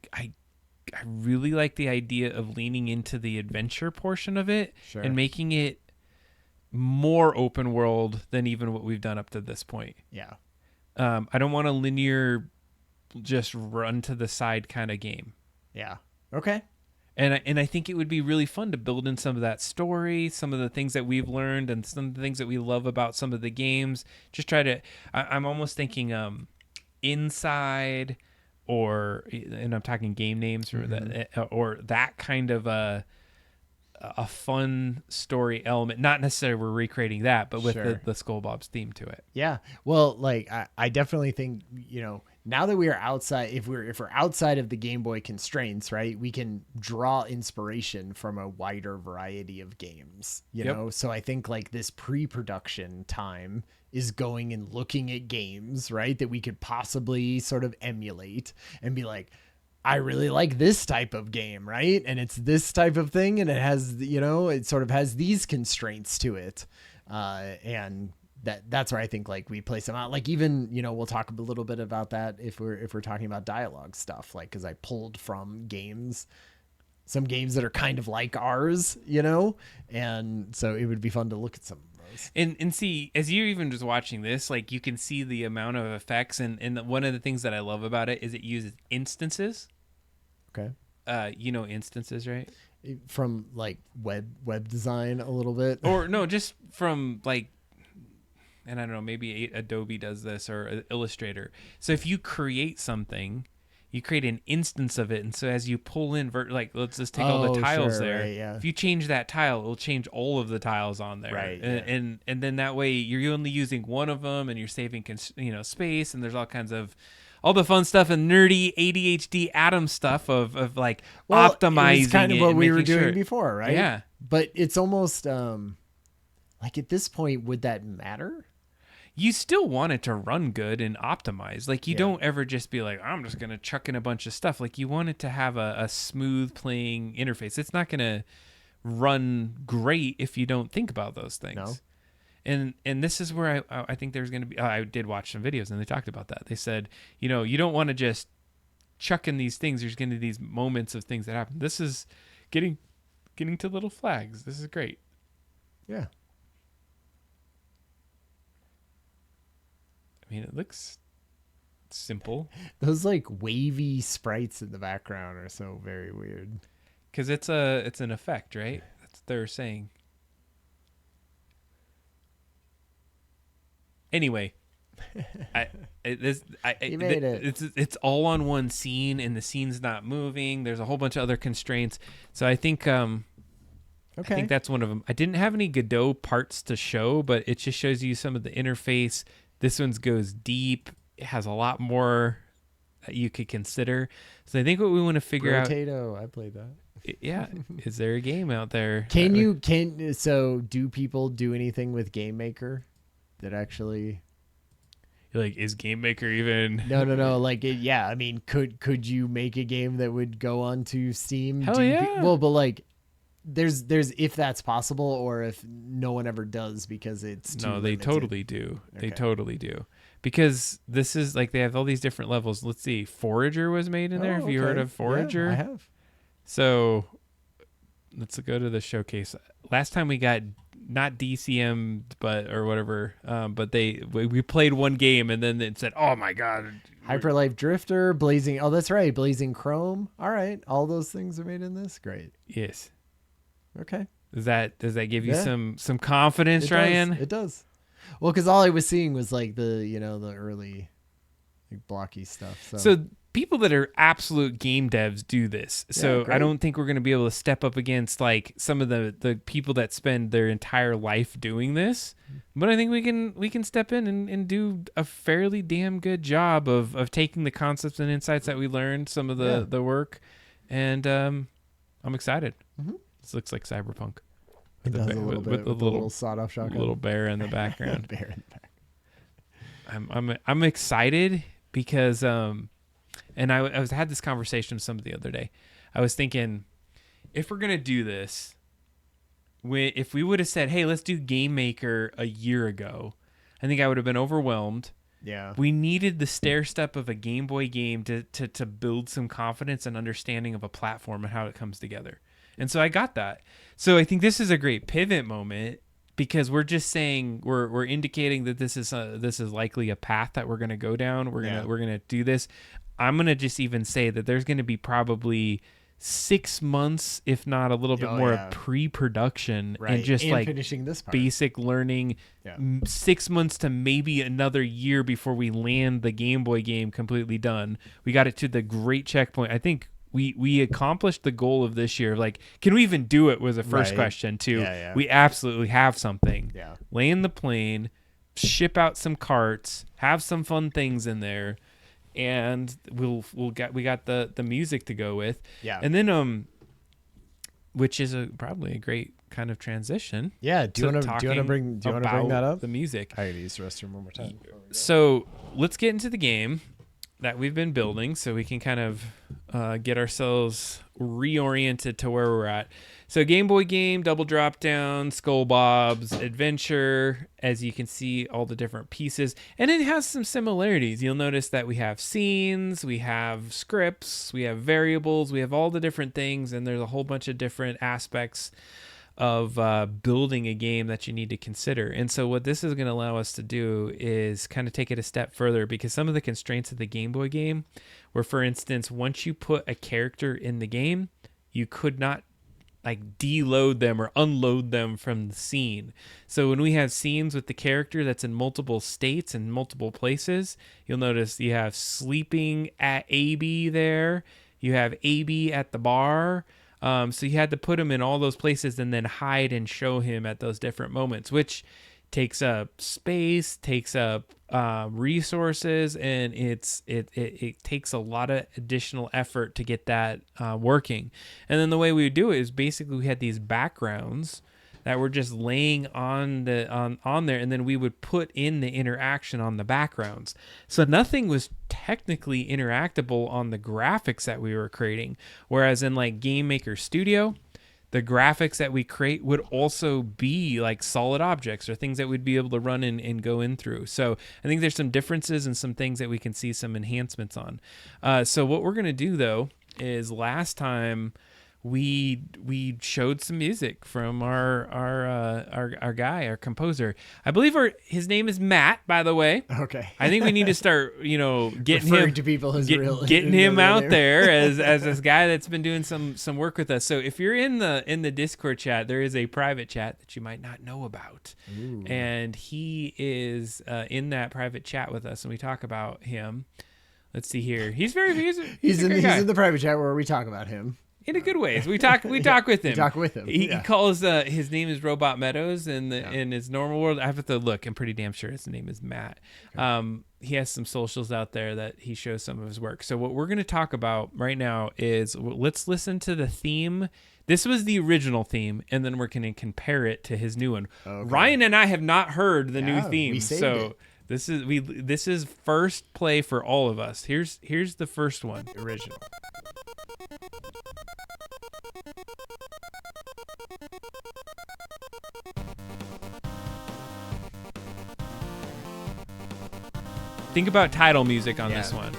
really like the idea of leaning into the adventure portion of it and making it more open world than even what we've done up to this point. Yeah. I don't want a linear, just run to the side kind of game. Yeah. Okay. And I think it would be really fun to build in some of that story, some of the things that we've learned, and some of the things that we love about some of the games. Just try to. I'm almost thinking Inside, and I'm talking game names, or that kind of a fun story element. Not necessarily we're recreating that, but with the Skull Bob's theme to it. Yeah. Well, like I definitely think, now that we are outside, if we're outside of the Game Boy constraints, right, we can draw inspiration from a wider variety of games, you know? So I think like this pre-production time is going and looking at games, right, that we could possibly sort of emulate and be like, I really like this type of game, right? And it's this type of thing, and it has, it sort of has these constraints to it. And that's where I think like we play some out, like even, we'll talk a little bit about that if we're talking about dialogue stuff, like, cause I pulled from some games that are kind of like ours, and so it would be fun to look at some of those. And see, as you're even just watching this, like you can see the amount of effects. And one of the things that I love about it is it uses instances. Okay. Instances, right? From like web design a little bit, or no, just from like, and I don't know, maybe Adobe does this or Illustrator. So if you create something, you create an instance of it, and so as you pull in, let's just take all the tiles there. Right, yeah. If you change that tile, it'll change all of the tiles on there, right? And then that way you're only using one of them, and you're saving space, and there's all the fun stuff and nerdy ADHD Adam stuff of like optimizing. It's kind of what we were doing before, right? Yeah, but it's almost like at this point, would that matter? You still want it to run good and optimize. Like you don't ever just be like, I'm just going to chuck in a bunch of stuff. Like you want it to have a smooth playing interface. It's not going to run great if you don't think about those things. No. And this is where I think there's going to be, I did watch some videos and they talked about that. They said, you don't want to just chuck in these things. There's going to be these moments of things that happen. This is getting to little flags. This is great. Yeah. I mean, it looks simple. Those like wavy sprites in the background are so very weird. Because it's an effect, right? That's what they're saying. Anyway, it's all on one scene, and the scene's not moving. There's a whole bunch of other constraints. So I think I think that's one of them. I didn't have any Godot parts to show, but it just shows you some of the interface. This one goes deep. It has a lot more that you could consider. So I think what we want to figure out. Potato, I played that. Yeah, is there a game out there? So do people do anything with Game Maker that actually? Like, is Game Maker even? No. Like, I mean, could you make a game that would go onto Steam? Hell yeah. Well, but like, there's if that's possible, or if no one ever does because it's too limited. They totally do. Okay. They totally do. Because this is like, they have all these different levels. Let's see. Forager was made in there. Have you heard of Forager? Yeah, I have. So let's go to the showcase. Last time we got not DCM, or whatever, but we played one game and then it said, "Oh my god, Hyperlife Drifter, Blazing." Oh, that's right, Blazing Chrome. All right, all those things are made in this. Great. Yes. Okay. Does that give you some confidence, Ryan? It does. Well, because all I was seeing was like the early like blocky stuff. So people that are absolute game devs do this. So I don't think we're going to be able to step up against like some of the people that spend their entire life doing this. But I think we can step in and do a fairly damn good job of taking the concepts and insights that we learned, some of the work, and I'm excited. Mm-hmm. This looks like Cyberpunk. It does a little bit with a little sawed-off shotgun. Little bear in the background. I'm excited because and I had this conversation with somebody the other day. I was thinking, if we're gonna do this, if we would have said, "Hey, let's do Game Maker" a year ago, I think I would have been overwhelmed. Yeah. We needed the stair step of a Game Boy game to build some confidence and understanding of a platform and how it comes together. And so I got that. So I think this is a great pivot moment because we're just saying we're indicating that this is likely a path that we're going to go down. We're going to do this. I'm going to just even say that there's going to be probably 6 months, if not a little bit more, of pre-production and just like finishing this part. Basic learning. 6 months to maybe another year before we land the Game Boy game completely done. We got it to the great checkpoint. I think we accomplished the goal of this year. Like, can we even do it? Was the first question too. We absolutely have something. Land the plane, ship out some carts, have some fun things in there. And we got the music to go with, and then which is probably a great kind of transition. Yeah, do you want to bring that up? The music. I gotta use the restroom one more time. So let's get into the game that we've been building, so we can kind of get ourselves reoriented to where we're at. So Game Boy game, double drop down, Skull Bob's adventure, as you can see all the different pieces. And it has some similarities. You'll notice that we have scenes, we have scripts, we have variables, we have all the different things, and there's a whole bunch of different aspects of building a game that you need to consider. And so what this is going to allow us to do is kind of take it a step further, because some of the constraints of the Game Boy game were, for instance, once you put a character in the game, you could not like deload them or unload them from the scene. So when we have scenes with the character that's in multiple states and multiple places, you'll notice you have sleeping at AB there, you have AB at the bar. So you had to put him in all those places and then hide and show him at those different moments, which takes up space, takes up resources, and it takes a lot of additional effort to get that working. And then the way we would do it is basically we had these backgrounds that were just laying on there, and then we would put in the interaction on the backgrounds. So nothing was technically interactable on the graphics that we were creating, whereas in like Game Maker Studio, the graphics that we create would also be like solid objects or things that we'd be able to run and go in through. So I think there's some differences and some things that we can see some enhancements on. So what we're going to do though is last time we showed some music from our guy, our composer. I believe his name is Matt, by the way. Okay. I think we need to start, getting referring to people getting him out there as this guy that's been doing some work with us. So if you're in the Discord chat, there is a private chat that you might not know about. Ooh. And he is in that private chat with us, and we talk about him. Let's see here. He's in the private chat where we talk about him. In a good way. We talk with him. We talk with him. He calls his name is Robot Meadows in his normal world. I have to look. I'm pretty damn sure his name is Matt. Okay. He has some socials out there that he shows some of his work. So what we're going to talk about right now is let's listen to the theme. This was the original theme, and then we're going to compare it to his new one. Okay. Ryan and I have not heard the new theme, so this is first play for all of us. Here's the first one, original. Think about title music on this one.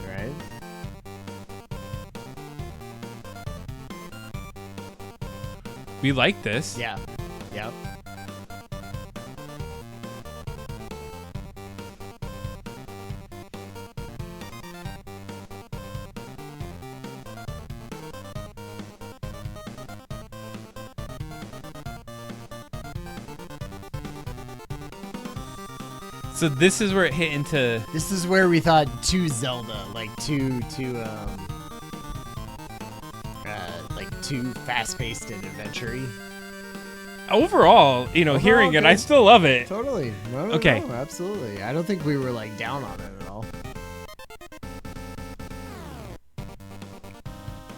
Right. We like this. Yeah. Yep. So this is where it hit into. This is where we thought too Zelda, like too fast-paced and adventure-y. Overall, hearing it, I still love it. Totally. No, absolutely. I don't think we were like down on it at all.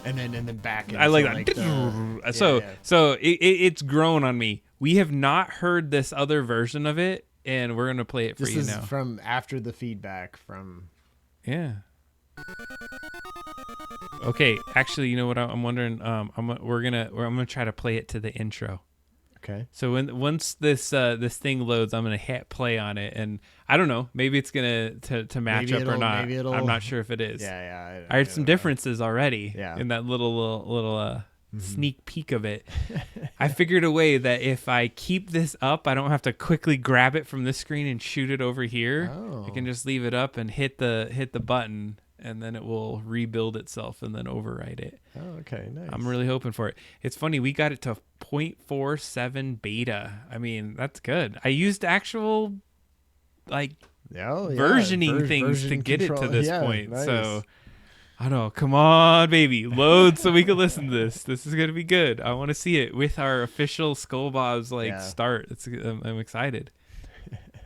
And then back. I like that. So it's grown on me. We have not heard this other version of it, and we're gonna play it for you now. This is from after the feedback from. Yeah. Okay, actually, you know what I'm wondering? I'm gonna try to play it to the intro. Okay. So once this thing loads, I'm gonna hit play on it, and I don't know, maybe it's gonna to match up or not. I'm not sure if it is. Yeah. I heard some differences already. Yeah. In that little sneak peek of it. I figured a way that if I keep this up, I don't have to quickly grab it from this screen and shoot it over here. I can just leave it up and hit the button, and then it will rebuild itself and then overwrite it. Oh, okay, nice. I'm really hoping for it. It's funny, we got it to 0.47 beta. I mean, that's good. I used actual versioning things to get it to this point. Nice. So I don't know. Come on, baby. Load so we can listen to this. This is going to be good. I want to see it with our official Skull Bobs start. I'm excited.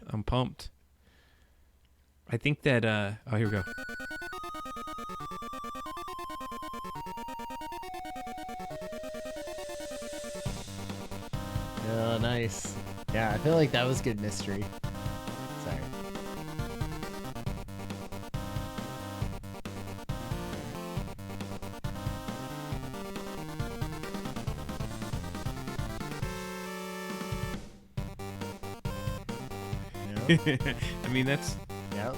I'm pumped. I think that here we go. Oh, nice. Yeah, I feel like that was good mystery. Sorry. I mean, that's... Yep.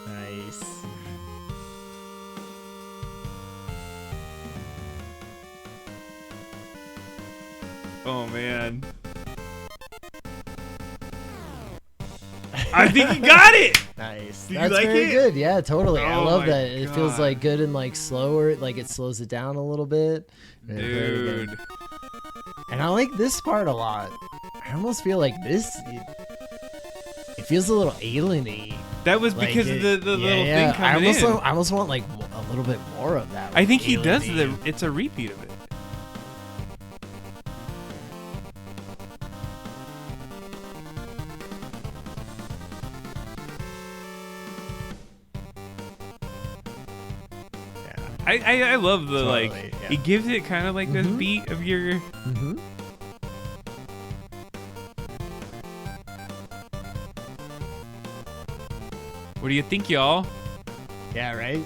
Nice. Oh, man. I think you got it! Nice. Did That's you like very it? good. Yeah, totally. I love that. It God. feels like good and like slower. Like it slows it down a little bit. Dude. And I like this part a lot. I almost feel like this... It feels a little alien-y. That was Like because of the little thing coming I almost want like a little bit more of that. I think he does it's a repeat of it. I love the Totally, yeah. It gives it kind of like this beat of your What do you think, y'all? Yeah, right.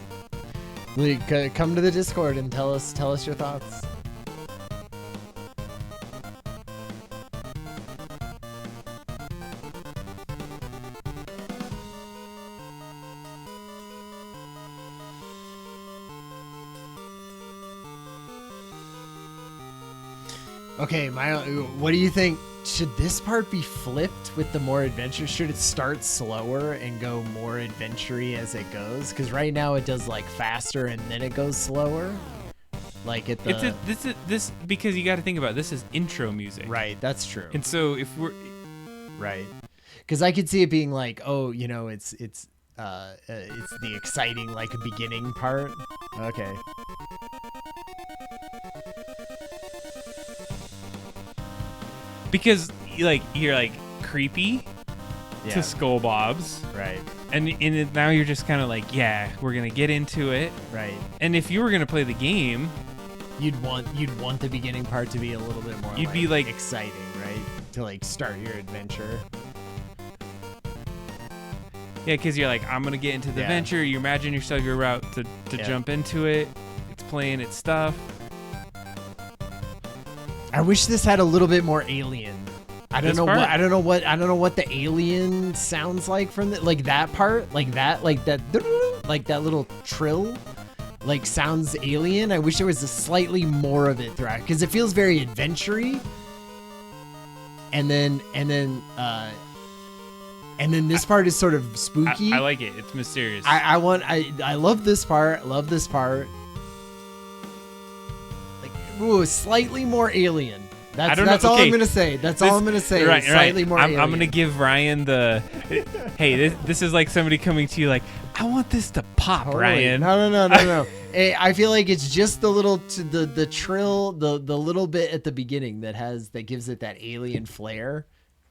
Come to the Discord and tell us your thoughts. Okay, what do you think? Should this part be flipped with the more adventure? Should it start slower and go more adventure-y as it goes? Because right now it does like faster and then it goes slower. Like at the this because you got to think about it, this is intro music. Right, that's true. And so if we're right, because I could see it being like, oh, you know, it's the exciting like beginning part. Okay. Because you're like creepy to Skull Bobs, right? And now you're just kind of like, yeah, we're gonna get into it, right? And if you were gonna play the game, you'd want the beginning part to be a little bit more. You'd be like exciting, right? To like start your adventure. Yeah, because you're like, I'm gonna get into the adventure. You imagine yourself your route to jump into it. It's playing its stuff. I wish this had a little bit more alien. I don't know what the alien sounds like from that part, like that little trill, like sounds alien. I wish there was a slightly more of it throughout because it feels very adventure-y. And then this part is sort of spooky. I like it. It's mysterious. I love this part. Love this part. Ooh, slightly more alien. That's all I'm gonna say. That's all I'm gonna say. Right, slightly more. I'm gonna give Ryan the. Hey, this is like somebody coming to you like, I want this to pop, Ryan. No. I feel like it's just the little the trill, the little bit at the beginning that gives it that alien flair.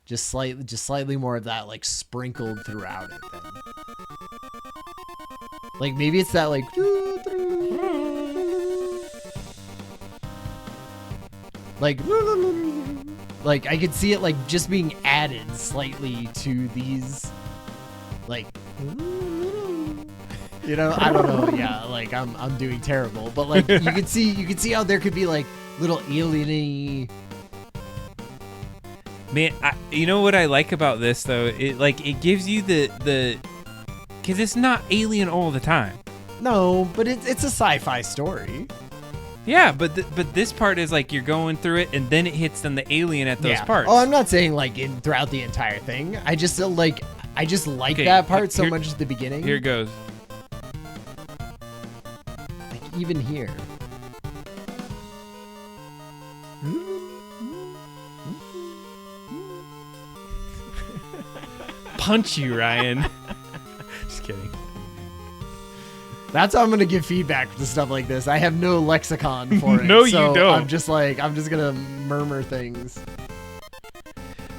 Just slightly more of that like sprinkled throughout it. Then. Like maybe it's that like. Like I could see it like just being added slightly to these, like, you know, I don't know. Yeah, like I'm doing terrible, but like you could see how there could be like little alien-y. Man, you know what I like about this though? It gives you the because it's not alien all the time. No, but it's a sci-fi story. Yeah, but this part is like you're going through it, and then it hits on the alien at those parts. Oh, I'm not saying like throughout the entire thing. I just like that part so much at the beginning. Here it goes. Like even here. Punch you, Ryan. Just kidding. That's how I'm gonna give feedback to stuff like this. I have no lexicon for it. No, so you don't. I'm just gonna murmur things.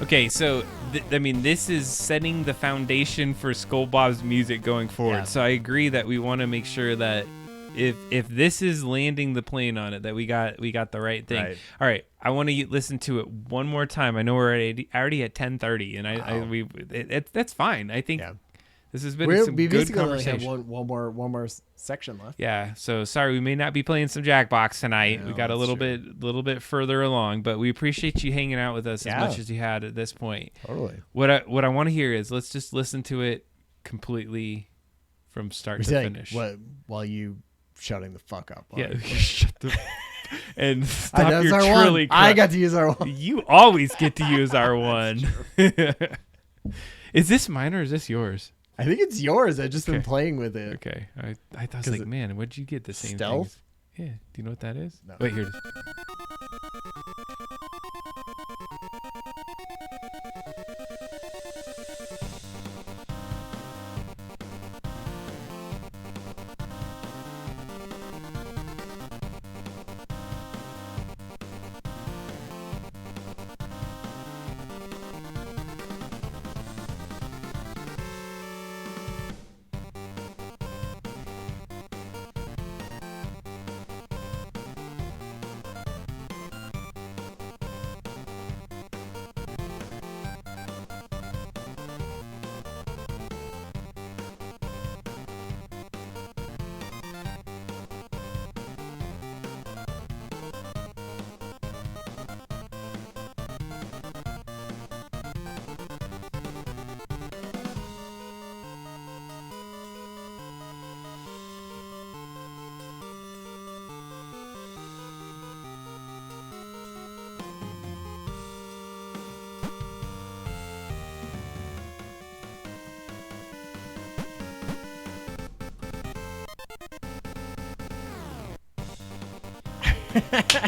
Okay, so this is setting the foundation for Skull Bob's music going forward. Yeah. So I agree that we want to make sure that if this is landing the plane on it, that we got the right thing. Right. All right, I want to listen to it one more time. I know we're already at 10:30, and that's fine. I think. Yeah. This has been some good conversation. Have one more section left. Yeah. So sorry, we may not be playing some Jackbox tonight. No, we got a little bit further along, but we appreciate you hanging out with us as much as you had at this point. Totally. What I want to hear is let's just listen to it completely from start to finish. What while you shutting the fuck up? Yeah. Shut the. And stop your trilly. I got to use R1. You always get to use R1. Is this mine or is this yours? I think it's yours. I've just been playing with it. Okay. I thought, like, man, what'd you get the same stealth? Things? Yeah. Do you know what that is? No. Wait, here it is.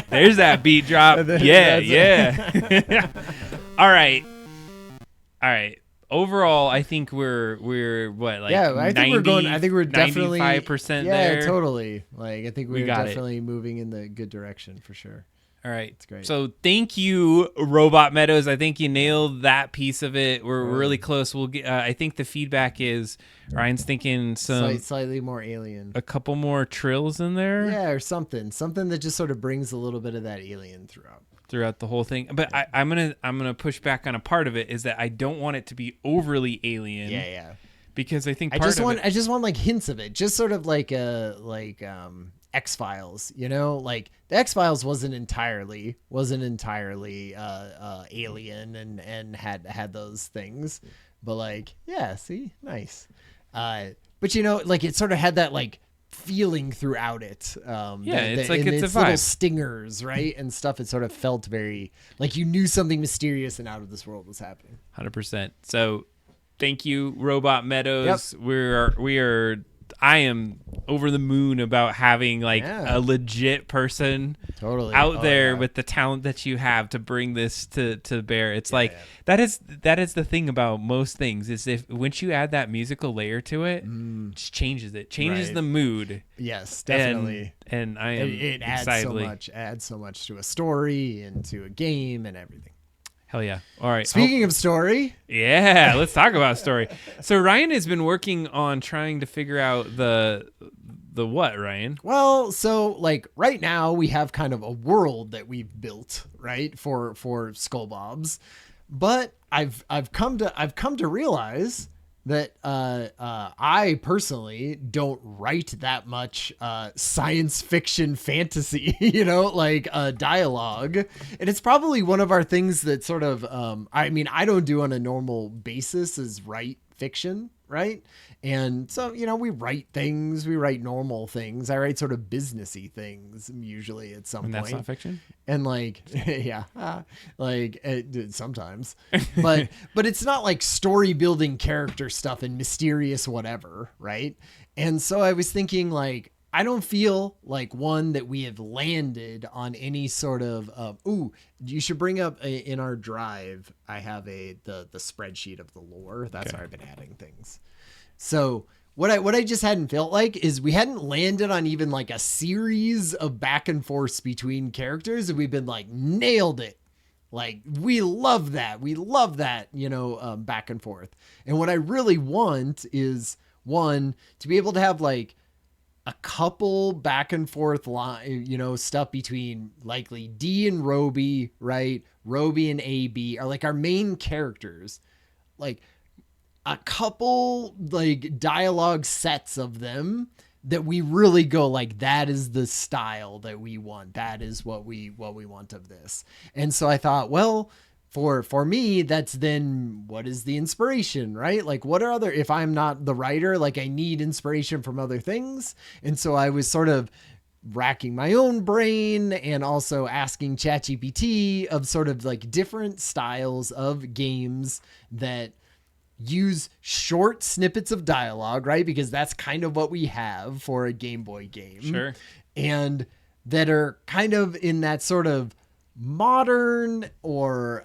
There's that beat drop. Yeah. All right. Overall, I think we're what, like, I think we're definitely 95% there. Yeah, totally. Like, I think we're definitely moving in the good direction for sure. All right. It's great. So thank you, Robot Meadows. I think you nailed that piece of it. We're really close. We'll get. I think the feedback is Ryan's thinking some slightly more alien. A couple more trills in there. Yeah, or something that just sort of brings a little bit of that alien throughout the whole thing. But I'm gonna push back on a part of it is that I don't want it to be overly alien. Yeah. Because I think I just want like hints of it, just sort of like X-Files, you know, like the X-Files wasn't entirely alien and had those things, but like, yeah, see, nice. But you know, like it sort of had that like feeling throughout it. It's like it's a vibe. Little stingers, right, and stuff. It sort of felt very like you knew something mysterious and out of this world was happening. 100%. So thank you, Robot Meadows. Yep. We are I am over the moon about having like a legit person out there with the talent that you have to bring this to bear. It's that is the thing about most things is if once you add that musical layer to it, it just changes the mood. Yes, definitely. And I am it adds so much to a story and to a game and everything. Hell yeah. All right. Speaking of story. Yeah, let's talk about story. So Ryan has been working on trying to figure out the what, Ryan? Well, so like right now we have kind of a world that we've built, right, for Skull Bobs. But I've come to realize that I personally don't write that much science fiction fantasy, dialogue. And it's probably one of our things that sort of, I don't do on a normal basis is write fiction, right? And so, we write normal things. I write sort of businessy things usually at some point. That's not fiction? And sometimes, but it's not like story building character stuff and mysterious whatever. Right. And so I was thinking I don't feel like that we have landed on any sort of, you should bring up in our drive. I have the spreadsheet of the lore. That's where I've been adding things. So what I just hadn't felt like is we hadn't landed on even like a series of back and forths between characters. And we've been nailed it. We love that. Back and forth. And what I really want is to be able to have a couple back and forth stuff between likely D and Roby, right? Roby and AB are our main characters. A couple dialogue sets of them that we really go that is the style that we want. That is what we want of this. And so I thought, well, for me, that's then what is the inspiration, right? What are other, if I'm not the writer, I need inspiration from other things. And so I was sort of racking my own brain and also asking ChatGPT of sort of different styles of games that use short snippets of dialogue, right? Because that's kind of what we have for a Game Boy game. Sure. And that are kind of in that sort of modern or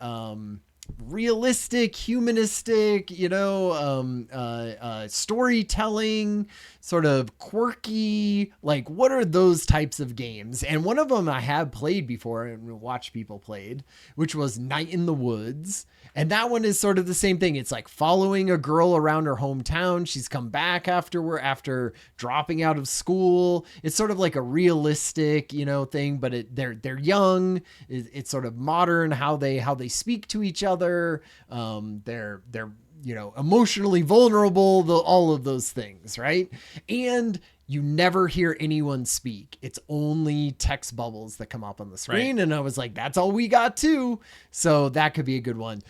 realistic, humanistic, storytelling, sort of quirky, what are those types of games? And one of them I have played before and watched people played, which was Night in the Woods. And that one is sort of the same thing. It's following a girl around her hometown. She's come back after dropping out of school. It's sort of like a realistic, thing, but they're young. It's sort of modern how they speak to each other. They're emotionally vulnerable, all of those things, right? And you never hear anyone speak. It's only text bubbles that come up on the screen. Right. And I was like, that's all we got too. So that could be a good one.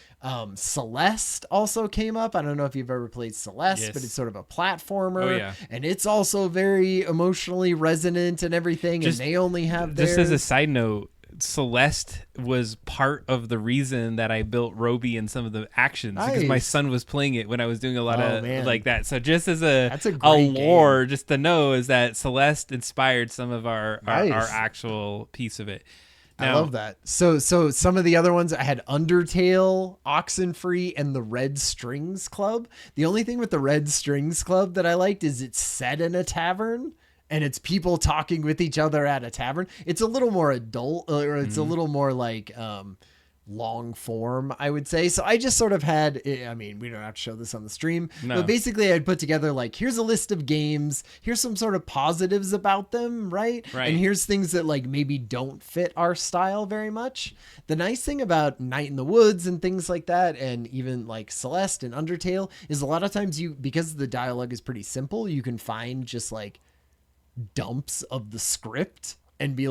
Celeste also came up. I don't know if you've ever played Celeste, but it's sort of a platformer. Oh, yeah. And it's also very emotionally resonant and everything. And they only have theirs. Just as a side note, Celeste was part of the reason that I built Roby and some of the actions because my son was playing it when I was doing a lot of like that. So just as a lore, just to know is that Celeste inspired some of our actual piece of it. Now, I love that. So some of the other ones I had Undertale, Oxenfree, and the Red Strings Club. The only thing with the Red Strings Club that I liked is it's set in a tavern. And it's people talking with each other at a tavern. It's a little more adult, or it's a little more long form, I would say. So I just sort of had, we don't have to show this on the stream, but basically I'd put together here's a list of games. Here's some sort of positives about them, right? And here's things that maybe don't fit our style very much. The nice thing about Night in the Woods and things like that, and even Celeste and Undertale, is a lot of times because the dialogue is pretty simple, you can find just dumps of the script and be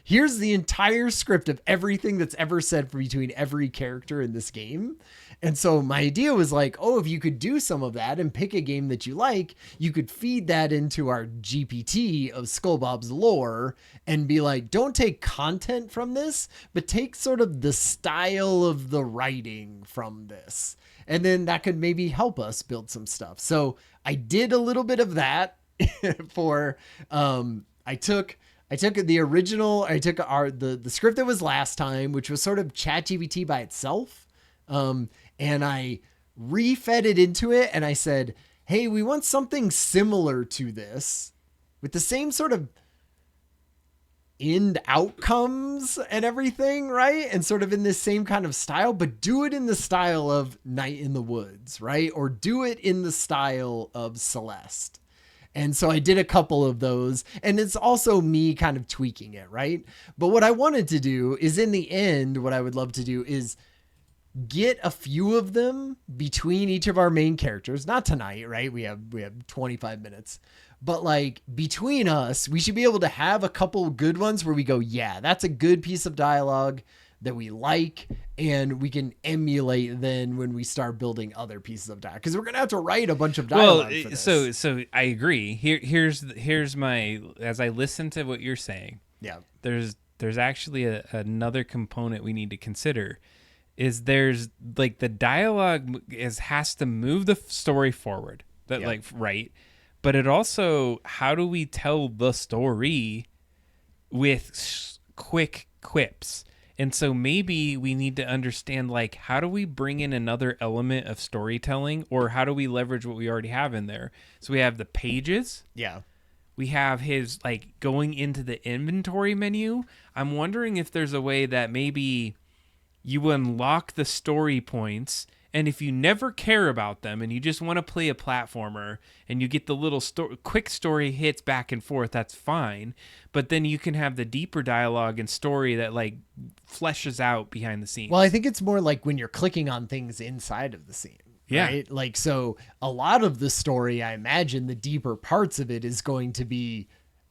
here's the entire script of everything that's ever said between every character in this game. And so my idea was if you could do some of that and pick a game that you you could feed that into our GPT of Skull Bob's lore and be don't take content from this, but take sort of the style of the writing from this. And then that could maybe help us build some stuff. So I did a little bit of that. for I took the original, the script that was last time, which was sort of ChatGPT by itself. And I refed it into it and I said, hey, we want something similar to this with the same sort of end outcomes and everything, right? And sort of in this same kind of style, but do it in the style of Night in the Woods, right? Or do it in the style of Celeste. And so I did a couple of those, and it's also me kind of tweaking it, right? But what I wanted to do is, in the end, what I would love to do is get a few of them between each of our main characters. Not tonight, right? We have 25 minutes. But like between us, we should be able to have a couple good ones where we go, yeah, that's a good piece of dialogue that we like, and we can emulate then when we start building other pieces of dialogue, because we're gonna have to write a bunch of dialogue for this. So I agree. Here's my, as I listen to what you're saying. Yeah, there's actually another component we need to consider. Is there's like the dialogue has to move the story forward. That like right. But it also, how do we tell the story with quick quips? And so maybe we need to understand, like, how do we bring in another element of storytelling, or how do we leverage what we already have in there? So we have the pages. Yeah. We have his, like, going into the inventory menu. I'm wondering if there's a way that maybe you unlock the story points, and if you never care about them and you just want to play a platformer and you get the little quick story hits back and forth, that's fine. But then you can have the deeper dialogue and story that like fleshes out behind the scenes. Well, I think it's more like when you're clicking on things inside of the scene. Yeah. Right? Like, so a lot of the story, I imagine the deeper parts of it is going to be,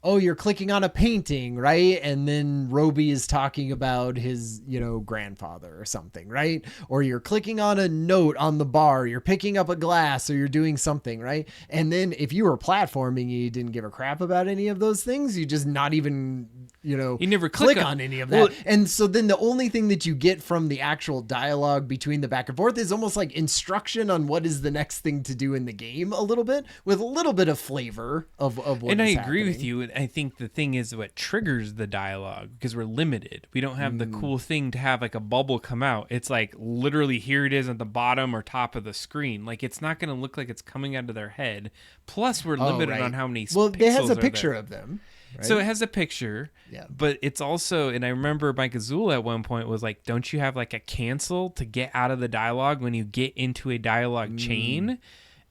oh, you're clicking on a painting, right? And then Roby is talking about his, grandfather or something, right? Or you're clicking on a note on the bar, you're picking up a glass, or you're doing something, right? And then if you were platforming and you didn't give a crap about any of those things, you just not even, you never click on any of that. Well, and so then the only thing that you get from the actual dialogue between the back and forth is almost like instruction on what is the next thing to do in the game, a little bit, with a little bit of flavor of what and is I agree happening. with you. I think the thing is what triggers the dialogue, because we're limited. We don't have the cool thing to have like a bubble come out. It's like literally here it is at the bottom or top of the screen. Like it's not going to look like it's coming out of their head. Plus we're limited on how many Well, it has a are picture there. Of them. Right? So it has a picture, yeah. But it's also, and I remember Mike Azul at one point was like, don't you have like a cancel to get out of the dialogue when you get into a dialogue chain?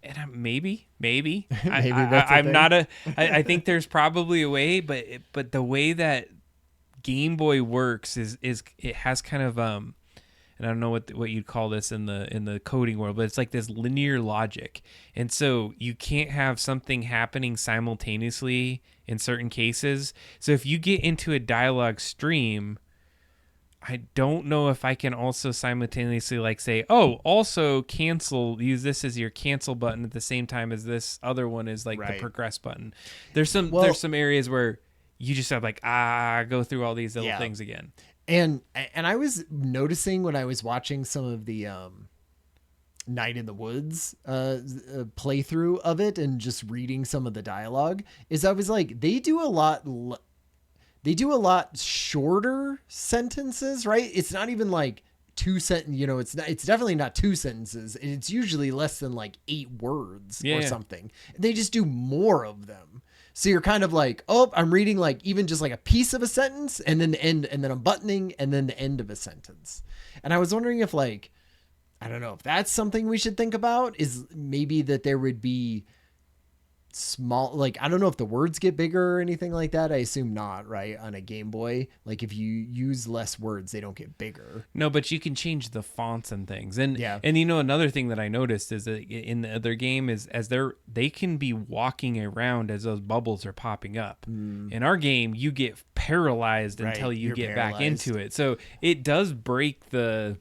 And maybe I'm not I think there's probably a way, but the way that Game Boy works is it has kind of and I don't know what you'd call this in the coding world, but it's like this linear logic, and so you can't have something happening simultaneously in certain cases. So if you get into a dialogue stream, I don't know if I can also simultaneously like say, oh, also cancel, use this as your cancel button at the same time as this other one is like the progress button. There's some areas where you just have like, go through all these little things again. And I was noticing when I was watching some of the Night in the Woods playthrough of it and just reading some of the dialogue, is I was like, they do a lot shorter sentences, right? It's not even like it's definitely not 2 sentences. It's usually less than like 8 words or something. They just do more of them. So you're kind of like, oh, I'm reading like even just like a piece of a sentence and then the end, and then I'm buttoning and then the end of a sentence. And I was wondering if like, I don't know if that's something we should think about, is maybe that there would be small, like, I don't know if the words get bigger or anything like that. I assume not, right? On a Game Boy, like if you use less words, they don't get bigger. No, but you can change the fonts and things. And another thing that I noticed is that in the other game is as they can be walking around as those bubbles are popping up. In our game, you get paralyzed until you get back into it. So it does break the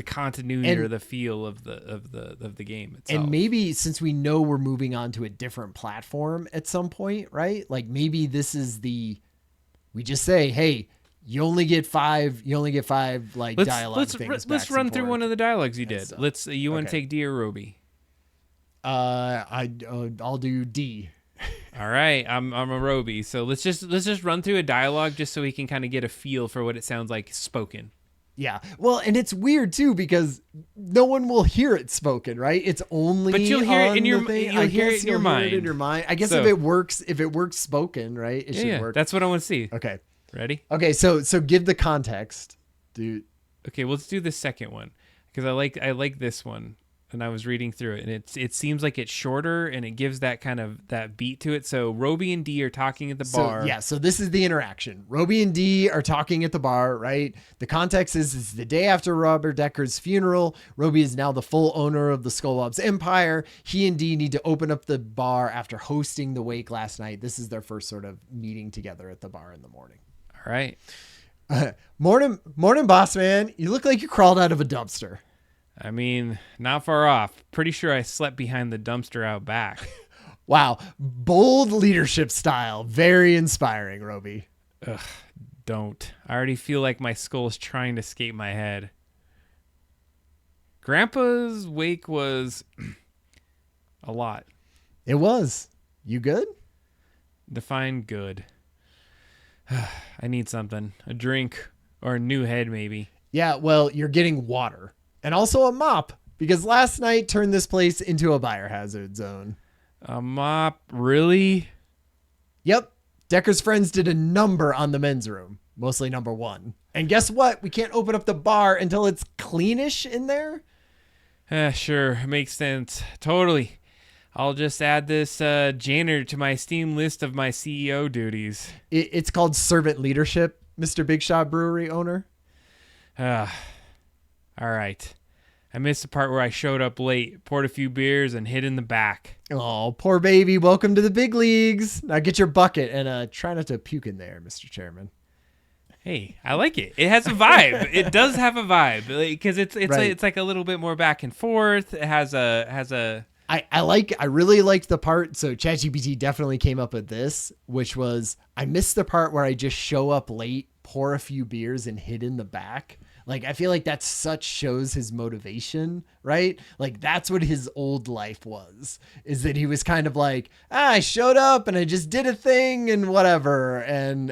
continuity or the feel of the game itself. And maybe since we know we're moving on to a different platform at some point, right? Like maybe this is we just say, hey, you only get 5 like dialogue things. Let's run through one of the dialogues you did. You want to take D or Roby? I'll do D. All right, I'm a Roby. So let's just run through a dialogue just so we can kind of get a feel for what it sounds like spoken. Yeah. Well, and it's weird too because no one will hear it spoken, right? It's only but you'll hear it in your mind. In your mind. I guess so, if it works spoken, right? It should work. That's what I want to see. Okay. Ready? Okay, so give the context, dude. Okay, well, let's do the second one because I like this one. And I was reading through it, and it seems like it's shorter, and it gives that kind of that beat to it. So Roby and Dee are talking at the bar. So this is the interaction. Roby and Dee are talking at the bar, right? The context is the day after Robert Decker's funeral. Roby is now the full owner of the Skullbob's empire. He and Dee need to open up the bar after hosting the wake last night. This is their first sort of meeting together at the bar in the morning. All right. Morning, boss man. You look like you crawled out of a dumpster. I mean, not far off. Pretty sure I slept behind the dumpster out back. Wow. Bold leadership style. Very inspiring, Roby. Ugh, don't. I already feel like my skull is trying to escape my head. Grandpa's wake was a lot. It was. You good? Define good. I need something. A drink or a new head, maybe. Yeah, well, you're getting water. And also a mop, because last night turned this place into a biohazard zone. A mop? Really? Yep. Decker's friends did a number on the men's room, mostly number 1. And guess what? We can't open up the bar until it's cleanish in there. Sure. Makes sense. Totally. I'll just add this janitor to my Steam list of my CEO duties. It's called servant leadership, Mr. Big Shot Brewery owner. All right. I missed the part where I showed up late, poured a few beers, and hid in the back. Oh, poor baby. Welcome to the big leagues. Now get your bucket and try not to puke in there, Mr. Chairman. Hey, I like it. It has a vibe. It does have a vibe because it's like a little bit more back and forth. It has a. I really liked the part. So ChatGPT definitely came up with this, which was I missed the part where I just show up late, pour a few beers, and hid in the back. Like, I feel like that shows his motivation, right? Like, that's what his old life was, is that he was kind of like, I showed up and I just did a thing and whatever and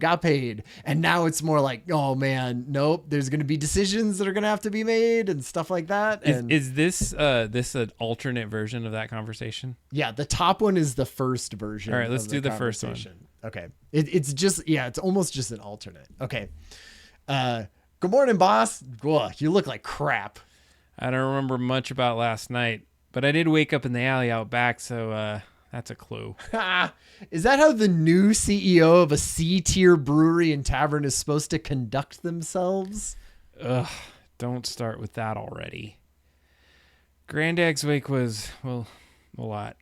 got paid. And now it's more like, oh man, nope, there's going to be decisions that are going to have to be made and stuff like that. Is this an alternate version of that conversation? Yeah, the top one is the first version. All right, let's do the first one. Okay. It's almost just an alternate. Okay. Good morning, boss. Whoa, you look like crap. I don't remember much about last night, but I did wake up in the alley out back, so that's a clue. Is that how the new CEO of a C-tier brewery and tavern is supposed to conduct themselves? Ugh, don't start with that already. Granddad's wake was, well, a lot.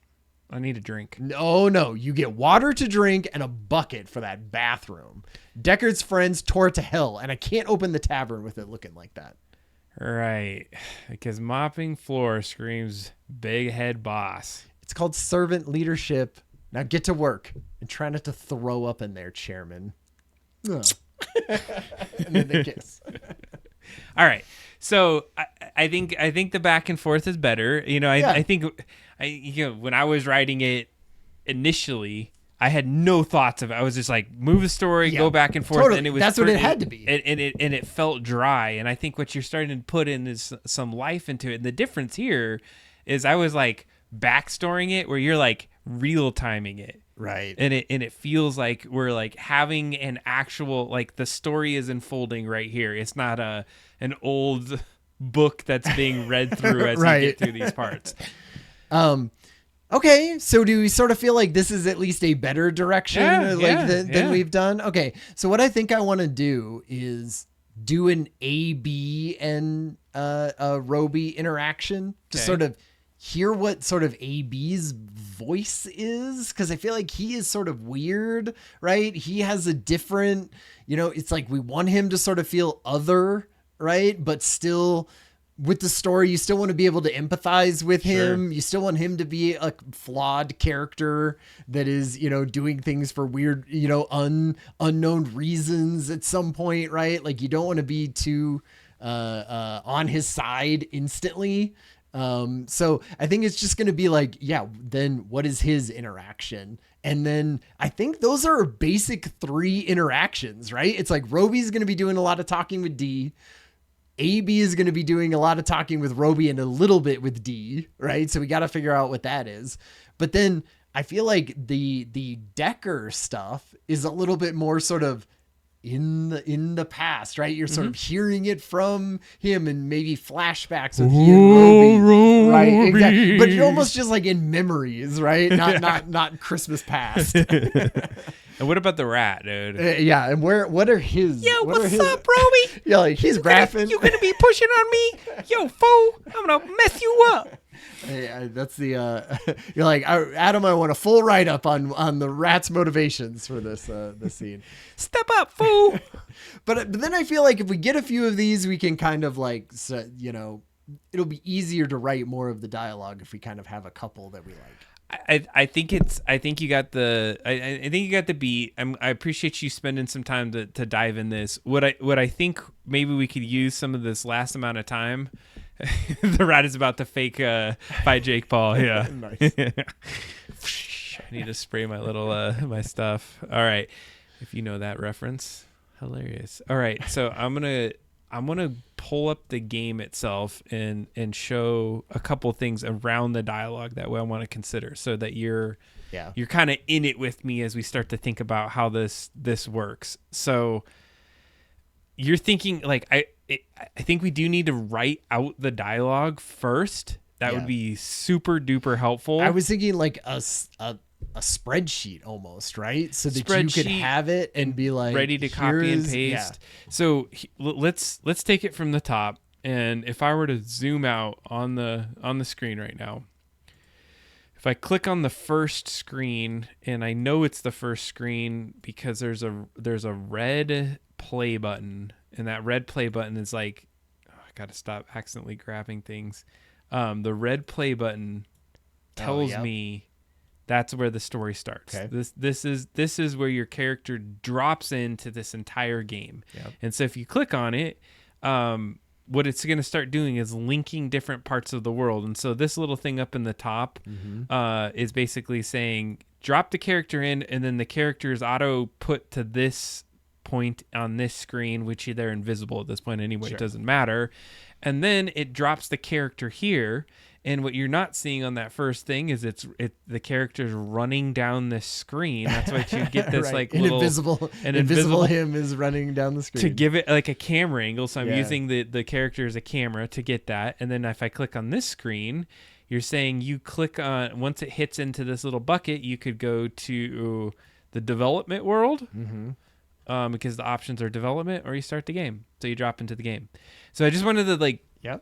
I need a drink. No. You get water to drink and a bucket for that bathroom. Decker's friends tore it to hell, and I can't open the tavern with it looking like that. Right. Because mopping floor screams big head boss. It's called servant leadership. Now get to work and try not to throw up in there, Chairman. And then they kiss. All right. So I think the back and forth is better. I think when I was writing it initially, I had no thoughts of it. I was just like, move the story, go back and forth. Totally. And it was That's what it had to be. And it felt dry. And I think what you're starting to put in is some life into it. And the difference here is I was like backstorying it where you're like real timing it. Right. And it feels like we're like having an actual, like the story is unfolding right here. It's not an old book that's being read through as you get through these parts. Okay, so do we sort of feel like this is at least a better direction than we've done? Okay, so what I think I want to do is do an AB and Roby interaction to sort of hear what sort of AB's voice is, because I feel like he is sort of weird, right? He has a different, it's like we want him to sort of feel other, right? But still, with the story, you still want to be able to empathize with him. Sure. You still want him to be a flawed character that is, doing things for weird, unknown reasons at some point, right? Like you don't want to be too on his side instantly. So I think it's just going to be like, yeah, then what is his interaction? And then I think those are basic 3 interactions, right? It's like Roby's going to be doing a lot of talking with D. AB is going to be doing a lot of talking with Roby and a little bit with D, right? So we got to figure out what that is. But then I feel like the Decker stuff is a little bit more sort of in the past, right? You're sort of hearing it from him and maybe flashbacks of he and Roby, right? Exactly. But you're almost just like in memories, right? Not Christmas past. And what about the rat, dude? Yeah, and what are his? Yo, what's up, Roby? Yeah, like he's rapping. You gonna be pushing on me? Yo, fool! I'm gonna mess you up. Hey, that's the you're like, Adam, I want a full write up on the rat's motivations for this scene. Step up, fool. but then I feel like if we get a few of these, we can kind of like, it'll be easier to write more of the dialogue if we kind of have a couple that we like. I think you got the beat. I appreciate you spending some time to dive in this. What I think maybe we could use some of this last amount of time. The rat is about to fake fight Jake Paul. Yeah. Nice. I need to spray my little my stuff. All right. If you know that reference, hilarious. All right. So I'm gonna pull up the game itself and show a couple things around the dialogue that I want to consider, so that you're kind of in it with me as we start to think about how this works. So you're thinking like I think we do need to write out the dialogue first. That would be super duper helpful. I was thinking like a spreadsheet almost, right? So that you could have it and be like ready to copy and paste. Yeah. So let's take it from the top. And if I were to zoom out on the screen right now, if I click on the first screen, and I know it's the first screen because there's a red play button, and that red play button is like, I gotta stop accidentally grabbing things. The red play button tells me that's where the story starts. Okay. This is where your character drops into this entire game. Yep. And so if you click on it, what it's going to start doing is linking different parts of the world. And so this little thing up in the top is basically saying drop the character in, and then the character is auto put to this point on this screen, which they're invisible at this point anyway. Sure. It doesn't matter. And then it drops the character here. And what you're not seeing on that first thing is the character's running down the screen. That's why you get this right. Like little invisible him is running down the screen to give it like a camera angle. So I'm using the character as a camera to get that. And then if I click on this screen, you're saying you click on, once it hits into this little bucket, you could go to the development world. Because the options are development, or you start the game. So you drop into the game. So I just wanted to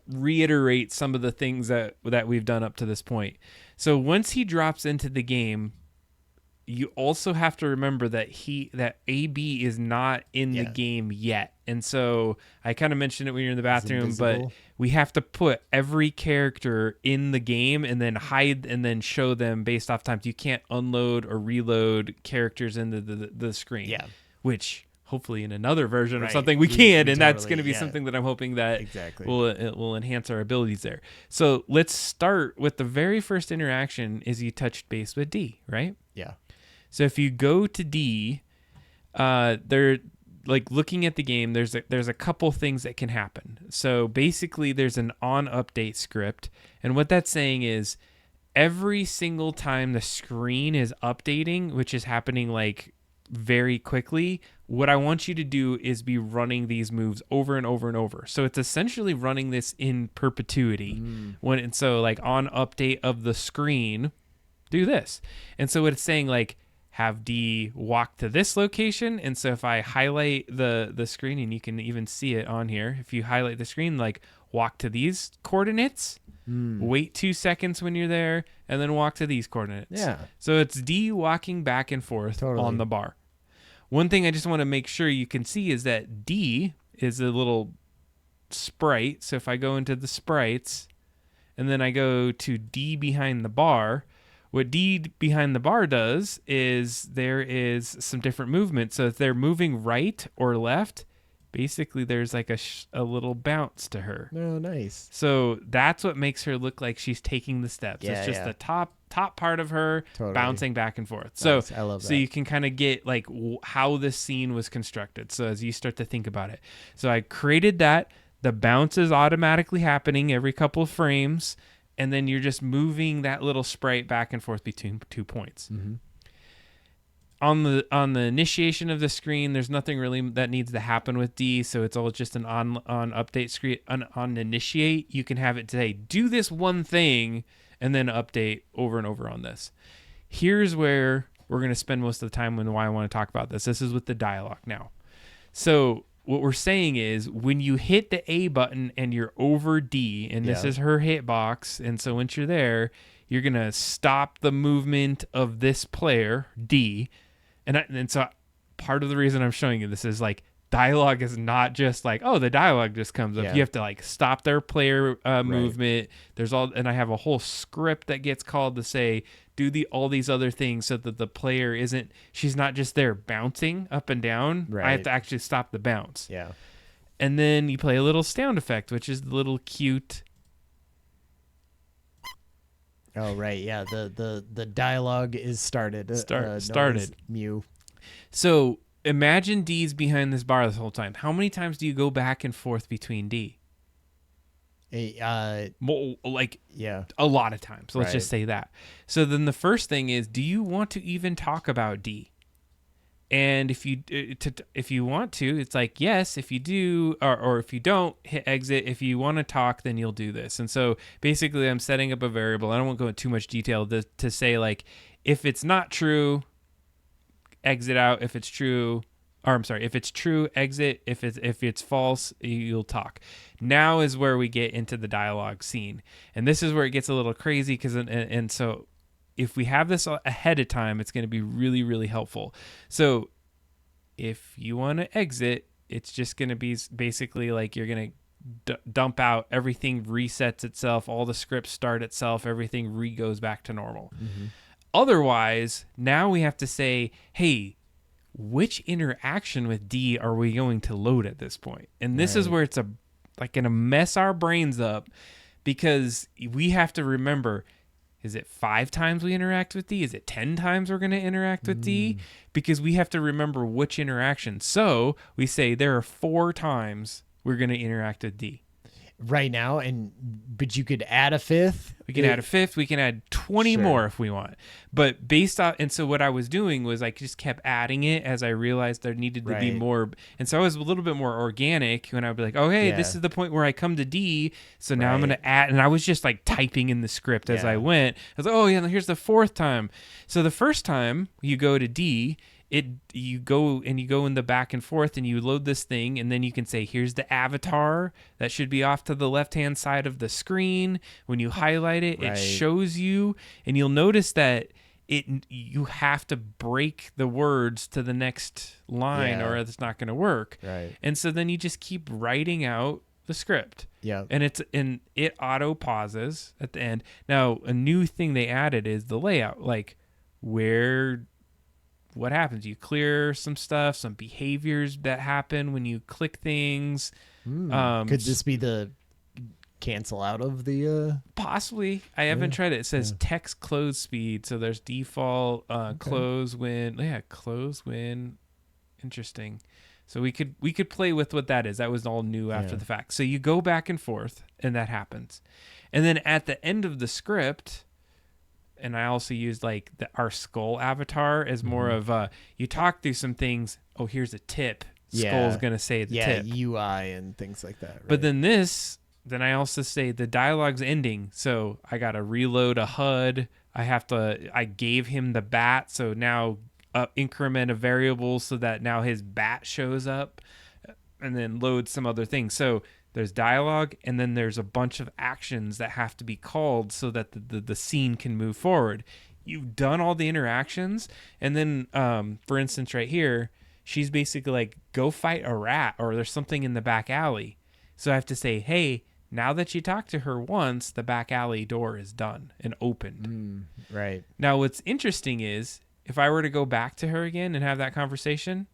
reiterate some of the things that we've done up to this point. So once he drops into the game, you also have to remember that AB is not in the game yet. And so I kind of mentioned it when you're in the bathroom, but we have to put every character in the game and then hide and then show them based off time. You can't unload or reload characters into the screen. Yeah. Which hopefully in another version of something we can, and that's going to be something that I'm hoping that will enhance our abilities there. So let's start with the very first interaction is you touched base with D, right? Yeah. So if you go to D, they're like looking at the game, there's a couple things that can happen. So basically there's an on update script, and what that's saying is every single time the screen is updating, which is happening like very quickly, what I want you to do is be running these moves over and over and over. So it's essentially running this in perpetuity. So like on update of the screen, do this. And so what it's saying, like, have D walk to this location. And so if I highlight the screen, and you can even see it on here, if you highlight the screen, like walk to these coordinates, wait 2 seconds when you're there, and then walk to these coordinates. Yeah. So it's D walking back and forth on the bar. One thing I just want to make sure you can see is that D is a little sprite. So if I go into the sprites and then I go to D behind the bar, what D behind the bar does is there is some different movement. So if they're moving right or left, basically there's like a little bounce to her. Oh, nice. So that's what makes her look like she's taking the steps. It's just the top part of her bouncing back and forth. Nice. So I love that. So you can kind of get like how this scene was constructed. So as you start to think about it. So I created that. The bounce is automatically happening every couple of frames. And then you're just moving that little sprite back and forth between 2 points. Mm-hmm. On the initiation of the screen, there's nothing really that needs to happen with D, so it's all just an on update screen. On initiate, you can have it say, do this one thing, and then update over and over on this. Here's where we're going to spend most of the time and why I want to talk about this. This is with the dialogue now. So what we're saying is when you hit the A button and you're over D, and this is her hitbox, and so once you're there, you're going to stop the movement of this player, D. And so part of the reason I'm showing you this is like dialogue is not just like, oh, the dialogue just comes up. You have to like stop their player movement. There's and I have a whole script that gets called to say, do all these other things so that the player she's not just there bouncing up and down. Right. I have to actually stop the bounce. Yeah. And then you play a little sound effect, which is the little cute. Oh, right. Yeah. The dialogue is started. Started. Mew. So imagine D's behind this bar this whole time. How many times do you go back and forth between D? A lot of times. Let's just say that. So then the first thing is, do you want to even talk about D? And if you want to, it's like, yes. If you do, or if you don't, hit exit. If you want to talk, then you'll do this. And so basically I'm setting up a variable. I don't want to go into too much detail to say like, if it's not true, exit out. If it's true, if it's true, exit. If it's false, you'll talk. Now is where we get into the dialogue scene. And this is where it gets a little crazy and so if we have this ahead of time, it's going to be really, really helpful. So if you want to exit, it's just going to be basically like you're going to dump out, everything resets itself, all the scripts start itself, everything goes back to normal. Mm-hmm. Otherwise, now we have to say, hey, which interaction with D are we going to load at this point? And this is where it's going to mess our brains up, because we have to remember, is it 5 times we interact with D? Is it 10 times we're going to interact with D? Because we have to remember which interaction. So we say there are 4 times we're going to interact with D. Right now, but you could add a 5th. We can add a 5th. We can add 20 more if we want. But based off, and so what I was doing was I just kept adding it as I realized there needed to be more. And so I was a little bit more organic when I would be like, oh, hey, this is the point where I come to D. So now I'm going to add, and I was just like typing in the script as I went. I was like, oh, yeah, here's the 4th time. So the first time you go to D, you go in the back and forth and you load this thing, and then you can say, here's the avatar that should be off to the left hand side of the screen. When you highlight it, it shows you, and you'll notice that you have to break the words to the next line or it's not going to work. Right. And so then you just keep writing out the script. Yeah. And it auto pauses at the end. Now, a new thing they added is the layout, like what happens? You clear some stuff, some behaviors that happen when you click things. Could this be the cancel out of the... Possibly. I haven't tried it. It says text close speed. So there's default close when... Yeah, close when... Interesting. So we could play with what that is. That was all new after the fact. So you go back and forth, and that happens. And then at the end of the script... And I also used like our skull avatar as more of you talk through some things. Oh, here's a tip. Skull's going to say the tip. Yeah, UI and things like that. Right? But then I also say the dialogue's ending. So I got to reload a HUD. I gave him the bat. So now increment a variable so that now his bat shows up, and then load some other things. So there's dialogue, and then there's a bunch of actions that have to be called so that the scene can move forward. You've done all the interactions, and then, for instance, right here, she's basically like, go fight a rat, or there's something in the back alley. So I have to say, hey, now that you talked to her once, the back alley door is done and opened. Right. Now, what's interesting is, if I were to go back to her again and have that conversation,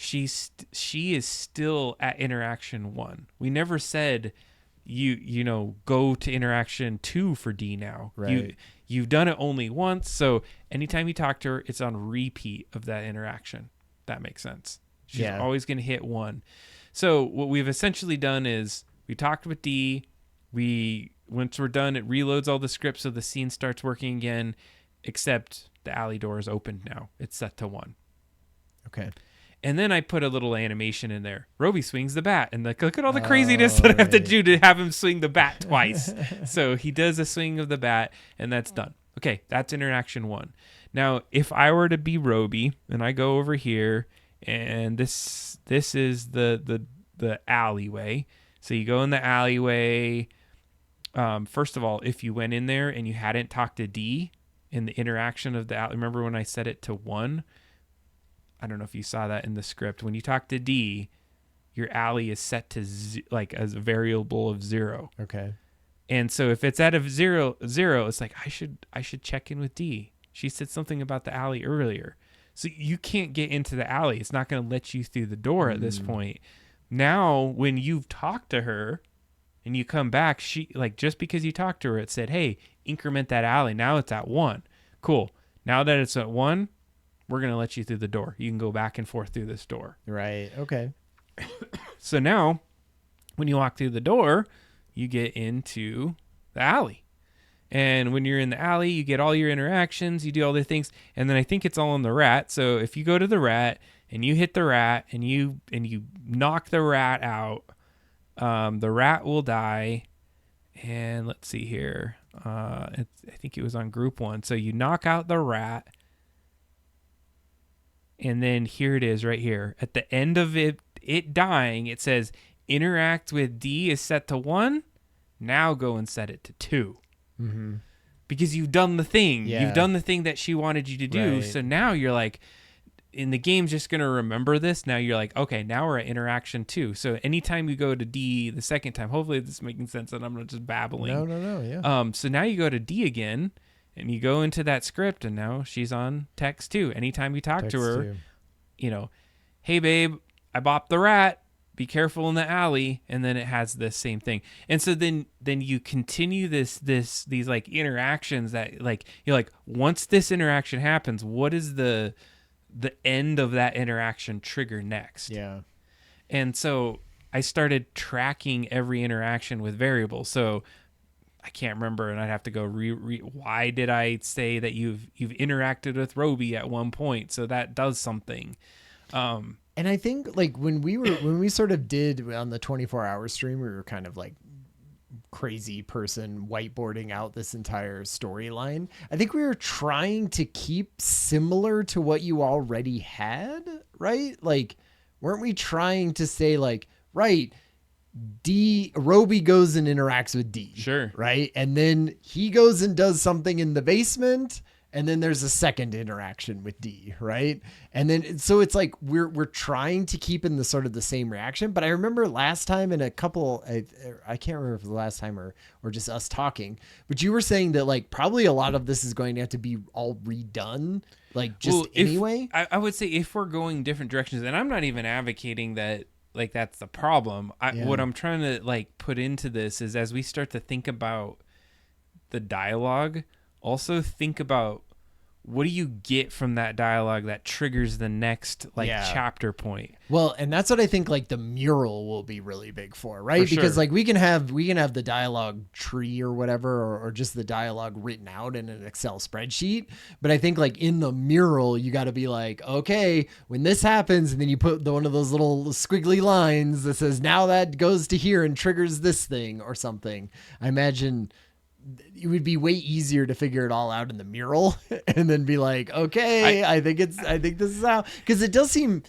she is still at interaction 1. We never said you know go to interaction 2 for D now. Right. You've done it only once, so anytime you talk to her, it's on repeat of that interaction. That makes sense. She's always going to hit 1. So what we've essentially done is we talked with D. Once we're done, it reloads all the scripts so the scene starts working again, except the alley door is opened now. It's set to 1. Okay. And then I put a little animation in there. Roby swings the bat, and look at all the craziness that I have to do to have him swing the bat twice. So he does a swing of the bat, and that's done. Okay, that's interaction 1. Now, if I were to be Roby, and I go over here, and this is the alleyway. So you go in the alleyway. First of all, if you went in there and you hadn't talked to D in the interaction of the alley, remember when I set it to 1? I don't know if you saw that in the script. When you talk to D, your alley is set to as a variable of 0. Okay. And so if it's at a 0, it's like I should check in with D. She said something about the alley earlier. So you can't get into the alley. It's not going to let you through the door at this point. Now, when you've talked to her and you come back, she just because you talked to her, it said, "Hey, increment that alley." Now it's at 1. Cool. Now that it's at 1, we're going to let you through the door. You can go back and forth through this door. Right. Okay. So now, when you walk through the door, you get into the alley. And when you're in the alley, you get all your interactions, you do all the things, and then I think it's all on the rat. So if you go to the rat and you hit the rat and you knock the rat out, the rat will die. And let's see here. I think it was on group 1. So you knock out the rat. And then here it is right here. At the end of it dying, it says interact with D is set to 1. Now go and set it to 2. Mm-hmm. Because you've done the thing. Yeah. You've done the thing that she wanted you to do. Right. So now you're like, and the game's just going to remember this. Now you're like, okay, now we're at interaction 2. So anytime you go to D the second time, hopefully this is making sense and I'm not just babbling. No, yeah. So now you go to D again and you go into that script and now she's on text 2. Anytime you talk to her, hey babe, I bopped the rat. Be careful in the alley, and then it has this same thing. And so then you continue these like interactions that like you're like, once this interaction happens, what is the end of that interaction trigger next? Yeah. And so I started tracking every interaction with variables. So I can't remember, and I'd have to go why did I say that you've interacted with Roby at one point? So that does something. And I think like when we sort of did on the 24-hour stream, we were kind of like crazy person whiteboarding out this entire storyline. I think we were trying to keep similar to what you already had, right? Like, weren't we trying to say like, right, Roby goes and interacts with D. Sure. Right. And then he goes and does something in the basement. And then there's a second interaction with D, right? And then, so it's like, we're trying to keep in the sort of the same reaction. But I remember last time in a couple, I can't remember if it was the last time or just us talking, but you were saying that like, probably a lot of this is going to have to be all redone, like just anyway. I would say if we're going different directions, and I'm not even advocating that, like, that's the problem. What I'm trying to like put into this is as we start to think about the dialogue, also think about what do you get from that dialogue that triggers the next chapter point. Well, and that's what I think like the mural will be really big for, right? For because sure. like we can have the dialogue tree or whatever, or just the dialogue written out in an Excel spreadsheet. But I think like in the mural, you got to be like, okay, when this happens, and then you put one of those little squiggly lines that says, now that goes to here and triggers this thing or something. I imagine it would be way easier to figure it all out in the mural and then be like, okay, I think this is how, because it does seem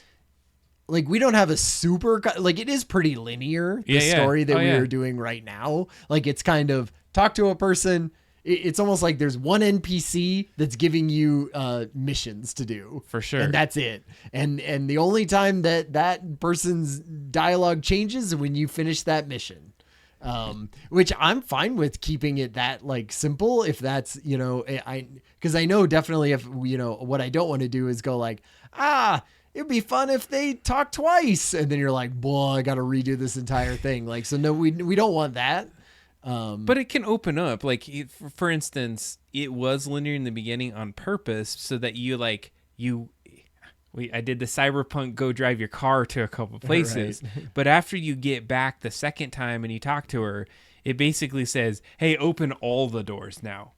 like we don't have a super, like it is pretty linear, the story that we are doing right now. Like it's kind of talk to a person. It's almost like there's one NPC that's giving you missions to do. For sure. And that's it. And the only time that person's dialogue changes is when you finish that mission. Which I'm fine with keeping it that like simple if that's, because I know definitely if, what I don't want to do is go like, it'd be fun if they talk twice. And then you're like, boy, I got to redo this entire thing. Like, so no, we don't want that. But it can open up. Like, for instance, it was linear in the beginning on purpose so that I did the Cyberpunk go drive your car to a couple places. Right. But after you get back the second time and you talk to her, it basically says, hey, open all the doors now.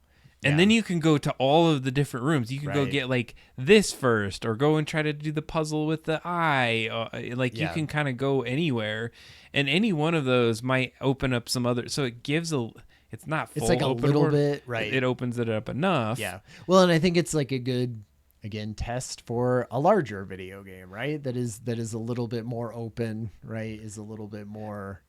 And then you can go to all of the different rooms. You can go get like this first, or go and try to do the puzzle with the eye. You can kind of go anywhere, and any one of those might open up some other. So it gives it's not full. It's like a little bit, right? It opens it up enough. Yeah. Well, and I think it's like a good, again, test for a larger video game, right? That is a little bit more open, right? Is a little bit more.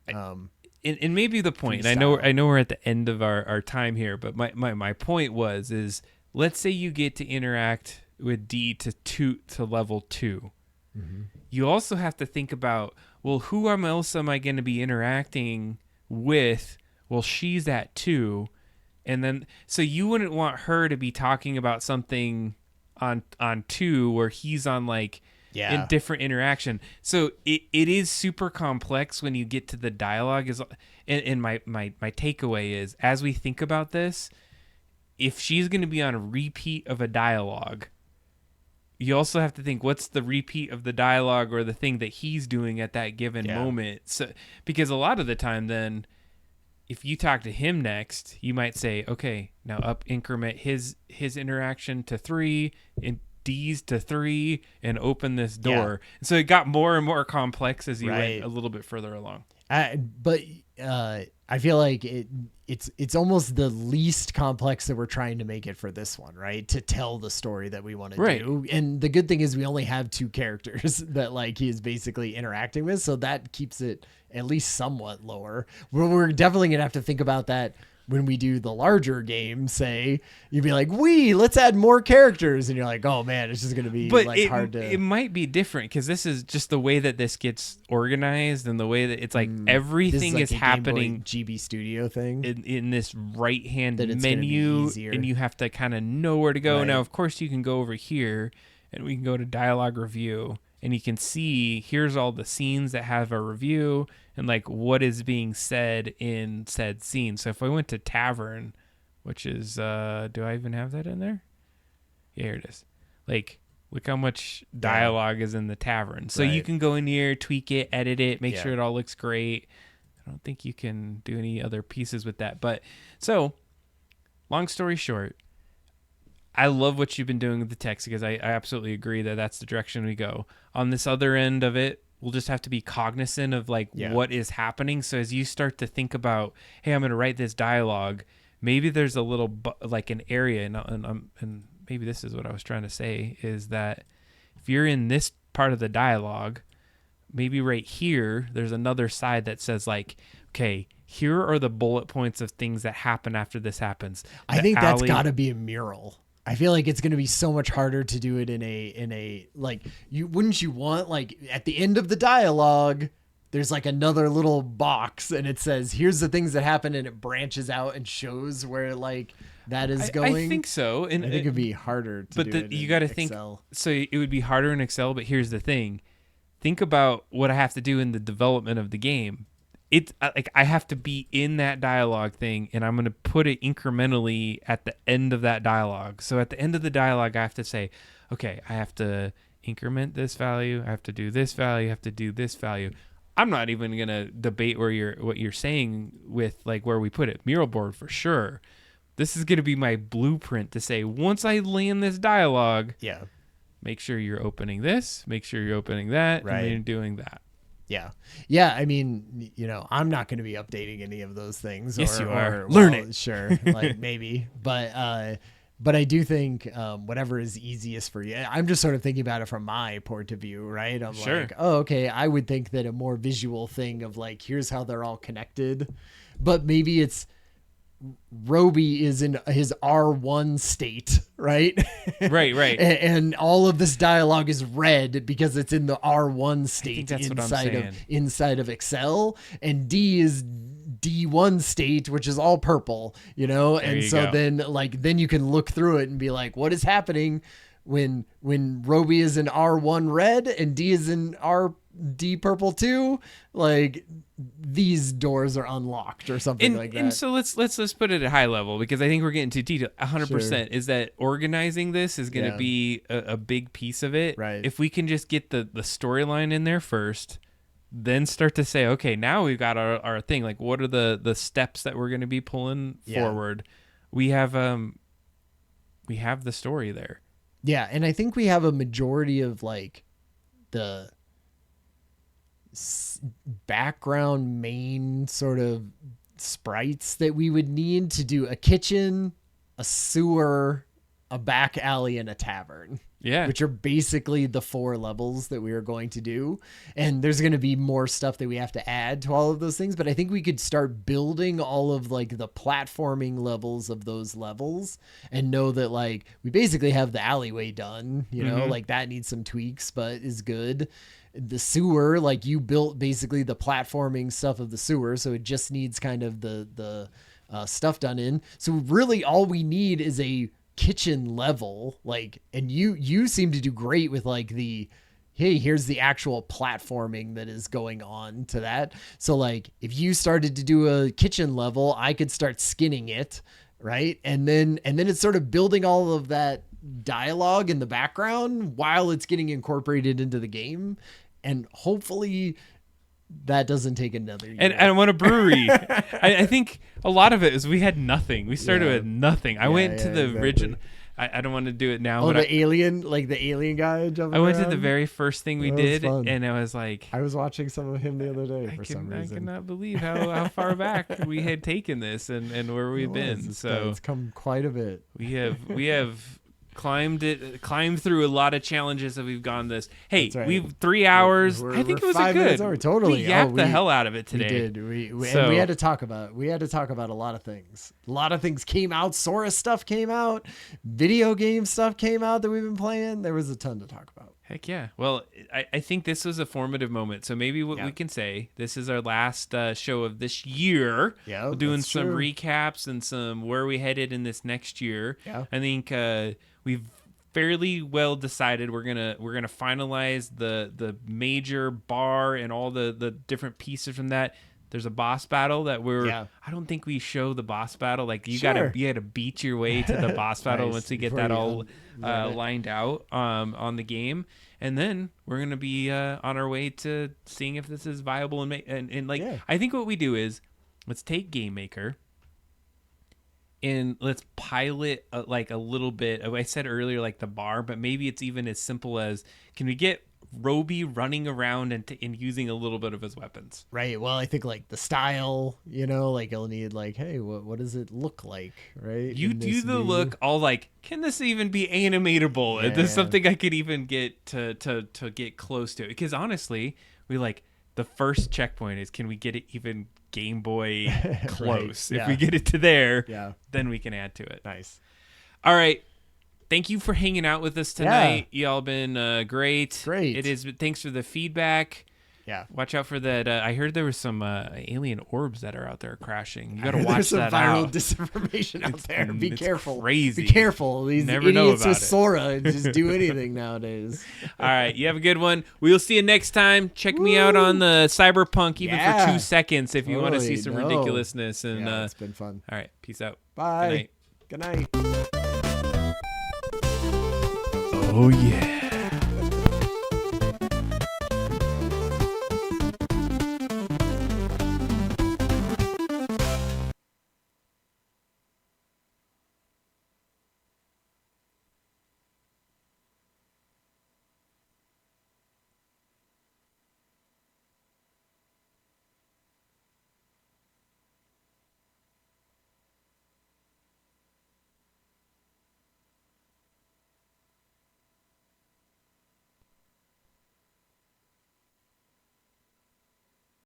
And maybe the point, and I know we're at the end of our time here, but my point is let's say you get to interact with D to level 2. Mm-hmm. You also have to think about, well, who else am I going to be interacting with? Well, she's at 2. And then, so you wouldn't want her to be talking about something on 2 where he's on like, in different interaction. So it is super complex when you get to the dialogue. And my takeaway is, as we think about this, if she's going to be on a repeat of a dialogue, you also have to think, what's the repeat of the dialogue or the thing that he's doing at that given moment? So, because a lot of the time then, if you talk to him next, you might say, okay, now increment his interaction to 3 and D's to 3 and open this door. Yeah. So it got more and more complex as you went a little bit further along. But I feel like it's almost the least complex that we're trying to make it for this one, right? To tell the story that we want to do. And the good thing is we only have 2 characters that like he is basically interacting with, so that keeps it at least somewhat lower. We're definitely gonna have to think about that when we do the larger game. Say you'd be like, let's add more characters, and you're like, oh man, it's just gonna be hard to. It might be different because this is just the way that this gets organized and the way that it's like everything is happening. GB Studio thing in this right hand menu, and you have to kind of know where to go. Now, of course, you can go over here and we can go to dialogue review, and you can see here's all the scenes that have a review and like what is being said in said scene. So if I went to tavern, which is, do I even have that in there? Yeah, here it is. Like, look how much dialogue is in the tavern. So you can go in here, tweak it, edit it, make sure it all looks great. I don't think you can do any other pieces with that. But so, long story short, I love what you've been doing with the text because I absolutely agree that that's the direction we go. On this other end of it, we'll just have to be cognizant of like what is happening. So as you start to think about, hey, I'm going to write this dialogue, maybe there's a little like an area, and maybe this is what I was trying to say, is that if you're in this part of the dialogue, maybe right here, there's another side that says like, okay, here are the bullet points of things that happen after this happens. I think that's got to be a mural. I feel like it's going to be so much harder to do it in a like, wouldn't you want like at the end of the dialogue, there's like another little box and it says, here's the things that happen, and it branches out and shows where like that is going. I think so. And I think it'd be harder to do it you got to think, so it would be harder in Excel, but here's the thing. Think about what I have to do in the development of the game. It's like I have to be in that dialogue thing, and I'm going to put it incrementally at the end of that dialogue. So at the end of the dialogue, I have to say, okay, I have to increment this value. I have to do this value. I have to do this value. I'm not even going to debate what you're saying with like where we put it. Mural board for sure. This is going to be my blueprint to say, once I land this dialogue, make sure you're opening this, make sure you're opening that, and then you're doing that. Yeah. Yeah. I mean, I'm not going to be updating any of those things. Yes, you are. Learn it. Sure. Like maybe, but I do think whatever is easiest for you. I'm just sort of thinking about it from my point of view, right? I'm like, oh, okay. I would think that a more visual thing of like, here's how they're all connected, but maybe it's Roby is in his R1 state, right? Right. and all of this dialogue is red because it's in the R1 state inside of Excel, and D is D1 state, which is all purple, and so then you can look through it and be like, what is happening? when Roby is in R1 red and D is in D purple 2, like these doors are unlocked or something like that. And so let's put it at high level, because I think we're getting too detailed. 100% is that organizing this is going to be a big piece of it. Right. If we can just get the storyline in there first, then start to say, okay, now we've got our thing. Like, what are the steps that we're going to be pulling forward? We have the story there. Yeah, and I think we have a majority of like the background main sort of sprites that we would need to do a kitchen, a sewer, a back alley, and a tavern. Yeah. Which are basically the 4 levels that we are going to do. And there's going to be more stuff that we have to add to all of those things. But I think we could start building all of like the platforming levels of those levels and know that like we basically have the alleyway done, you know, like that needs some tweaks, but is good. The sewer, like you built basically the platforming stuff of the sewer. So it just needs kind of the stuff done in. So really all we need is a kitchen level, like, and you seem to do great with like the, hey, here's the actual platforming that is going on to that. So like if you started to do a kitchen level, I could start skinning it, right? And then it's sort of building all of that dialogue in the background while it's getting incorporated into the game. And hopefully that doesn't take another year. And I want a brewery. I think a lot of it is we had nothing. We started with nothing. I went to the original. I don't want to do it now. Oh, but the alien guy jumping I went around? to the very first thing we did, and I was like, I was watching some of him the other day for some reason. I cannot believe how far back we had taken this and where we've been. So it's come quite a bit. We have climbed through a lot of challenges that we've gone this. Hey, right. We've 3 hours. I think it was 5 minutes good. Over. Totally. We yapped the hell out of it today. We did. And we had to talk about a lot of things. A lot of things came out. Sora stuff came out. Video game stuff came out that we've been playing. There was a ton to talk about. Heck yeah. Well, I think this was a formative moment. So maybe what we can say, this is our last show of this year. Yeah, we're doing some recaps and some where we headed in this next year. Yeah. I think we've fairly well decided we're gonna finalize the major bar and all the different pieces from that. There's a boss battle that I don't think we show the boss battle. Like you gotta beat your way to the boss battle once we get that all lined out on the game. And then we're gonna be on our way to seeing if this is viable and I think what we do is let's take Game Maker and let's pilot like a little bit. I said earlier like the bar, but maybe it's even as simple as, can we get Roby running around and using a little bit of his weapons? Right. Well, I think like the style, like you'll need like, hey, what does it look like? Right. You do the look all like, can this even be animatable? Is this something I could even get to get close to? Because honestly, we like the first checkpoint is, can we get it even Game Boy close? Right. If we get it to there, then we can add to it. Nice. All right. Thank you for hanging out with us tonight. Y'all been great. It is. Thanks for the feedback. Yeah. Watch out for that. I heard there was some alien orbs that are out there crashing. You got to watch there's that viral out. disinformation out there. Be careful. Crazy. Be careful. These Never idiots with Sora just do anything nowadays. All right. You have a good one. We'll see you next time. Check me out on the Cyberpunk even for 2 seconds if you want to see some ridiculousness. And it's been fun. All right. Peace out. Bye. Good night. Oh, yeah.